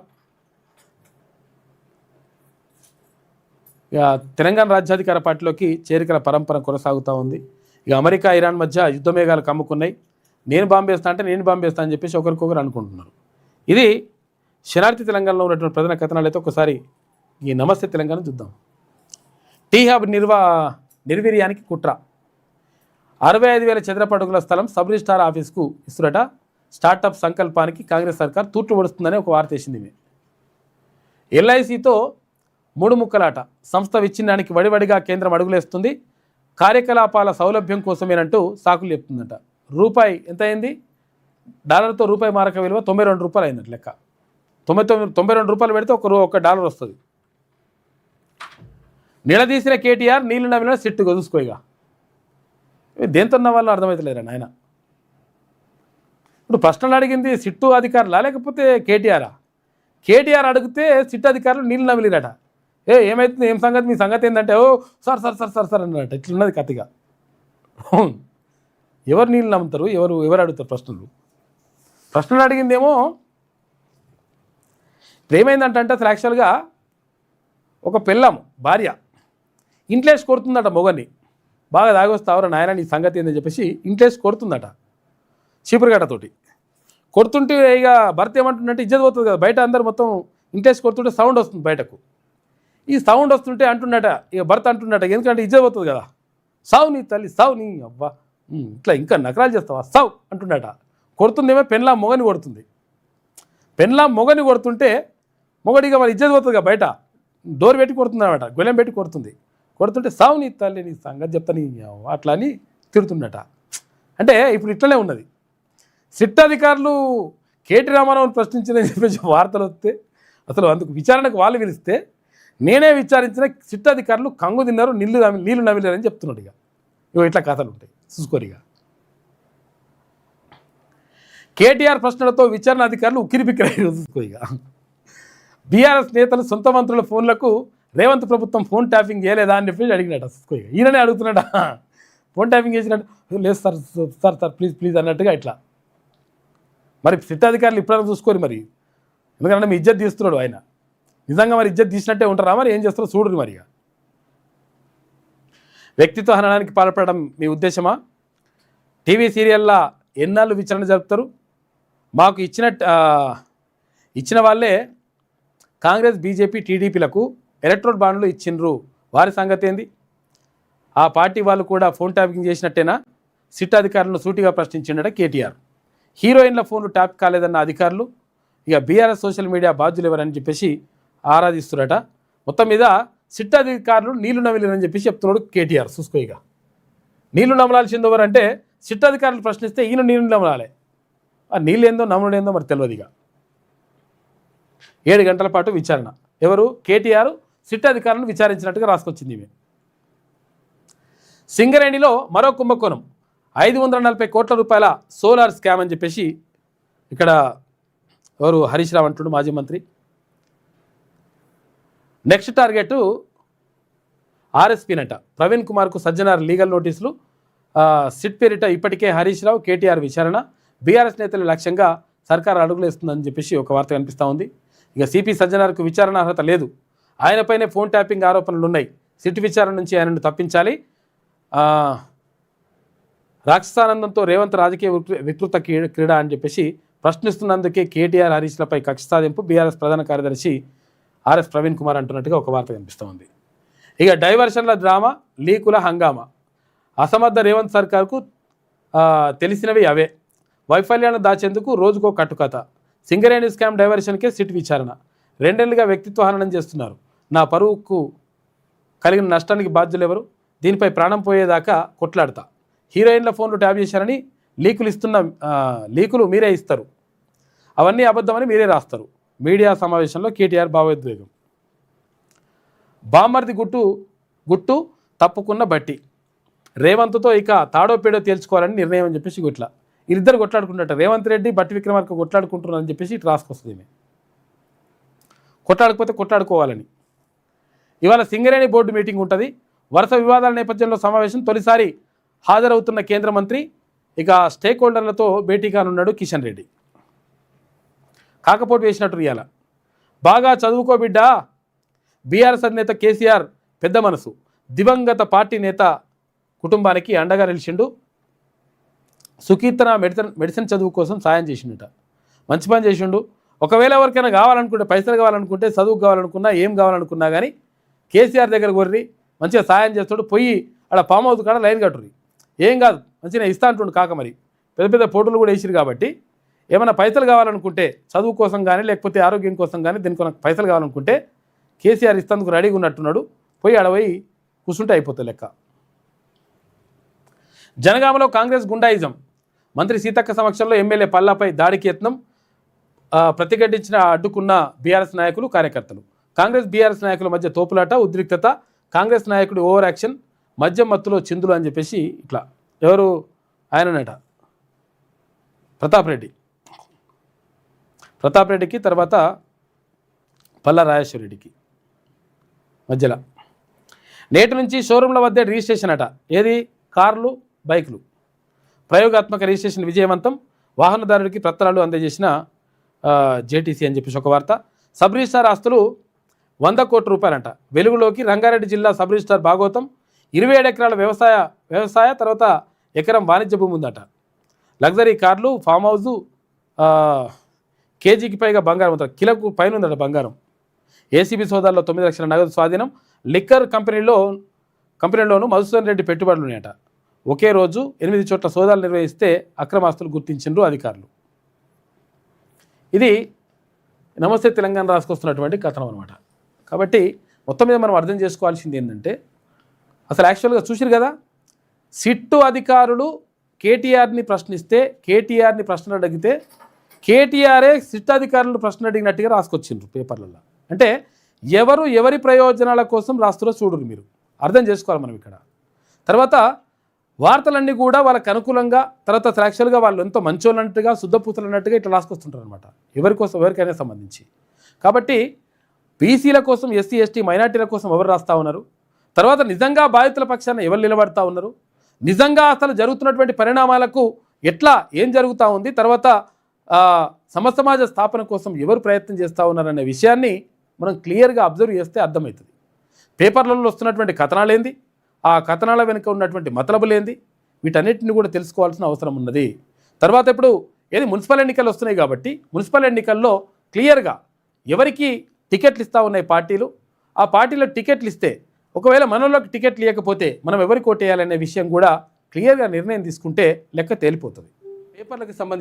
Speaker 1: ఇక తెలంగాణ రాజ్యాధికార పార్టీలోకి చేరికల పరంపర కొనసాగుతూ ఉంది. ఇక అమెరికా ఇరాన్ మధ్య యుద్ధమేఘాలు కమ్ముకున్నాయి, నేను బాంబేస్తా అంటే నేను బాంబేస్తా అని చెప్పేసి ఒకరికొకరు అనుకుంటున్నారు. ఇది శనార్థి తెలంగాణలో ఉన్నటువంటి ప్రధాన కథనాలు. అయితే ఒకసారి ఈ నమస్తే తెలంగాణ చూద్దాం. టీ హబ్ నిర్వీర్యానికి కుట్ర, 65,000 చదరపు అడుగుల స్థలం సబ్ రిజిస్ట్రార్ ఆఫీస్కు ఇస్తురట, స్టార్టప్ సంకల్పానికి కాంగ్రెస్ సర్కార్ తూట్లు పడుస్తుందని ఒక వార్త వేసింది. ఎల్ఐసితో 3 ముక్కలాట, సంస్థ విచ్ఛిన్నానికి వడివడిగా కేంద్రం అడుగులేస్తుంది, కార్యకలాపాల సౌలభ్యం కోసమేనంటూ సాకులు చెప్తుందట. రూపాయి ఎంత అయింది, డాలర్తో రూపాయి మారక విలువ 92 రూపాయలు అయిందట లెక్క. 92 రూపాయలు పెడితే ఒక డాలర్ వస్తుంది. నిలదీసిన కేటీఆర్ నీళ్లు నమిలిన సిట్టు చూసుకో. ఇక దేంతో ఉన్న వాళ్ళు అర్థమవుతలేరా నాయన. ఇప్పుడు ప్రశ్నలు అడిగింది సిట్టు అధికారులా లేకపోతే కేటీఆరా? కేటీఆర్ అడిగితే సిట్టు అధికారులు నీళ్ళు నమిలిరట. ఏమైతుంది, ఏం సంగతి, మీ సంగతి ఏంటంటే ఓ sir sir sir sir sir అన్నట. ఇట్లున్నది కత్తిగా. ఎవరు నీళ్ళు నమ్ముతారు, ఎవరు అడుగుతారు ప్రశ్నలు అడిగిందేమో. ఇప్పుడు ఏమైందంటే అసలు యాక్చువల్గా ఒక పిల్లం భార్య ఇంట్లేసి కొడుతుందట మొగని. బాగా తాగొస్తావరా నాయన నీ సంగతి ఏందని చెప్పేసి ఇంట్లేసి కొడుతుందట చీపురుగడ్డతోటి. కొడుతుంటే ఇక భర్త ఏమంటుందంటే ఇజ్జత్ పోతుంది కదా, బయట అందరు మొత్తం ఇంట్లేసి కొడుతుంటే సౌండ్ వస్తుంది బయటకు. ఈ సౌండ్ వస్తుంటే అంటున్నట, ఇక భర్త అంటున్నట, ఎందుకంటే ఇజ్జత్ పోతుంది కదా, సావు నీ తల్లి సావు నీ అవ్వా, ఇట్లా ఇంకా నకరాలు చేస్తావా సావు అంటున్నట. కొడుతుందేమో పెన్లా మొగని కొడుతుంది. పెన్లా మొగని కొడుతుంటే మొగడిగా మరి ఇజ్జత్ పోతుంది కదా, బయట డోర్ పెట్టి కొడుతుంది అనమాట, గొలెం పెట్టి కొడుతుంటే సావు నీ తల్లి నీ సంగతి చెప్తా నీ అట్లా అని తిడుతుండట. అంటే ఇప్పుడు ఇట్లనే ఉన్నది. సిట్ అధికారులు కేటీ రామారావుని ప్రశ్నించిందని చెప్పేసి వార్తలు వస్తే అసలు అందుకు విచారణకు వాళ్ళు పిలిస్తే నేనే విచారించిన సిట్ అధికారులు కంగు తిన్నారు, నీళ్లు నమిలేరని చెప్తున్నాడు. ఇక ఇట్లా కథలు ఉంటాయి చూసుకోరిగా. కేటీఆర్ ప్రశ్నలతో విచారణ అధికారులు ఉక్కిరిబిక్కిరయ్యారు చూసుకోయిగా. బీఆర్ఎస్ నేతలు సొంత మంత్రుల ఫోన్లకు రేవంత్ ప్రభుత్వం ఫోన్ ట్యాపింగ్ చేయలేదా అని చెప్పి అడిగినట్ట చూసుకోయిగా. ఈయననే అడుగుతున్నాడా ఫోన్ ట్యాపింగ్ చేసినట్టు, లేదు సార్ సార్ సార్ ప్లీజ్ అన్నట్టుగా ఇట్లా. మరి సిట్ అధికారులు ఇప్పుడైనా చూసుకోరు మరి, ఎందుకంటే మీ ఇజ్జత్ తీస్తున్నాడు ఆయన. నిజంగా మరి ఇజ్జత్ తీసినట్టే ఉంటారా, మరి ఏం చేస్తారో చూడరు. మరి వ్యక్తిత్వ హననానికి పాల్పడడం మీ ఉద్దేశమా? టీవీ సీరియల్లా ఎన్నాళ్ళు విచారణ జరుపుతారు? మాకు ఇచ్చిన వాళ్ళే కాంగ్రెస్ బీజేపీ టీడీపీలకు ఎలక్ట్రోల్ బాండ్లు ఇచ్చిండ్రు, వారి సంగతి ఏంది? ఆ పార్టీ వాళ్ళు కూడా ఫోన్ ట్యాపింగ్ చేసినట్టేనా? సిట్ అధికారులను సూటిగా ప్రశ్నించిండట కేటీఆర్. హీరోయిన్ల ఫోన్లు ట్యాప్ కాలేదన్న అధికారులు ఇక బీఆర్ఎస్ సోషల్ మీడియా బాధ్యులు ఎవరని చెప్పేసి ఆరాధిస్తున్నట. మొత్తం మీద సిట్ అధికారులు నీళ్లు నమిలేరని చెప్పేసి చెప్తున్నాడు కేటీఆర్. చూసుకోయిగా నీళ్లు నమలాల్సింది ఎవరంటే సిట్ అధికారులు ప్రశ్నిస్తే ఈయన నీళ్లు నమలాలి. ఆ నీళ్ళు ఏందో నమలు ఏందో మరి తెలియదుగా. 7 గంటల పాటు విచారణ. ఎవరు? కేటీఆర్ సిట్ అధికారులను విచారించినట్టుగా రాసుకొచ్చింది ఇవి. సింగరేణిలో మరో కుంభకోణం, 540 కోట్ల రూపాయల సోలార్ స్కామ్ అని చెప్పేసి ఇక్కడ ఎవరు హరీష్ రావు అంటుడు, మాజీ మంత్రి. నెక్స్ట్ టార్గెట్ ఆర్ఎస్పీనట. ప్రవీణ్ కుమార్కు సజ్జనార్ లీగల్ నోటీసులు. సిట్ పేరిట ఇప్పటికే హరీష్ రావు కేటీఆర్ విచారణ. బీఆర్ఎస్ నేతల లక్ష్యంగా సర్కారు అడుగులేస్తుందని చెప్పేసి ఒక వార్త కనిపిస్తూ ఉంది. ఇక సిపి సజ్జనార్కు విచారణ అర్హత లేదు, ఆయనపైనే ఫోన్ ట్యాపింగ్ ఆరోపణలు ఉన్నాయి. సిట్ విచారణ నుంచి ఆయనను తప్పించాలి. రాక్షసానందంతో రేవంత్ రాజకీయ వికృత క్రీడ అని చెప్పేసి ప్రశ్నిస్తున్నందుకే కేటీఆర్ హరీష్లపై కక్ష సాధింపు బీఆర్ఎస్ ప్రధాన కార్యదర్శి ఆర్ఎస్ ప్రవీణ్ కుమార్ అంటున్నట్టుగా ఒక వార్త కనిపిస్తూ ఉంది. ఇక డైవర్షన్ల డ్రామా, లీకుల హంగామా. అసమర్థ రేవంత్ సర్కార్కు తెలిసినవి అవే. వైఫల్యాన్ని దాచేందుకు రోజుకో కట్టుకథ. సింగరేణి స్కామ్ డైవర్షన్కే సిట్ విచారణ. 2 ఏళ్లుగా వ్యక్తిత్వ హననం చేస్తున్నారు. నా పరువుకు కలిగిన నష్టానికి బాధ్యులు ఎవరు? దీనిపై ప్రాణం పోయేదాకా కొట్లాడతా. హీరోయిన్ల ఫోన్లు ట్యాప్ చేశారని లీకులు మీరే ఇస్తారు, అవన్నీ అబద్ధమని మీరే రాస్తారు. మీడియా సమావేశంలో కేటీఆర్ భావోద్వేగం. బామ్మర్ది గుట్టు తప్పుకున్న బట్టి రేవంత్తో ఇక తాడో పేడో తేల్చుకోవాలని నిర్ణయం అని చెప్పేసి ఇట్లా వీళ్ళిద్దరు కొట్లాడుకుంటారు. రేవంత్ రెడ్డి బట్టి విక్రమార్క కొట్లాడుకుంటున్నారని చెప్పేసి ఇటు రాసుకొస్తుంది. కొట్లాడకపోతే కొట్లాడుకోవాలని. ఇవాళ సింగరేణి బోర్డు మీటింగ్ ఉంటుంది. వరుస వివాదాల నేపథ్యంలో సమావేశం. తొలిసారి హాజరవుతున్న కేంద్ర మంత్రి ఇక స్టేక్ హోల్డర్లతో భేటీ కానున్నాడు కిషన్ రెడ్డి. కాకపోటు వేసినట్టు ఇవాళ. బాగా చదువుకో బిడ్డ. బీఆర్ఎస్ అధినేత కేసీఆర్ పెద్ద మనసు. దివంగత పార్టీ నేత కుటుంబానికి అండగా నిలిచిండు. సుకీర్తన మెడిసిన్ చదువు కోసం సాయం చేసిండట. మంచి పని చేసిండు. ఒకవేళ ఎవరికైనా కావాలనుకుంటే, పైసలు కావాలనుకుంటే, చదువు కావాలనుకున్నా, ఏం కావాలనుకున్నా కానీ కేసీఆర్ దగ్గర కొర్రి మంచిగా సాయం చేస్తాడు. పోయి అక్కడ ఫామ్ హౌస్ కాడ లైన్ కట్టుర్రి, ఏం కాదు మంచిగా ఇస్తా అంటుండు. కాక మరి పెద్ద పెద్ద పోటీలు కూడా వేసిరు కాబట్టి ఏమైనా పైసలు కావాలనుకుంటే, చదువు కోసం కానీ లేకపోతే ఆరోగ్యం కోసం కానీ దీనికి పైసలు కావాలనుకుంటే కేసీఆర్ ఇస్తందుకు రెడీగా ఉన్నట్టున్నాడు. పోయి అడపోయి కూర్చుంటే అయిపోతుంది లెక్క. జనగామలో కాంగ్రెస్ గుండాయిజం. మంత్రి సీతక్క సమక్షంలో ఎమ్మెల్యే పల్లాపై దాడికి యత్నం. ప్రతిఘటించిన అడ్డుకున్న బీఆర్ఎస్ నాయకులు, కార్యకర్తలు. కాంగ్రెస్ బీఆర్ఎస్ నాయకుల మధ్య తోపులాట, ఉద్రిక్తత. కాంగ్రెస్ నాయకుడు ఓవర్ యాక్షన్, మద్యం మత్తులో చిందులు అని చెప్పేసి ఇట్లా ఎవరు ఆయననట ప్రతాప్ రెడ్డికి తర్వాత పల్లా రాజేశ్వరరెడ్డికి మధ్యలో నేటి నుంచి షోరూంల వద్ద రిజిస్ట్రేషన్ అట. ఏది? కార్లు, బైకులు. ప్రయోగాత్మక రిజిస్ట్రేషన్ విజయవంతం, వాహనదారుడికి పత్రాలు అందజేసిన జేటీసీ అని చెప్పేసి ఒక వార్త. సబ్ రిజిస్ట్రార్ ఆస్తులు 100 కోట్ల రూపాయలంట. వెలుగులోకి రంగారెడ్డి జిల్లా సబ్ రిజిస్ట్రార్ భాగవతం. 27 ఎకరాల వ్యవసాయ తర్వాత ఎకరం వాణిజ్య భూమి ఉందట. లగ్జరీ కార్లు, ఫామ్ హౌజు, కేజీకి పైగా బంగారం ఉందట. కిలోకు పైన ఉందట బంగారం. ఏసీబీ సోదాల్లో 9 లక్షల నగదు స్వాధీనం. లిక్కర్ కంపెనీలోనూ మధుసూదన్ రెడ్డి పెట్టుబడులు ఉన్నాయట. ఒకే రోజు 8 చోట్ల సోదాలు నిర్వహిస్తే అక్రమాస్తులు గుర్తించిండ్రు అధికారులు. ఇది నమస్తే తెలంగాణ రాసుకొస్తున్నటువంటి కథనం అనమాట. కాబట్టి మొత్తం మీద మనం అర్థం చేసుకోవాల్సింది ఏంటంటే, అసలు యాక్చువల్గా చూసిరు కదా, సిట్టు అధికారులు కేటీఆర్ని ప్రశ్నిస్తే, కేటీఆర్ని ప్రశ్నలు అడిగితే కేటీఆరే సిట్ అధికారులు ప్రశ్న అడిగినట్టుగా రాసుకొచ్చిండ్రు పేపర్లలో. అంటే ఎవరి ప్రయోజనాల కోసం రాస్తున్నా చూడరు, మీరు అర్థం చేసుకోవాలి మనం ఇక్కడ. తర్వాత వార్తలన్నీ కూడా వాళ్ళకి అనుకూలంగా, తర్వాత యాక్చువల్గా వాళ్ళు ఎంతో మంచోళ్ళు అన్నట్టుగా, శుద్ధపూతలు అన్నట్టుగా ఇట్లా రాసుకొస్తుంటారు అనమాట, ఎవరికైనా సంబంధించి. కాబట్టి బీసీల కోసం, ఎస్సీ ఎస్టీ మైనార్టీల కోసం ఎవరు రాస్తూ ఉన్నారు, తర్వాత నిజంగా బాధితుల పక్షాన ఎవరు నిలబడతా ఉన్నారు, నిజంగా అసలు జరుగుతున్నటువంటి పరిణామాలకు ఏం జరుగుతూ ఉంది, తర్వాత సమసమాజ స్థాపన కోసం ఎవరు ప్రయత్నం చేస్తూ ఉన్నారనే విషయాన్ని మనం క్లియర్గా అబ్జర్వ్ చేస్తే అర్థమవుతుంది. పేపర్లలో వస్తున్నటువంటి కథనాలేంది, ఆ కథనాల వెనుక ఉన్నటువంటి మతలబులేంది, వీటన్నిటిని కూడా తెలుసుకోవాల్సిన అవసరం ఉన్నది. తర్వాత ఇప్పుడు మున్సిపల్ ఎన్నికలు వస్తున్నాయి కాబట్టి మున్సిపల్ ఎన్నికల్లో క్లియర్గా ఎవరికి టికెట్లు ఇస్తూ ఉన్నాయి పార్టీలు, ఆ పార్టీలో టికెట్లు ఇస్తే ఒకవేళ మనలోకి టికెట్లు ఇవ్వకపోతే మనం ఎవరికి ఓటేయాలనే విషయం కూడా క్లియర్గా నిర్ణయం తీసుకుంటే లెక్క తేలిపోతుంది. పేపర్లకు సంబంధించి